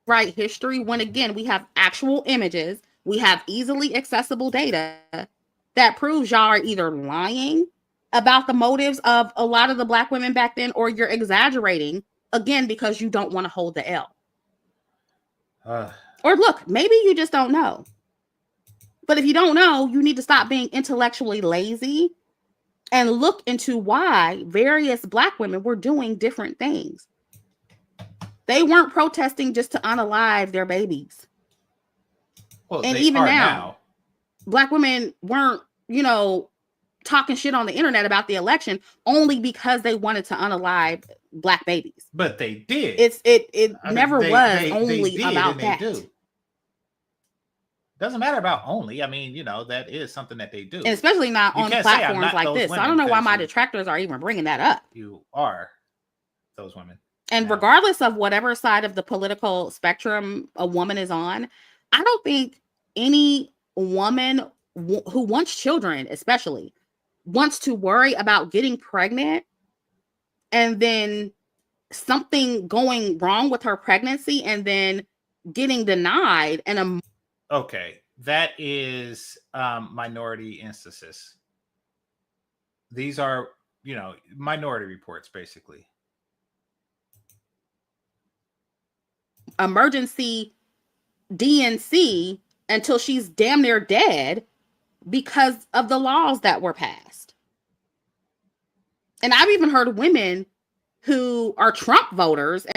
Right history, when again we have actual images, we have easily accessible data that proves y'all are either lying about the motives of a lot of the black women back then, or you're exaggerating again because you don't want to hold the L. Or look, maybe you just don't know. But if you don't know, you need to stop being intellectually lazy and look into why various black women were doing different things. They weren't protesting just to unalive their babies. Well, and even now, black women weren't, you know, talking shit on the internet about the election only because they wanted to unalive black babies. But they did. It never was only about that. Doesn't matter about only. I mean, you know, that is something that they do. And especially not on platforms like this. So I don't know why my detractors are even bringing that up. You are those women. And regardless of whatever side of the political spectrum a woman is on, I don't think any woman who wants children, especially, wants to worry about getting pregnant and then something going wrong with her pregnancy and then getting denied. And okay, that is minority instances. These are, you know, minority reports, basically. Emergency DNC until she's damn near dead because of the laws that were passed. And I've even heard women who are Trump voters and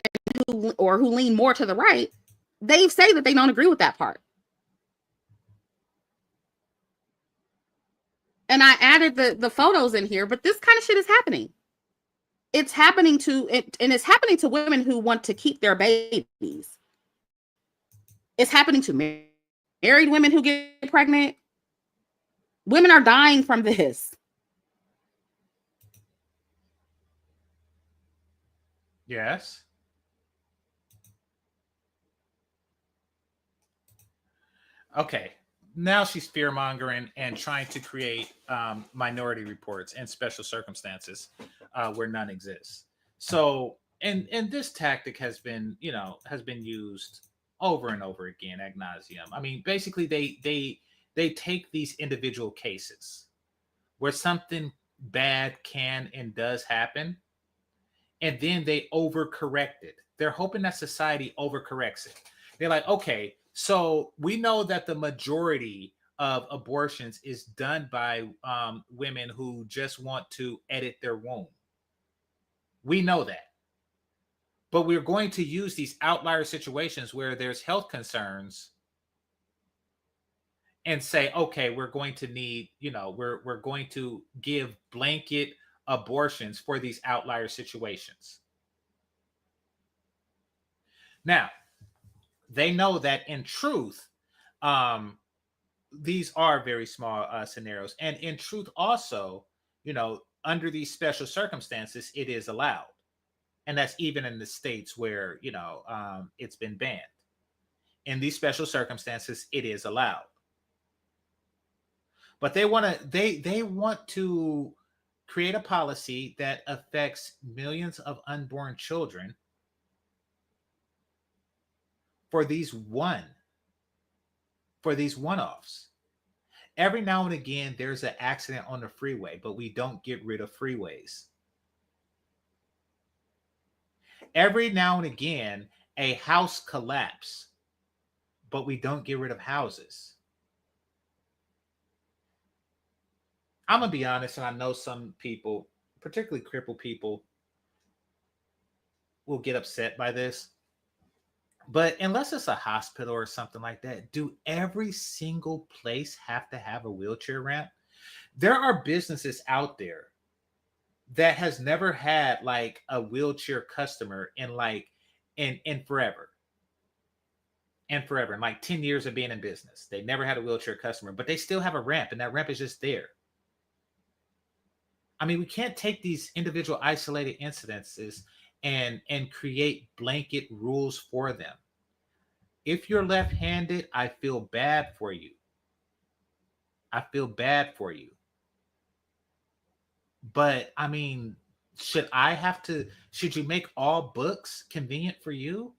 who lean more to the right, they say that they don't agree with that part. And I added the photos in here, but this kind of shit is happening. It's happening and it's happening to women who want to keep their babies. It's happening to married women who get pregnant. Women are dying from this. Yes. Okay. Now she's fear-mongering and trying to create minority reports and special circumstances where none exists. So, and this tactic has been used over and over again ad nauseum. I mean, basically, they take these individual cases where something bad can and does happen, and then they overcorrect it. They're hoping that society overcorrects it. They're like, okay, so we know that the majority of abortions is done by women who just want to edit their womb. We know that. But we're going to use these outlier situations where there's health concerns and say, okay, we're going to need, we're going to give blanket abortions for these outlier situations. Now, they know that in truth, these are very small scenarios. And in truth also, under these special circumstances, it is allowed. And that's even in the states where, it's been banned. In these special circumstances, it is allowed. But they want to create a policy that affects millions of unborn children for these one-offs. Every now and again, there's an accident on the freeway, but we don't get rid of freeways. Every now and again, a house collapse, but we don't get rid of houses. I'm going to be honest, and I know some people, particularly crippled people, will get upset by this. But unless it's a hospital or something like that, do every single place have to have a wheelchair ramp? There are businesses out there that has never had like a wheelchair customer in forever. And forever, in like 10 years of being in business. They never had a wheelchair customer, but they still have a ramp, and that ramp is just there. I mean, we can't take these individual isolated incidences and create blanket rules for them. If you're left-handed, I feel bad for you. But I mean, should you make all books convenient for you?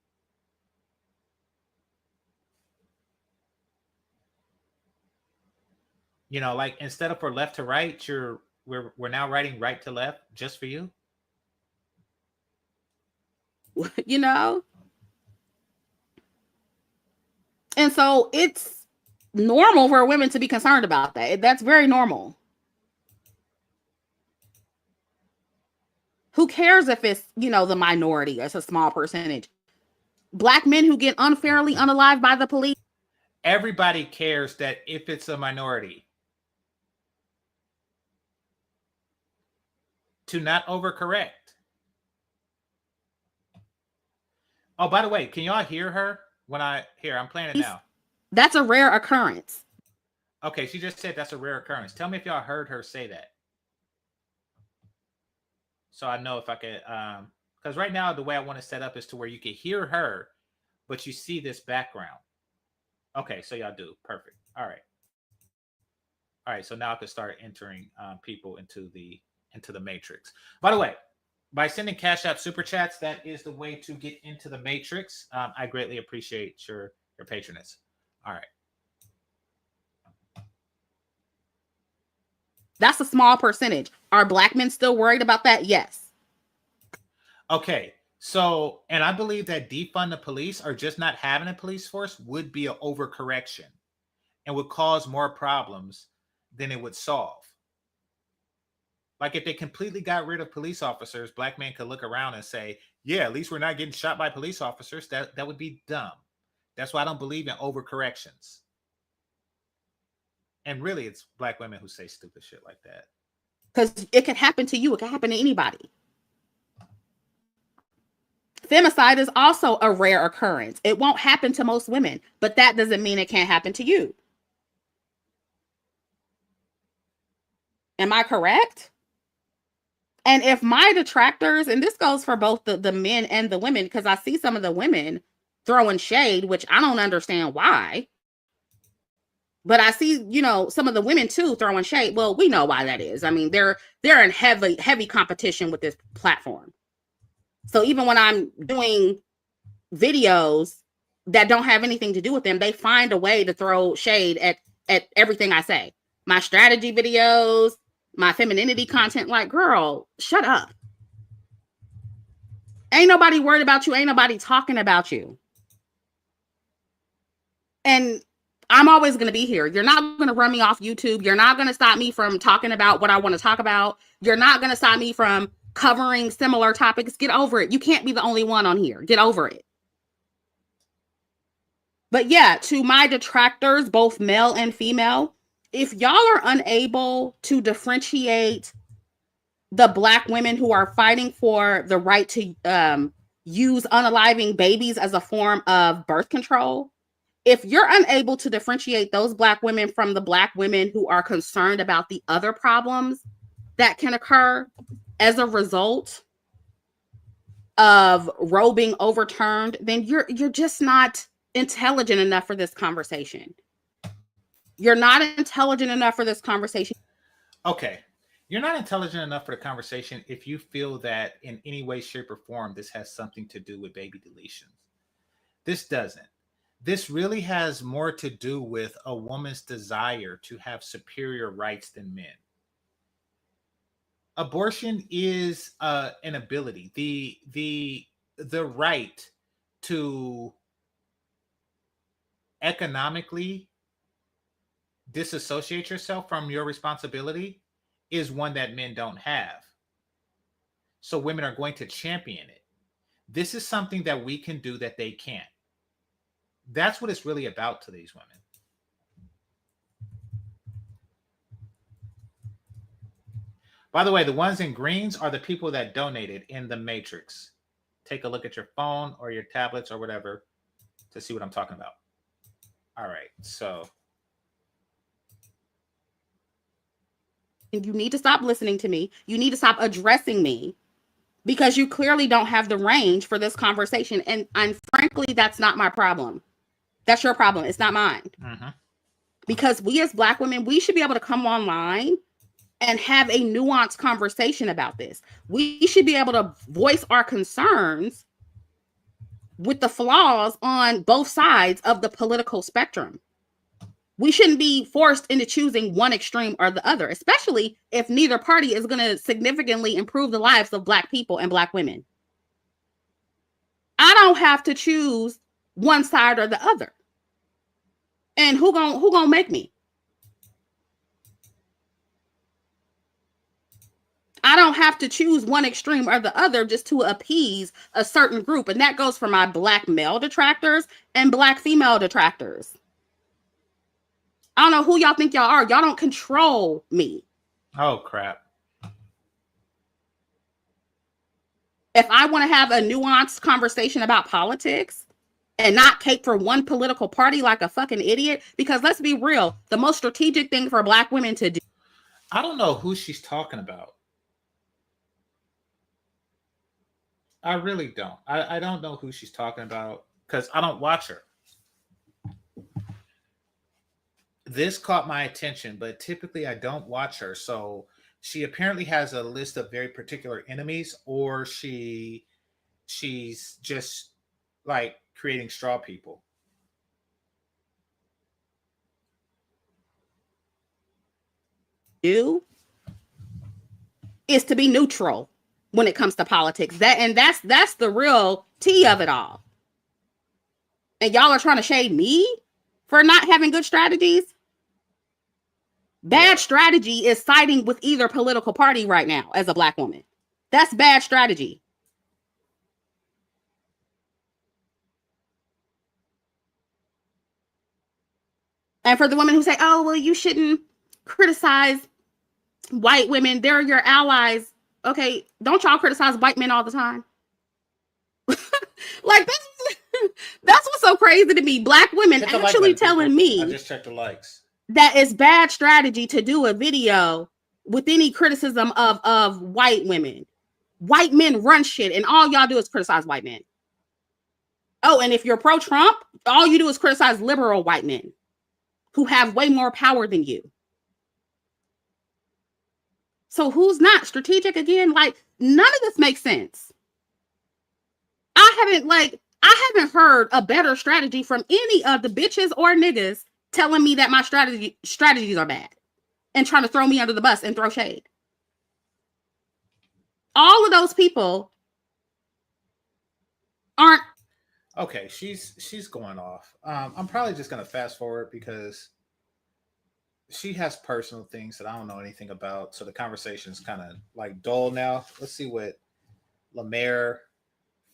Like instead of for left to right, we're now writing right to left just for you. And so it's normal for women to be concerned about that. That's very normal. Who cares if it's, the minority? It's a small percentage. Black men who get unfairly unalived by the police. Everybody cares that if it's a minority. To not overcorrect. Oh, by the way, can y'all hear her? I'm playing it now. That's a rare occurrence. Okay, she just said that's a rare occurrence. Tell me if y'all heard her say that. So I know if I could, because right now the way I want to set up is to where you can hear her, but you see this background. Okay, so y'all do. Perfect. All right. So now I can start entering people into the matrix. By the way, by sending Cash App Super Chats, that is the way to get into the matrix. I greatly appreciate your patronage. All right. That's a small percentage. Are Black men still worried about that? Yes. Okay. So, and I believe that defund the police or just not having a police force would be an overcorrection and would cause more problems then it would solve. Like if they completely got rid of police officers, black men could look around and say, yeah, at least we're not getting shot by police officers. That would be dumb. That's why I don't believe in overcorrections. And really, it's black women who say stupid shit like that. Because it can happen to you. It can happen to anybody. Femicide is also a rare occurrence. It won't happen to most women, but that doesn't mean it can't happen to you. Am I correct? And if my detractors, and this goes for both the men and the women, because I see some of the women throwing shade, which I don't understand why. But I see, you know, some of the women too throwing shade. Well, we know why that is. I mean, they're in heavy competition with this platform. So even when I'm doing videos that don't have anything to do with them, they find a way to throw shade at everything I say. My strategy videos, my femininity content, like, girl, shut up. Ain't nobody worried about you. Ain't nobody talking about you. And I'm always going to be here. You're not going to run me off YouTube. You're not going to stop me from talking about what I want to talk about. You're not going to stop me from covering similar topics. Get over it. You can't be the only one on here. Get over it. But yeah, to my detractors, both male and female, if y'all are unable to differentiate the black women who are fighting for the right to use unaliving babies as a form of birth control, if you're unable to differentiate those black women from the black women who are concerned about the other problems that can occur as a result of Roe being overturned, then you're just not intelligent enough for this conversation. You're not intelligent enough for this conversation. Okay. You're not intelligent enough for the conversation if you feel that in any way, shape, or form, this has something to do with baby deletions. This doesn't. This really has more to do with a woman's desire to have superior rights than men. Abortion is an ability, the right to economically disassociate yourself from your responsibility is one that men don't have. So women are going to champion it. This is something that we can do that they can't. That's what it's really about to these women. By the way, the ones in greens are the people that donated in the Matrix. Take a look at your phone or your tablets or whatever to see what I'm talking about. All right, so. You need to stop listening to me. You need to stop addressing me because you clearly don't have the range for this conversation. And frankly, that's not my problem. That's your problem. It's not mine. Mm-hmm. Because we as black women, we should be able to come online and have a nuanced conversation about this. We should be able to voice our concerns with the flaws on both sides of the political spectrum. We shouldn't be forced into choosing one extreme or the other, especially if neither party is going to significantly improve the lives of black people and black women. I don't have to choose one side or the other. And who gonna make me? I don't have to choose one extreme or the other just to appease a certain group. And that goes for my black male detractors and black female detractors. I don't know who y'all think y'all are. Y'all don't control me. Oh, crap. If I want to have a nuanced conversation about politics and not cape for one political party like a fucking idiot, because let's be real, the most strategic thing for black women to do. I don't know who she's talking about. I really don't. I don't know who she's talking about because I don't watch her. This caught my attention, but typically I don't watch her. So she apparently has a list of very particular enemies, or she's just like creating straw people. Do is to be neutral when it comes to politics. That's the real tea of it all. And y'all are trying to shade me for not having good strategies. Bad strategy is siding with either political party right now as a Black woman. That's bad strategy. And for the women who say, oh, well, you shouldn't criticize white women, they're your allies. Okay, don't y'all criticize white men all the time? Like, that's what's so crazy to me. Black women actually telling me, I just checked the likes, that it's bad strategy to do a video with any criticism of white women. White men run shit, and all y'all do is criticize white men. Oh, and if you're pro-Trump, all you do is criticize liberal white men who have way more power than you. So who's not strategic again? Like, none of this makes sense. I haven't heard a better strategy from any of the bitches or niggas telling me that my strategies are bad and trying to throw me under the bus and throw shade. All of those people aren't. Okay, she's going off. I'm probably just gonna fast forward because she has personal things that I don't know anything about, so the conversation's kind of like dull now. Let's see what Lemaire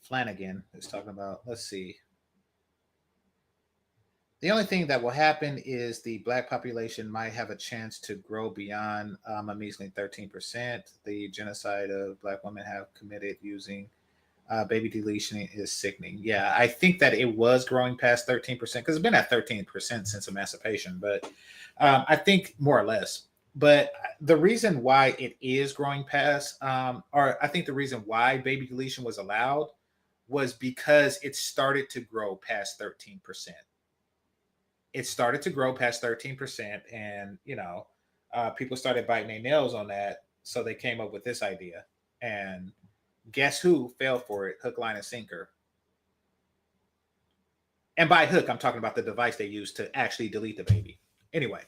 Flanagan is talking about. Let's see. The only thing that will happen is the Black population might have a chance to grow beyond a measly 13%. The genocide of Black women have committed using baby deletion is sickening. Yeah, I think that it was growing past 13% because it's been at 13% since emancipation, but I think more or less. But the reason why it is growing past, or I think the reason why baby deletion was allowed was because it started to grow past 13%. It started to grow past 13%, and people started biting their nails on that, so they came up with this idea. And guess who fell for it? Hook, line, and sinker. And by hook, I'm talking about the device they used to actually delete the baby. Anyway,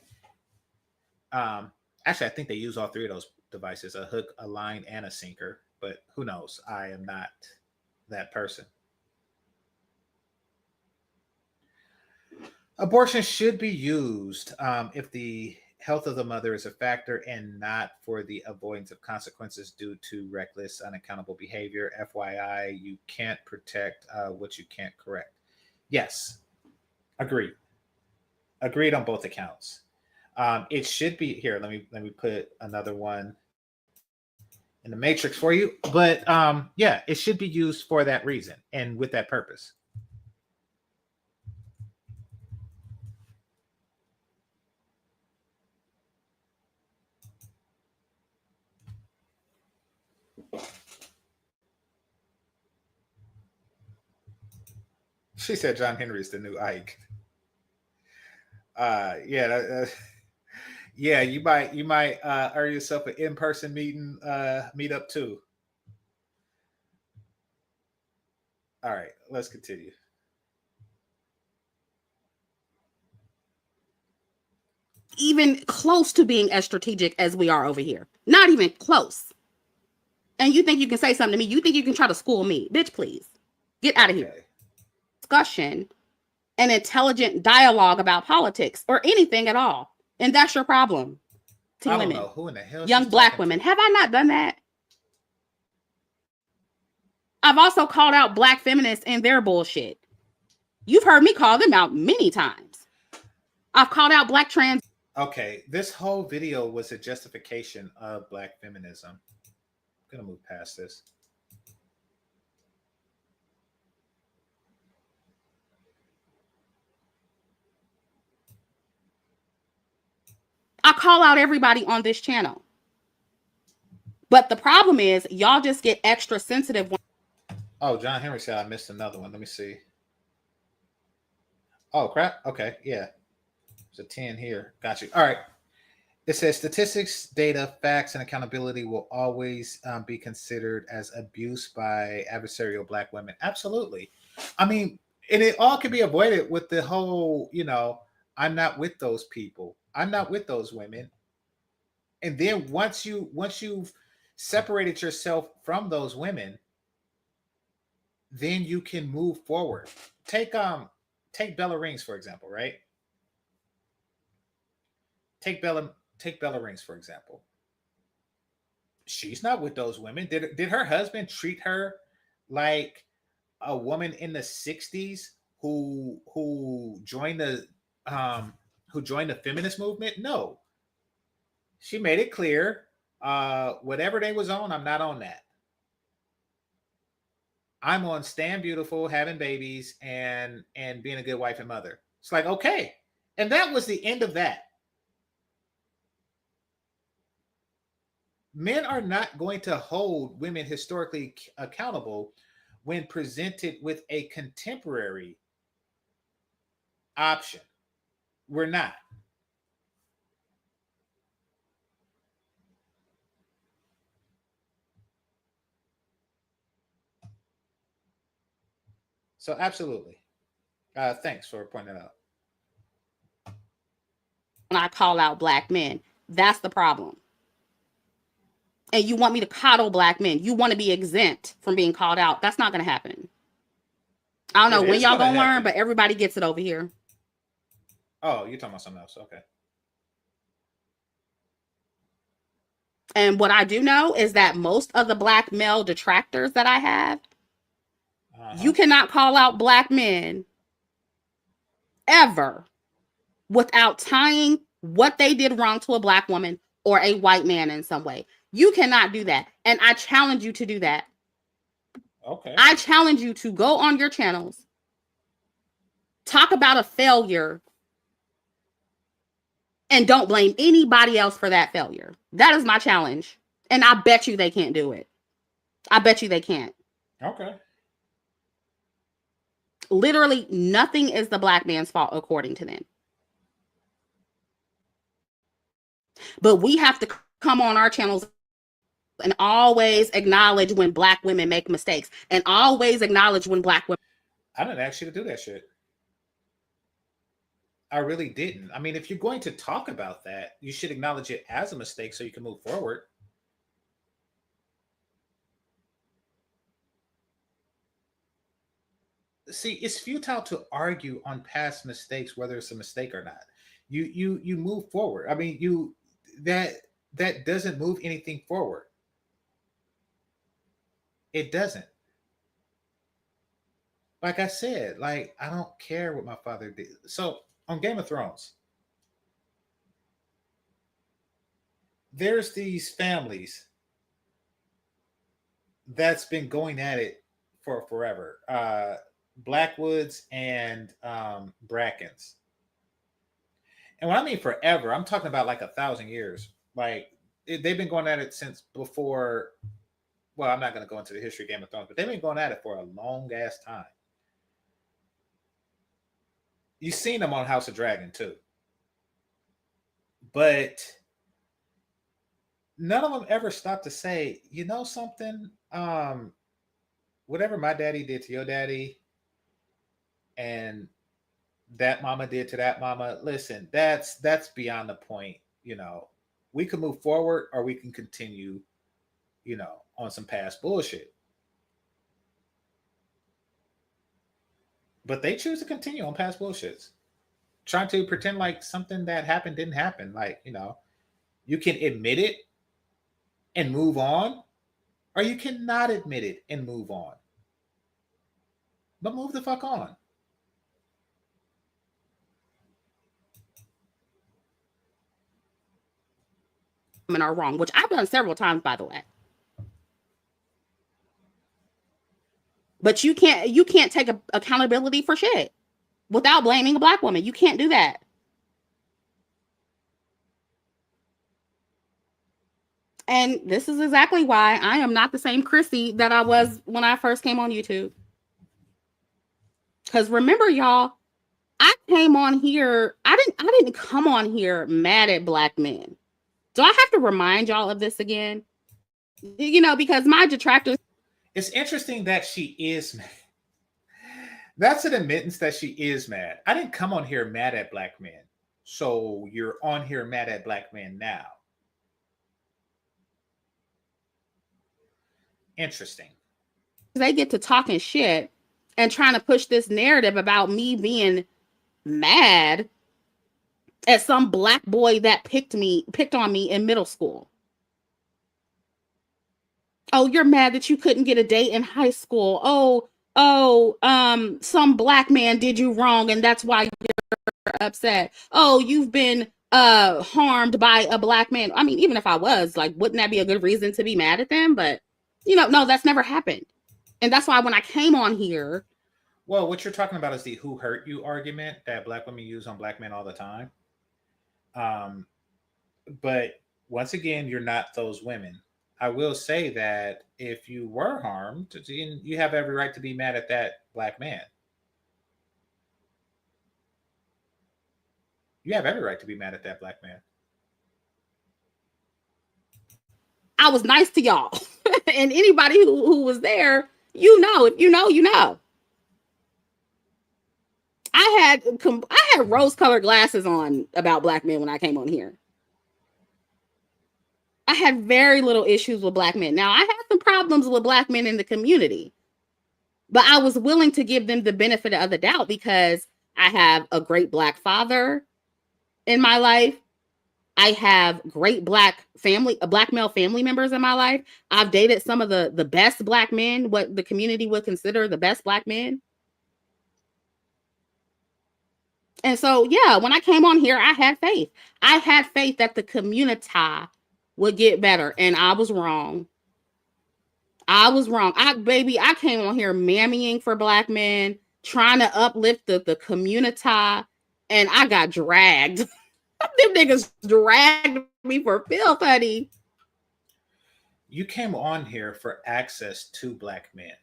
actually, I think they use all three of those devices: a hook, a line, and a sinker. But who knows? I am not that person. Abortion should be used if the health of the mother is a factor and not for the avoidance of consequences due to reckless, unaccountable behavior. FYI, you can't protect what you can't correct. Yes, agreed. Agreed on both accounts. It should be here. Let me put another one in the matrix for you. But yeah, it should be used for that reason and with that purpose. She said John Henry is the new Ike. Yeah, yeah. You might earn yourself an in-person meetup too. All right, let's continue. Even close to being as strategic as we are over here. Not even close. And you think you can say something to me? You think you can try to school me? Bitch, please. Get out of here. Discussion and intelligent dialogue about politics or anything at all. And that's your problem. To I women. don't know who in the hell young Black women. Have I not done that? I've also called out Black feminists and their bullshit. You've heard me call them out many times. I've called out Black trans. Okay, this whole video was a justification of Black feminism. I'm gonna move past this. I call out everybody on this channel. But the problem is y'all just get extra sensitive. Oh, John Henry said I missed another one. Let me see. Oh, crap. Okay, yeah. There's a 10 here. Got you. All right. It says statistics, data, facts, and accountability will always be considered as abuse by adversarial Black women. Absolutely. I mean, and it all can be avoided with the whole, I'm not with those people. I'm not with those women. And then once you've separated yourself from those women, then you can move forward. Take Bella Rings, for example, right? Take Bella take Bella Rings, for example. She's not with those women. Did her husband treat her like a woman in the 60s who joined the feminist movement? No. She made it clear, whatever they was on, I'm not on that. I'm on Stand Beautiful, having babies, and being a good wife and mother. It's like, okay. And that was the end of that. Men are not going to hold women historically accountable when presented with a contemporary option. We're not. So absolutely. Thanks for pointing that out. When I call out black men, that's the problem. And you want me to coddle black men. You want to be exempt from being called out. That's not going to happen. I don't know when y'all going to learn, but everybody gets it over here. Oh, you're talking about something else. Okay. And what I do know is that most of the black male detractors that I have, you cannot call out black men ever without tying what they did wrong to a black woman or a white man in some way. You cannot do that. And I challenge you to do that. Okay. I challenge you to go on your channels, talk about a failure, and don't blame anybody else for that failure. That is my challenge. And I bet you they can't do it. I bet you they can't. Okay. Literally nothing is the black man's fault according to them. But we have to come on our channels and always acknowledge when black women make mistakes and always acknowledge when black women. I didn't ask you to do that shit. I really didn't. I mean, if you're going to talk about that, you should acknowledge it as a mistake so you can move forward. See, it's futile to argue on past mistakes, whether it's a mistake or not. You move forward. I mean, that doesn't move anything forward. It doesn't. Like I said, like, I don't care what my father did. So on Game of Thrones, there's these families that's been going at it for forever. Blackwoods and Brackens. And when I mean forever, I'm talking about like 1,000 years. Like, they've been going at it since before. Well, I'm not going to go into the history of Game of Thrones, but they've been going at it for a long ass time. You've seen them on House of Dragon too. But none of them ever stopped to say, you know something? Whatever my daddy did to your daddy and that mama did to that mama, listen, that's beyond the point. You know, we can move forward or we can continue, you know, on some past bullshit. But they choose to continue on past bullshits, trying to pretend like something that happened didn't happen. Like, you know, you can admit it and move on, or you cannot admit it and move on. But move the fuck on. Women are wrong, which I've done several times, by the way. But you can't take accountability for shit without blaming a black woman. You can't do that. And this is exactly why I am not the same Chrissy that I was when I first came on YouTube. Because remember, y'all, I came on here. I didn't come on here mad at black men. Do I have to remind y'all of this again? You know, because my detractors. It's interesting that she is mad. That's an admittance that she is mad. I didn't come on here mad at black men. So you're on here mad at black men now. Interesting. They get to talking shit and trying to push this narrative about me being mad at some black boy that picked on me in middle school. Oh, you're mad that you couldn't get a date in high school. Some black man did you wrong and that's why you're upset. Oh, you've been harmed by a black man. I mean, even if I was, like, wouldn't that be a good reason to be mad at them? But, no, that's never happened. And that's why when I came on here. Well, what you're talking about is the who hurt you argument that black women use on black men all the time. But once again, you're not those women. I will say that if you were harmed, you have every right to be mad at that black man. You have every right to be mad at that black man. I was nice to y'all. And anybody who was there, if you know. I had rose-colored glasses on about black men when I came on here. I had very little issues with black men. Now, I had some problems with black men in the community, but I was willing to give them the benefit of the doubt because I have a great black father in my life. I have great black male family members in my life. I've dated some of the best black men, what the community would consider the best black men. And so, yeah, when I came on here, I had faith. I had faith that the community would get better. And I was wrong. I came on here mammying for black men, trying to uplift the community. And I got dragged. Them niggas dragged me for filth, honey. You came on here for access to black men.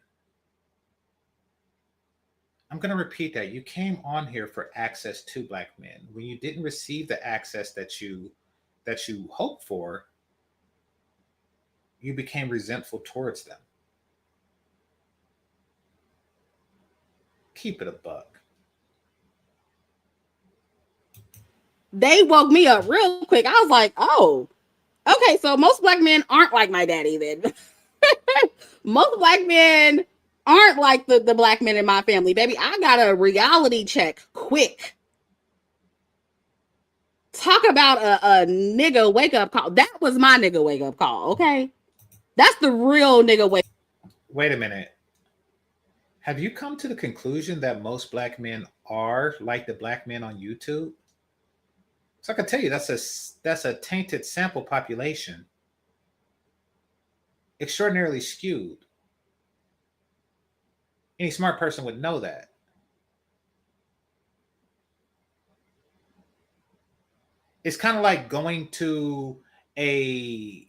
I'm going to repeat that. You came on here for access to black men. When you didn't receive the access that you hoped for, you became resentful towards them. Keep it a buck. They woke me up real quick. I was like, oh, okay, so most black men aren't like my daddy then. Most black men aren't like the black men in my family. Baby, I got a reality check quick. Talk about a nigga wake-up call. That was my nigga wake-up call, okay? That's the real nigga wake. Wait a minute. Have you come to the conclusion that most black men are like the black men on YouTube? So I can tell you that's a tainted sample population. Extraordinarily skewed. Any smart person would know that. It's kind of like going to a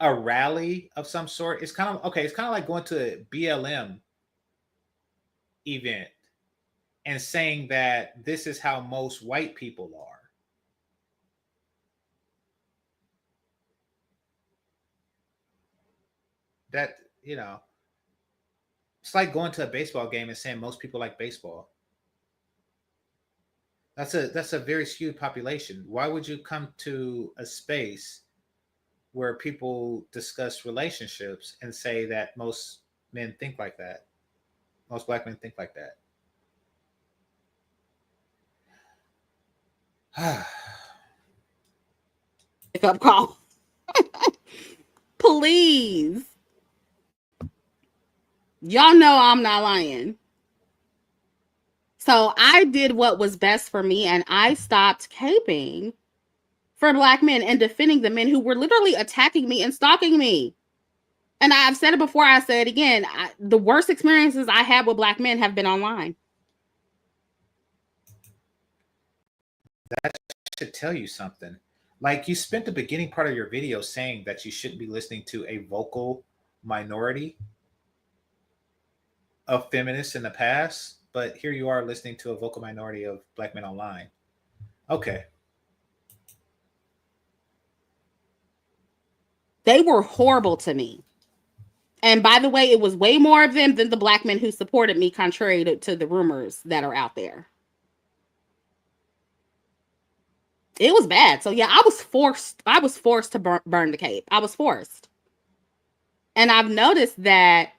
rally of some sort. It's kind of like going to a BLM event and saying that this is how most white people are. That, it's like going to a baseball game and saying most people like baseball. That's a very skewed population. Why would you come to a space where people discuss relationships and say that most men think like that? Most black men think like that. Wake up call. Please. Y'all know I'm not lying. So I did what was best for me and I stopped caping for black men and defending the men who were literally attacking me and stalking me. And I've said it before, I say it again. The worst experiences I had with black men have been online. That should tell you something. Like, you spent the beginning part of your video saying that you shouldn't be listening to a vocal minority of feminists in the past, but here you are listening to a vocal minority of black men online. Okay. They were horrible to me. And by the way, it was way more of them than the black men who supported me, contrary to the rumors that are out there. It was bad. So yeah, I was forced to burn the cape. I was forced. And I've noticed that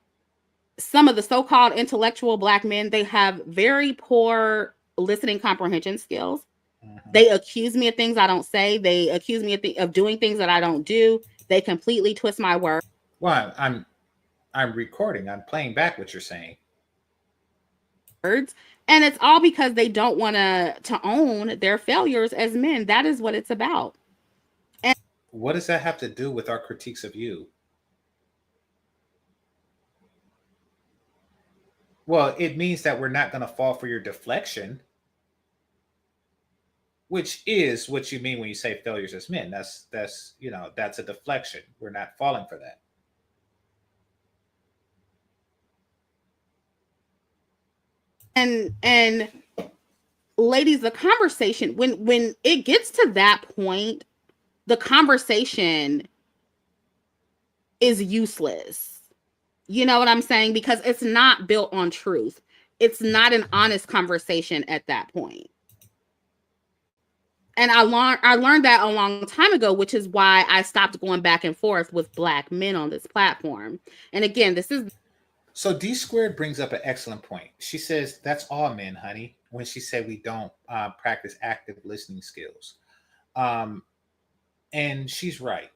some of the so-called intellectual black men, they have very poor listening comprehension skills. Mm-hmm. They accuse me of things I don't say. They accuse me of doing things that I don't do. They completely twist my words. Well, I'm recording. I'm playing back what you're saying. And it's all because they don't want to own their failures as men. That is what it's about. And what does that have to do with our critiques of you? Well, it means that we're not going to fall for your deflection, which is what you mean when you say failures as men. That's that's a deflection. We're not falling for that. And ladies, the conversation, when it gets to that point, the conversation is useless. You know what I'm saying? Because it's not built on truth. It's not an honest conversation at that point. And I learned that a long time ago, which is why I stopped going back and forth with Black men on this platform. And again, this is... So D Squared brings up an excellent point. She says, that's all men, honey, when she said we don't practice active listening skills. And she's right.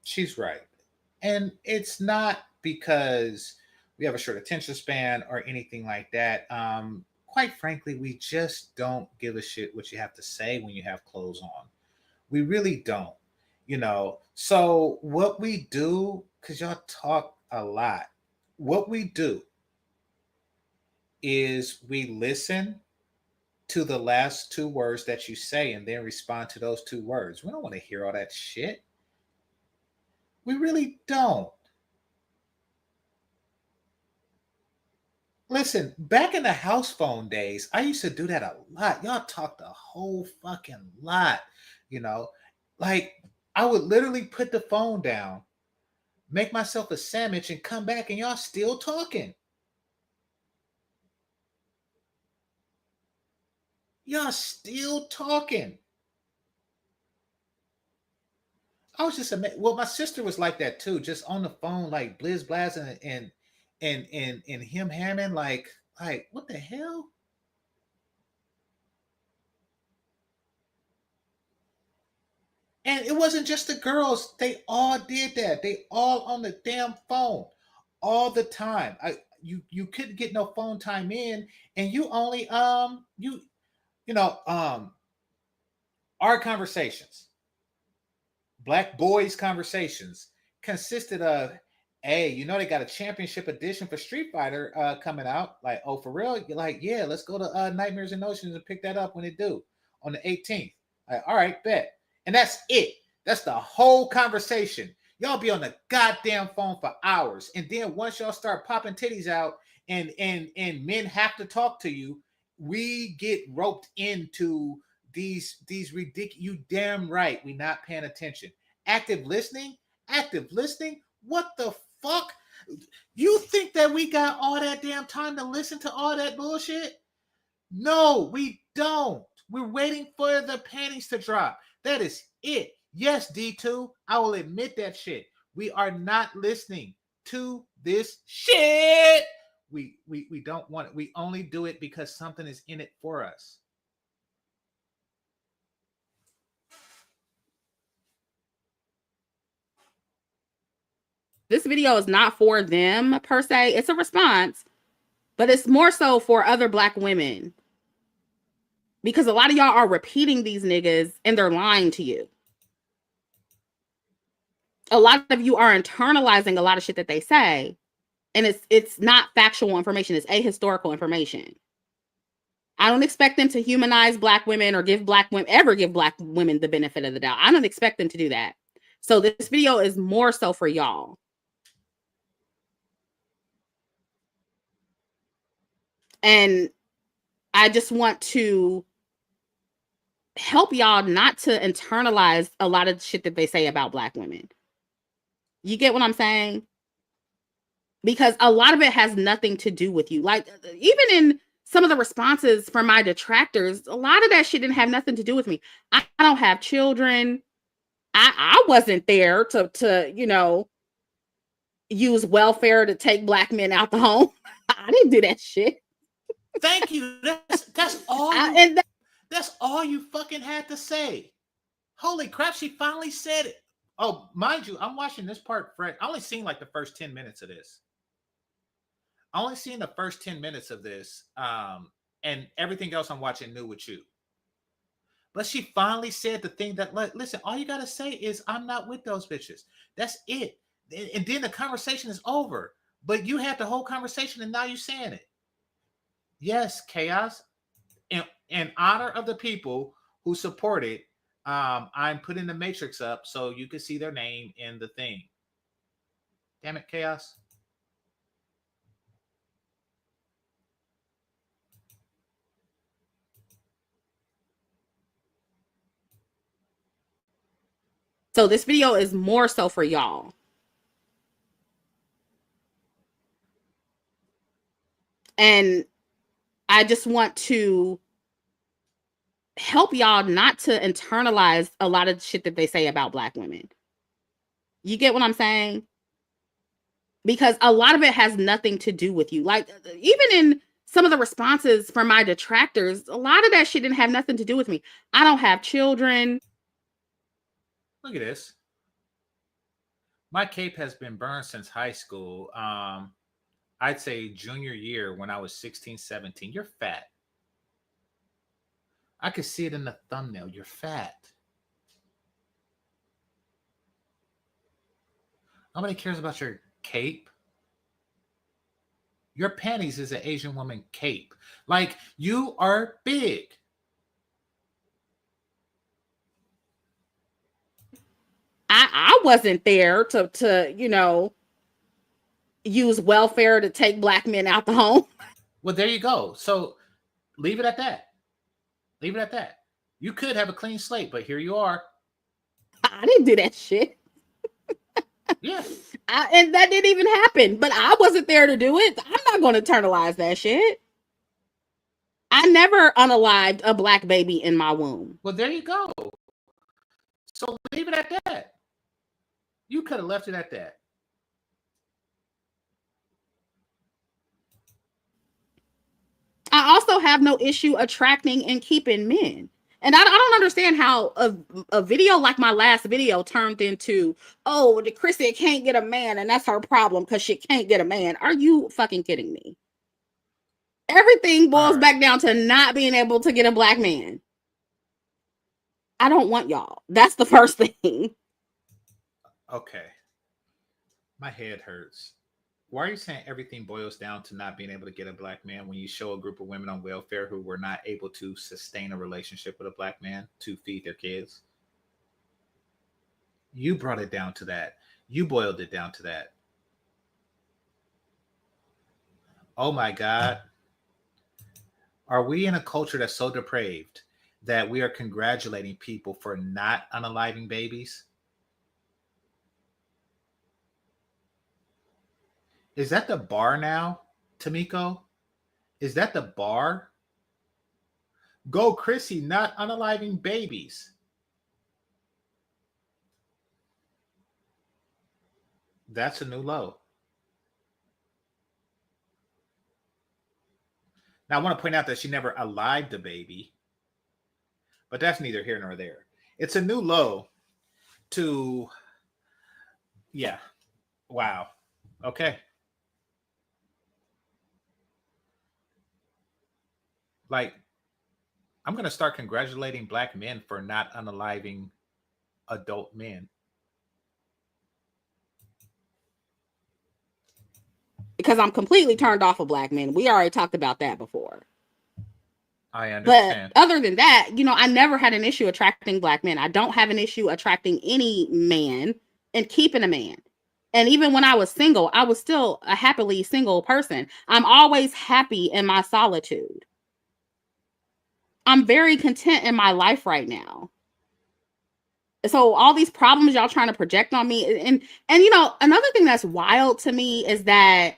She's right. And it's not because we have a short attention span or anything like that. Quite frankly, we just don't give a shit what you have to say when you have clothes on. We really don't, So what we do, because y'all talk a lot, what we do is we listen to the last two words that you say and then respond to those two words. We don't want to hear all that shit. We really don't. Listen, back in the house phone days, I used to do that a lot. Y'all talked a whole fucking lot, Like, I would literally put the phone down, make myself a sandwich, and come back, and y'all still talking. Y'all still talking. I was just amazed. Well, my sister was like that too, just on the phone, like blizz blazz and him hamming, like what the hell? And it wasn't just the girls; they all did that. They all on the damn phone all the time. You couldn't get no phone time in, and you only our conversations, Black boys' conversations, consisted of, hey, they got a championship edition for Street Fighter coming out. Like, oh, for real? You're like, yeah, let's go to Nightmares and Notions and pick that up when it do on the 18th. Like, all right, bet. And that's it. That's the whole conversation. Y'all be on the goddamn phone for hours. And then once y'all start popping titties out and men have to talk to you, we get roped into these ridiculous. You damn right, we not paying attention. Active listening. What the fuck? You think that we got all that damn time to listen to all that bullshit? No, we don't. We're waiting for the panties to drop. That is it. Yes, D2, I will admit that shit. We are not listening to this shit. We don't want it. We only do it because something is in it for us. This video is not for them per se. It's a response, but it's more so for other Black women. Because a lot of y'all are repeating these niggas and they're lying to you. A lot of you are internalizing a lot of shit that they say. And it's not factual information. It's ahistorical information. I don't expect them to humanize Black women or ever give Black women the benefit of the doubt. I don't expect them to do that. So this video is more so for y'all. And I just want to help y'all not to internalize a lot of shit that they say about Black women. You get what I'm saying? Because a lot of it has nothing to do with you. Like, even in some of the responses from my detractors, a lot of that shit didn't have nothing to do with me. I don't have children. I wasn't there to use welfare to take Black men out the home. I didn't do that shit. Thank you. That's all. That's all you fucking had to say. Holy crap, she finally said it. Oh, mind you, I'm watching this part fresh. I only seen like the first 10 minutes of this. I only seen the first 10 minutes of this. And everything else I'm watching new with you. But she finally said the thing that, listen, all you got to say is, I'm not with those bitches. That's it. And then the conversation is over. But you had the whole conversation and now you're saying it. Yes, chaos. In honor of the people who support it, I'm putting the matrix up so you can see their name in the thing. Damn it, chaos. So this video is more so for y'all. And I just want to help y'all not to internalize a lot of shit that they say about Black women. You get what I'm saying? Because a lot of it has nothing to do with you. Like, even in some of the responses from my detractors, a lot of that shit didn't have nothing to do with me. I don't have children. Look at this. My cape has been burned since high school. I'd say junior year when I was 16, 17. You're fat. I could see it in the thumbnail. You're fat. Nobody cares about your cape. Your panties is an Asian woman cape. Like, you are big. I wasn't there to you know, use welfare to take Black men out the home. Well, there you go. So leave it at that. Leave it at that. You could have a clean slate, but here you are. I didn't do that shit. Yeah. And that didn't even happen. But I wasn't there to do it. I'm not going to internalize that shit. I never unalived a Black baby in my womb. Well, there you go. So leave it at that. You could have left it at that. I also have no issue attracting and keeping men. And I don't understand how a video like my last video turned into, oh, the Chrissie can't get a man and that's her problem because she can't get a man. Are you fucking kidding me? Everything boils back down to not being able to get a Black man. I don't want y'all. That's the first thing. Okay. My head hurts. Why are you saying everything boils down to not being able to get a Black man when you show a group of women on welfare who were not able to sustain a relationship with a Black man to feed their kids? You brought it down to that. You boiled it down to that. Oh my God. Are we in a culture that's so depraved that we are congratulating people for not unaliving babies? Is that the bar now, Tamiko? Is that the bar? Go, Chrissie, not unaliving babies. That's a new low. Now, I want to point out that she never alived a baby, but that's neither here nor there. It's a new low to, yeah, wow, okay. Like, I'm going to start congratulating Black men for not unaliving adult men. Because I'm completely turned off of Black men. We already talked about that before. I understand. But other than that, you know, I never had an issue attracting Black men. I don't have an issue attracting any man and keeping a man. And even when I was single, I was still a happily single person. I'm always happy in my solitude. I'm very content in my life right now. So all these problems y'all trying to project on me, and you know, another thing that's wild to me is that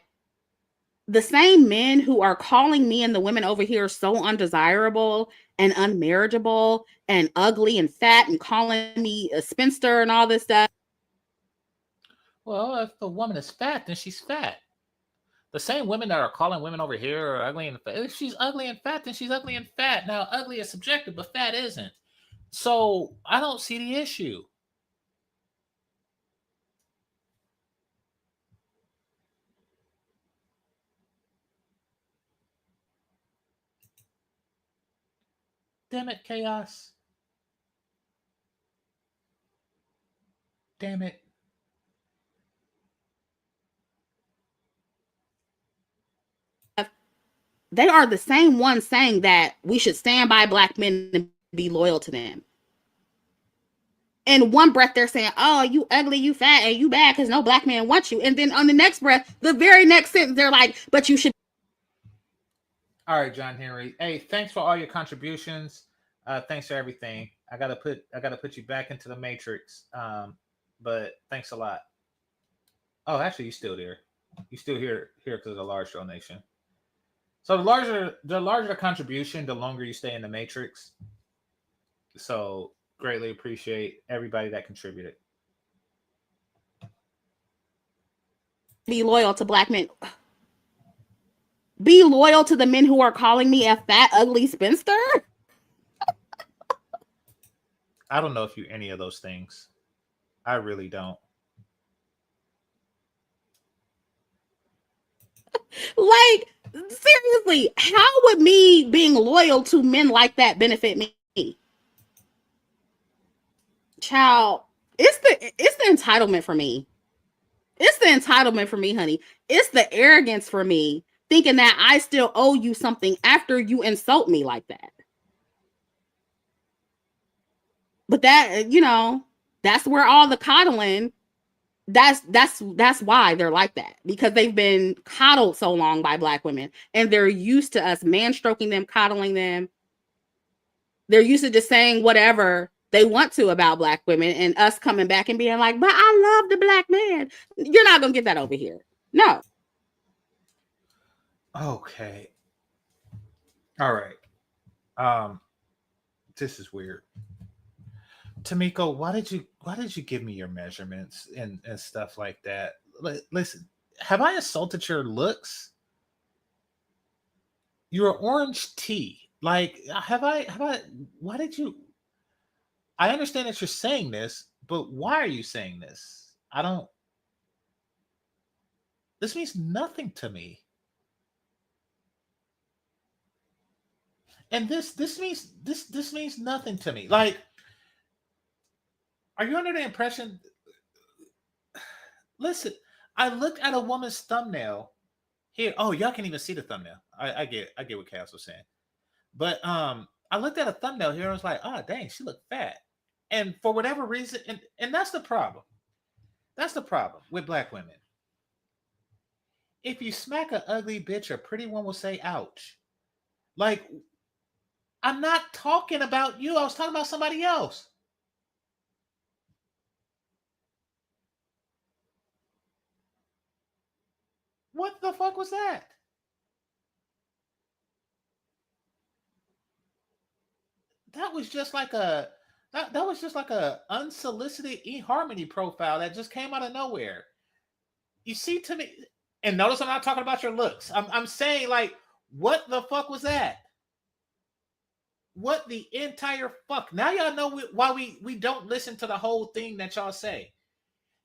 the same men who are calling me and the women over here so undesirable and unmarriageable and ugly and fat and calling me a spinster and all this stuff. Well, if a woman is fat, then she's fat. The same women that are calling women over here are ugly and fat. If she's ugly and fat, then she's ugly and fat. Now, ugly is subjective, but fat isn't. So I don't see the issue. Damn it, chaos. Damn it. They are the same ones saying that we should stand by black men and be loyal to them. In one breath, they're saying, oh, you ugly, you fat, and you bad because no black man wants you. And then on the next breath, the very next sentence, they're like, but you should. All right, John Henry. Hey, thanks for all your contributions. Thanks for everything. I gotta put you back into the matrix. But thanks a lot. Oh, actually, you still there. You still here because of the large donation. So the larger the contribution, the longer you stay in the matrix. So greatly appreciate everybody that contributed. Be loyal to black men. Be loyal to the men who are calling me a fat, ugly spinster. I don't know if you're any of those things. I really don't. Like, seriously, how would me being loyal to men like that benefit me? Child, it's the entitlement for me. It's the entitlement for me, honey. It's the arrogance for me, thinking that I still owe you something after you insult me like that. But that, you know, that's where all the coddling, that's why they're like that, because they've been coddled so long by black women and they're used to us man stroking them, coddling them. They're used to just saying whatever they want to about black women and us coming back and being like, but I love the black man. You're not going to get that over here. No. Okay. All right. This is weird. Tamiko, why did you give me your measurements and stuff like that? Listen, have I insulted your looks? You're orange tea. Like, have I why did you? I understand that you're saying this, but why are you saying this? I don't. This means nothing to me. And this means nothing to me. Like, are you under the impression? Listen, I looked at a woman's thumbnail here. Oh, y'all can't even see the thumbnail. I get what Cass was saying. But I looked at a thumbnail here and I was like, oh dang, she looked fat. And for whatever reason, and that's the problem. That's the problem with black women. If you smack an ugly bitch, a pretty one will say ouch. Like, I'm not talking about you. I was talking about somebody else. What the fuck was that? That was just like a that was just like a unsolicited eHarmony profile that just came out of nowhere. You see, to me, and notice I'm not talking about your looks. I'm saying, like, what the fuck was that? What the entire fuck? Now y'all know why we don't listen to the whole thing that y'all say.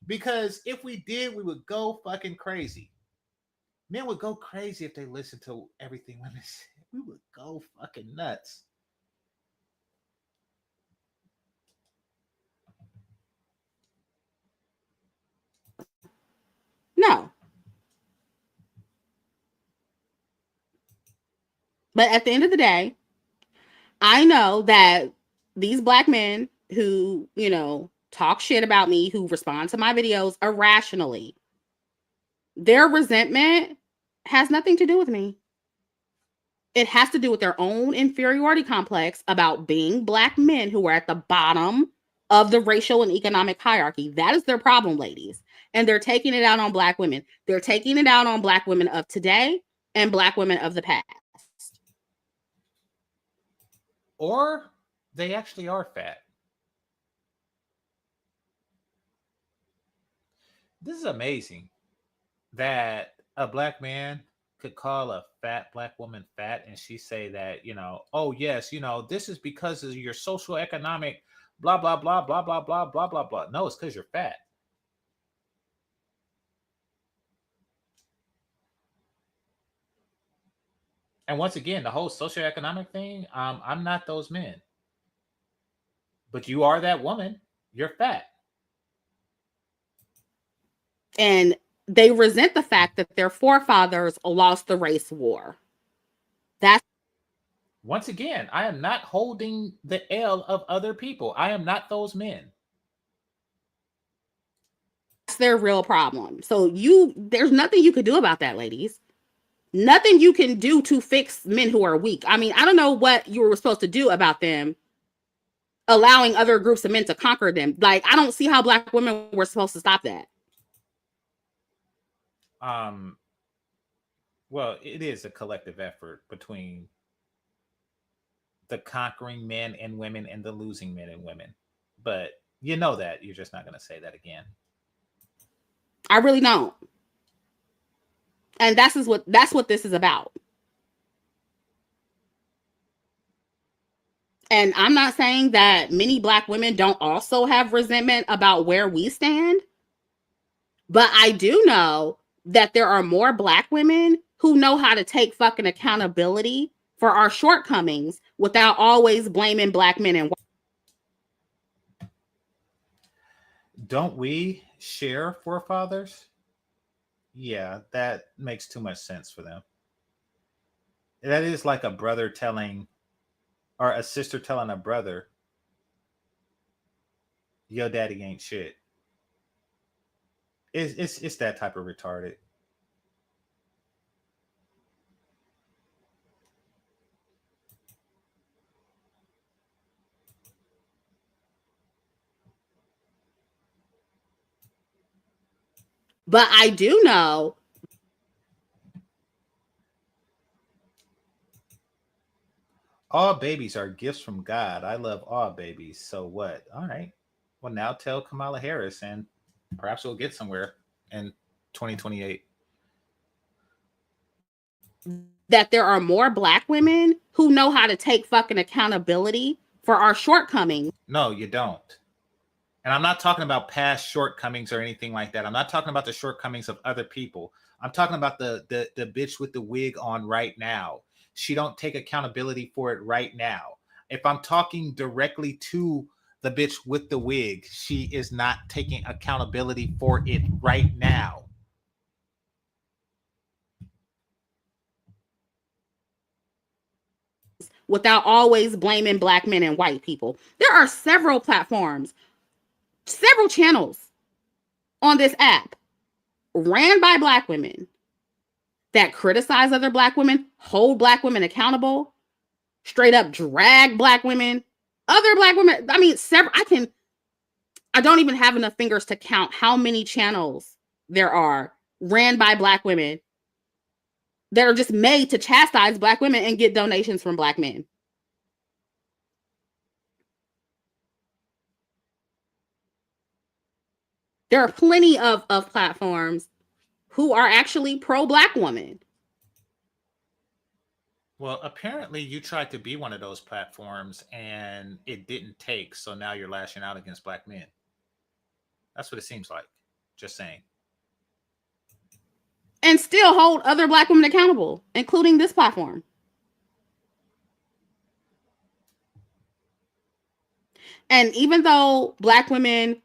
Because if we did, we would go fucking crazy. Men would go crazy if they listened to everything women say. We would go fucking nuts. No. But at the end of the day, I know that these black men who, you know, talk shit about me, who respond to my videos irrationally, their resentment has nothing to do with me. It has to do with their own inferiority complex about being black men who are at the bottom of the racial and economic hierarchy. That is their problem, ladies. And they're taking it out on black women. They're taking it out on black women of today and black women of the past. Or they actually are fat. This is amazing that a black man could call a fat black woman fat and she say that, oh yes, this is because of your social economic blah blah blah blah blah blah blah blah blah. No, it's because you're fat. And once again, the whole socioeconomic thing, I'm not those men. But you are that woman. You're fat. And they resent the fact that their forefathers lost the race war. That's once again, I am not holding the L of other people. I am not those men. That's their real problem. So there's nothing you could do about that, ladies. Nothing you can do to fix men who are weak. I mean, I don't know what you were supposed to do about them allowing other groups of men to conquer them. Like, I don't see how black women were supposed to stop that. Well, it is a collective effort between the conquering men and women and the losing men and women. But you know that. You're just not going to say that again. I really don't. And that's what this is about. And I'm not saying that many black women don't also have resentment about where we stand. But I do know that there are more black women who know how to take fucking accountability for our shortcomings without always blaming black men and white. Don't we share forefathers? Yeah, that makes too much sense for them. That is like a brother telling, or a sister telling a brother, your daddy ain't shit. It's that type of retarded. But I do know all babies are gifts from God. I love all babies. So what? All right. Well, now tell Kamala Harris, and perhaps we'll get somewhere in 2028. that there are more black women who know how to take fucking accountability for our shortcomings. No, you don't. And I'm not talking about past shortcomings or anything like that. I'm not talking about the shortcomings of other people. I'm talking about the bitch with the wig on right now. She don't take accountability for it right now. If I'm talking directly to the bitch with the wig, she is not taking accountability for it right now. Without always blaming black men and white people. There are several platforms, several channels on this app ran by black women that criticize other black women, hold black women accountable, straight up drag black women, other black women. I mean, I don't even have enough fingers to count how many channels there are ran by black women that are just made to chastise black women and get donations from black men. There are plenty of platforms who are actually pro-black woman. Well, apparently you tried to be one of those platforms and it didn't take. So now you're lashing out against black men. That's what it seems like. Just saying. And still hold other black women accountable, including this platform. And even though black women,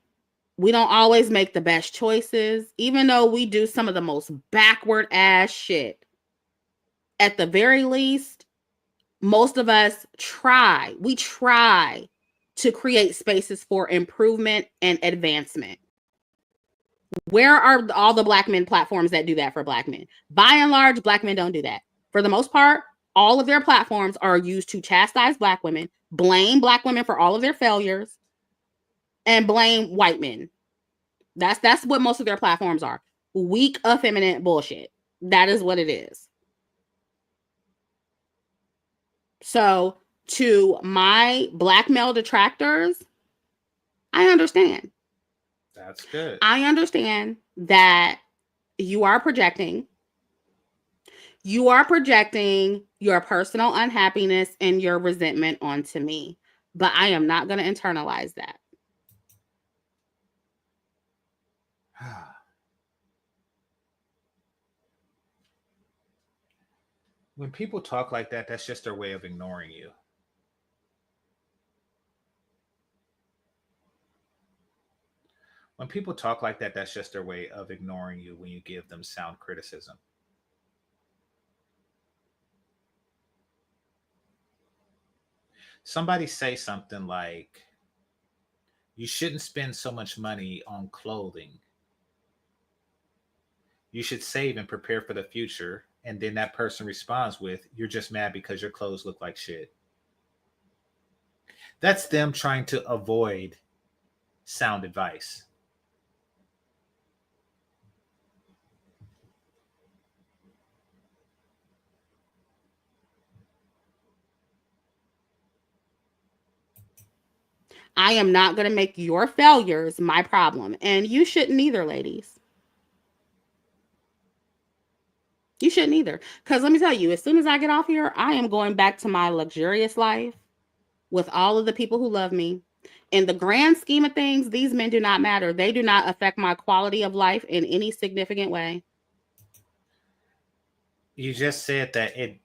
we don't always make the best choices, even though we do some of the most backward ass shit, at the very least, most of us try to create spaces for improvement and advancement. Where are all the black men platforms that do that for black men? By and large, black men don't do that. For the most part, all of their platforms are used to chastise black women, blame black women for all of their failures, and blame white men. That's what most of their platforms are. Weak, effeminate bullshit. That is what it is. So, to my black male detractors, I understand. That's good. I understand that you are projecting. You are projecting your personal unhappiness and your resentment onto me, but I am not going to internalize that. When people talk like that, that's just their way of ignoring you. When people talk like that, that's just their way of ignoring you when you give them sound criticism. Somebody say something like, you shouldn't spend so much money on clothing. You should save and prepare for the future. And then that person responds with, you're just mad because your clothes look like shit. That's them trying to avoid sound advice. I am not going to make your failures my problem. And you shouldn't either, ladies. You shouldn't either. Because let me tell you, as soon as I get off here, I am going back to my luxurious life with all of the people who love me. In the grand scheme of things, these men do not matter. They do not affect my quality of life in any significant way. You just said that it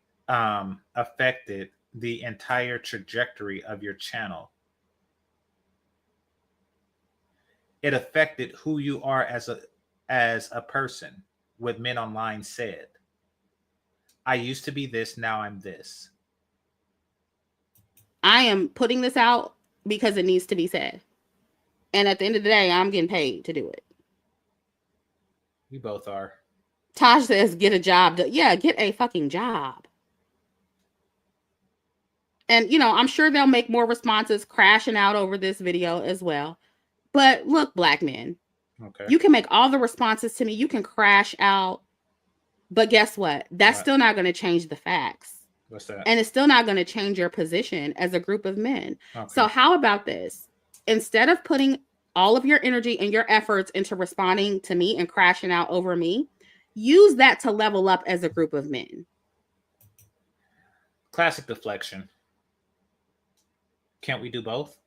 affected the entire trajectory of your channel. It affected who you are as a person. What Men Online said. I used to be this, now I'm this. I am putting this out because it needs to be said. And at the end of the day, I'm getting paid to do it. We both are. Taj says, get a job. Yeah, get a fucking job. And, you know, I'm sure they'll make more responses crashing out over this video as well. But look, black men, okay, you can make all the responses to me. You can crash out. But guess what? That's still not going to change the facts. What's that? And it's still not going to change your position as a group of men. Okay. So how about this? Instead of putting all of your energy and your efforts into responding to me and crashing out over me, use that to level up as a group of men. Classic deflection. Can't we do both?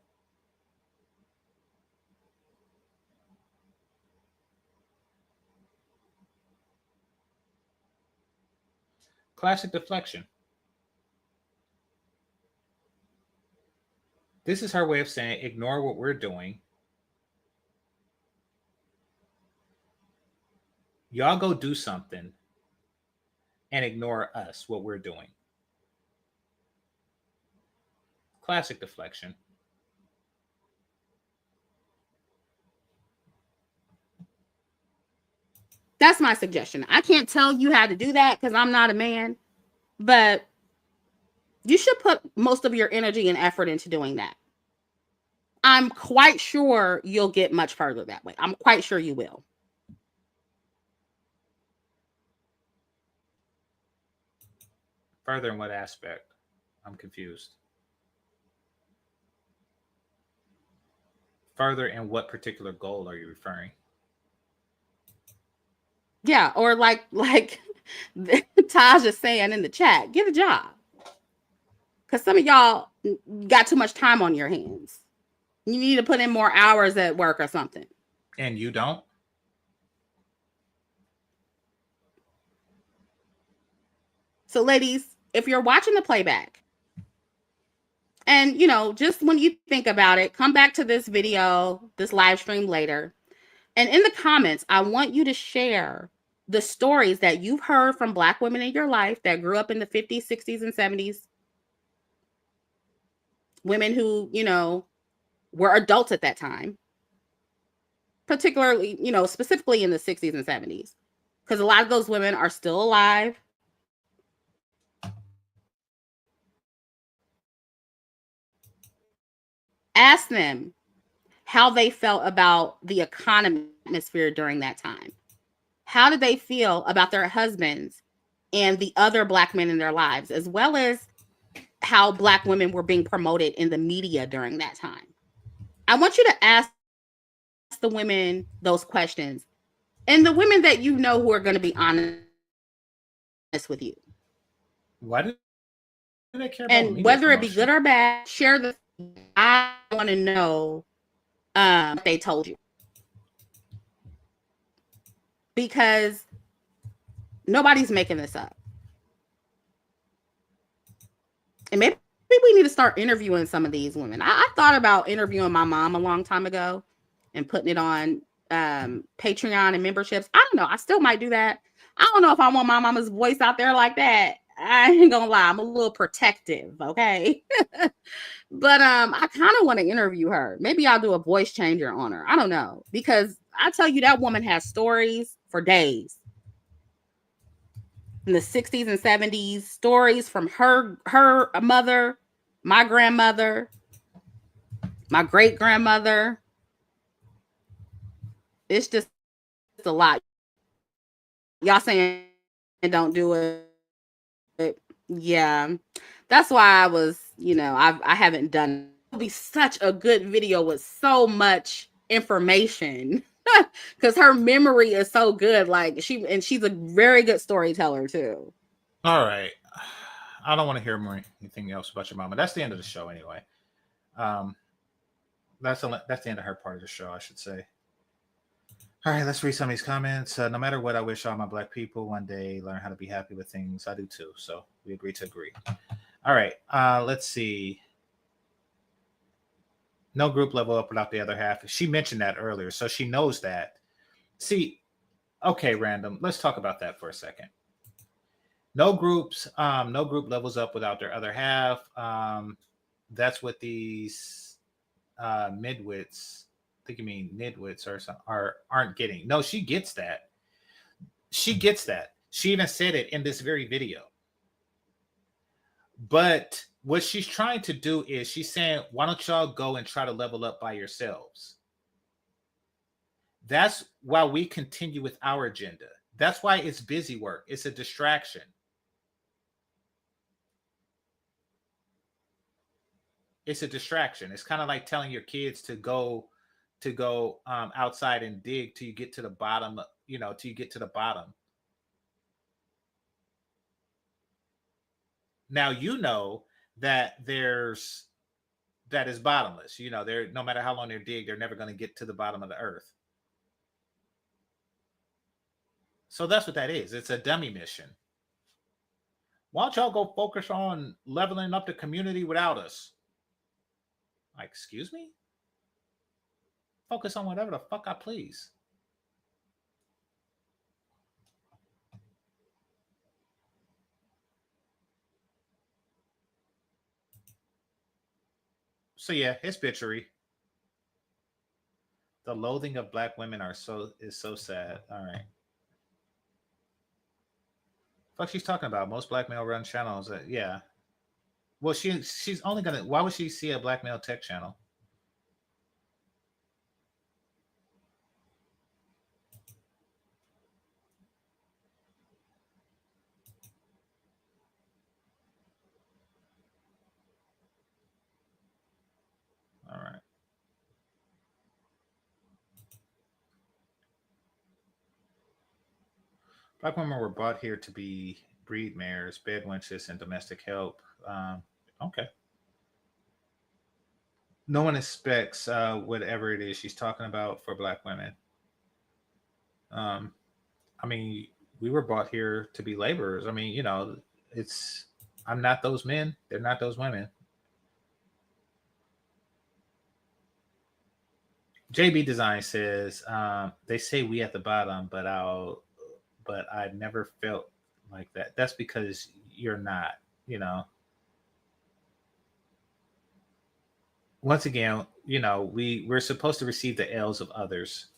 Classic deflection. This is her way of saying, ignore what we're doing. Y'all go do something and ignore us, what we're doing. Classic deflection. That's my suggestion. I can't tell you how to do that because I'm not a man, but you should put most of your energy and effort into doing that. I'm quite sure you'll get much further that way. I'm quite sure you will. Further in what aspect? I'm confused. Further in what particular goal are you referring? Yeah, or like Taj is saying in the chat, get a job. Because some of y'all got too much time on your hands. You need to put in more hours at work or something. And you don't? So ladies, if you're watching the playback, and you know, just when you think about it, come back to this video, this live stream later. And in the comments, I want you to share the stories that you've heard from Black women in your life that grew up in the 50s, 60s, and 70s. Women who, you know, were adults at that time. Particularly, you know, specifically in the 60s and 70s. Because a lot of those women are still alive. Ask them how they felt about the economy atmosphere during that time. How did they feel about their husbands and the other Black men in their lives, as well as how Black women were being promoted in the media during that time? I want you to ask the women those questions, and the women that you know who are going to be honest with you. Why do they care about And media whether it be promotion? good or bad, share the. I want to know what they told you, because nobody's making this up. And maybe we need to start interviewing some of these women. I thought about interviewing my mom a long time ago and putting it on Patreon and memberships. I don't know. I still might do that. I don't know if I want my mama's voice out there like that. I ain't gonna lie. I'm a little protective, okay? But I kind of want to interview her. Maybe I'll do a voice changer on her. I don't know. Because I tell you, that woman has stories for days. In the 60s and 70s, stories from her mother, my grandmother, my great grandmother. It's just a lot. Y'all saying don't do it. Yeah. That's why I was, I haven't done. It'll be such a good video with so much information. Because her memory is so good. Like she's a very good storyteller too. All right. I don't want to hear more anything else about your mama. That's the end of the show anyway. That's the end of her part of the show, I should say. All right, let's read some of these comments. No matter what, I wish all my Black people one day learn how to be happy with things. I do too. So we agree to agree. All right. Let's see. No group level up without the other half. She mentioned that earlier, so she knows that. See, okay, random. Let's talk about that for a second. No group levels up without their other half. That's what these midwits, I think you mean nitwits or something, aren't getting. No, she gets that. She gets that. She even said it in this very video. But what she's trying to do is she's saying, why don't y'all go and try to level up by yourselves? That's why we continue with our agenda. That's why it's busy work. It's a distraction. It's a distraction. It's kind of like telling your kids to go outside and dig till you get to the bottom, till you get to the bottom. Now, that that is bottomless. They're, no matter how long they dig, they're never going to get to the bottom of the earth. So that's what that is. It's a dummy mission. Why don't y'all go focus on leveling up the community without us? Like, excuse me? Focus on whatever the fuck I please. So yeah, it's bitchery. The loathing of Black women is so sad. All right. Fuck, she's talking about most Black male run channels. Yeah. Well, she's only gonna. Why would she see a Black male tech channel? All right. Black women were brought here to be breed mares, bed wenches, and domestic help. Okay. No one expects whatever it is she's talking about for Black women. I mean, we were brought here to be laborers. I mean, I'm not those men. They're not those women. JB Design says, they say we at the bottom, but I never felt like that. That's because you're not, Once again, we're supposed to receive the L's of others.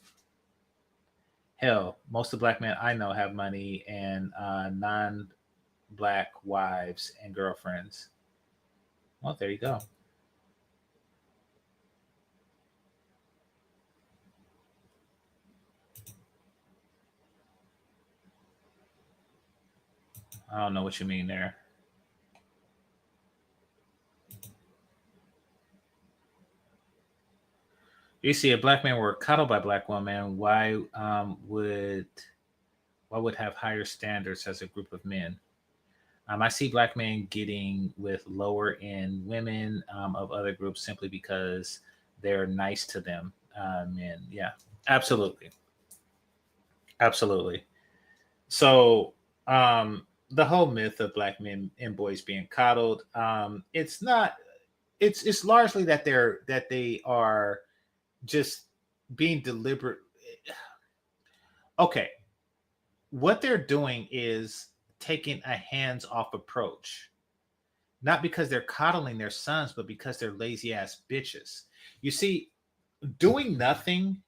Hell, most of the Black men I know have money and non-Black wives and girlfriends. Well, there you go. I don't know what you mean there. You see, if Black men were coddled by Black women, why would have higher standards as a group of men? I see black men getting with lower end women of other groups simply because they're nice to them. Men, yeah, absolutely, absolutely. So the whole myth of black men and boys being coddled, it's not. It's largely that they are just being deliberate. Okay, what they're doing is taking a hands off approach, not because they're coddling their sons, but because they're lazy ass bitches. You see, doing nothing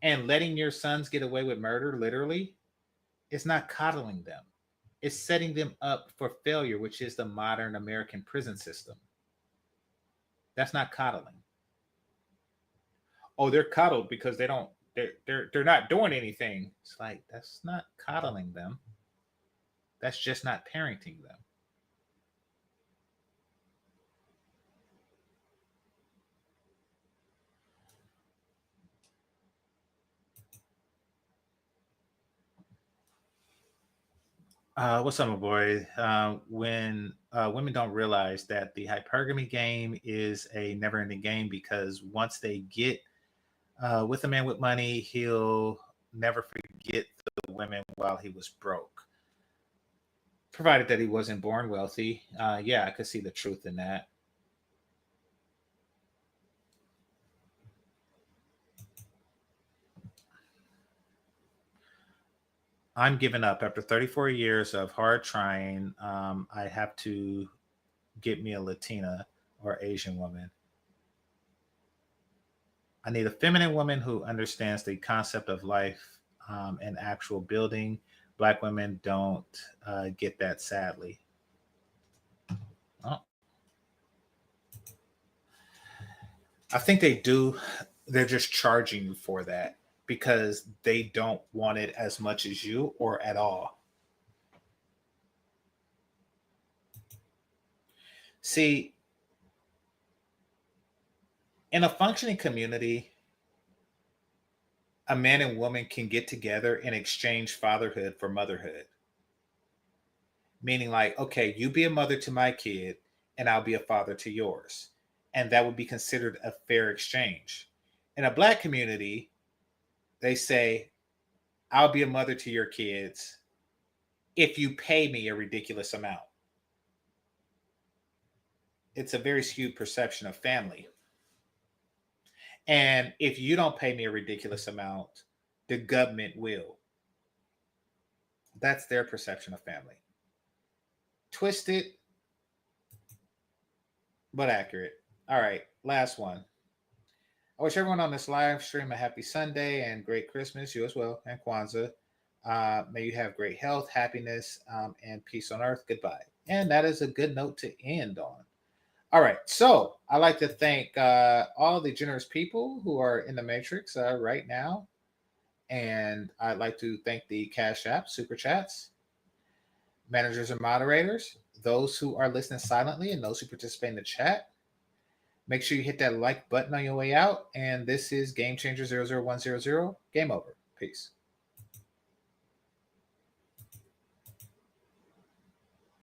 and letting your sons get away with murder, literally, is not coddling them. It's setting them up for failure, which is the modern American prison system. That's not coddling. Oh, they're coddled because they're not doing anything. It's like that's not coddling them. That's just not parenting them. What's up, my boy? When women don't realize that the hypergamy game is a never-ending game because once they get with a man with money, he'll never forget the women while he was broke, provided that he wasn't born wealthy. Yeah, I could see the truth in that. I'm giving up after 34 years of hard trying. I have to get me a Latina or Asian woman. I need a feminine woman who understands the concept of life and actual building. Black women don't get that, sadly. Oh, I think they do. They're just charging you for that because they don't want it as much as you or at all. See, in a functioning community, a man and woman can get together and exchange fatherhood for motherhood. Meaning, like, okay, you be a mother to my kid, and I'll be a father to yours. And that would be considered a fair exchange. In a black community, they say, I'll be a mother to your kids if you pay me a ridiculous amount. It's a very skewed perception of family. And if you don't pay me a ridiculous amount, the government will. That's their perception of family. Twisted, but accurate. All right, last one. I wish everyone on this live stream a happy Sunday and great Christmas, you as well, and Kwanzaa. May you have great health, happiness, and peace on earth. Goodbye. And that is a good note to end on. All right, so I'd like to thank all the generous people who are in the Matrix right now. And I'd like to thank the Cash App, Super Chats, managers and moderators, those who are listening silently, and those who participate in the chat. Make sure you hit that like button on your way out. And this is GameChanger 00100. Game over. Peace.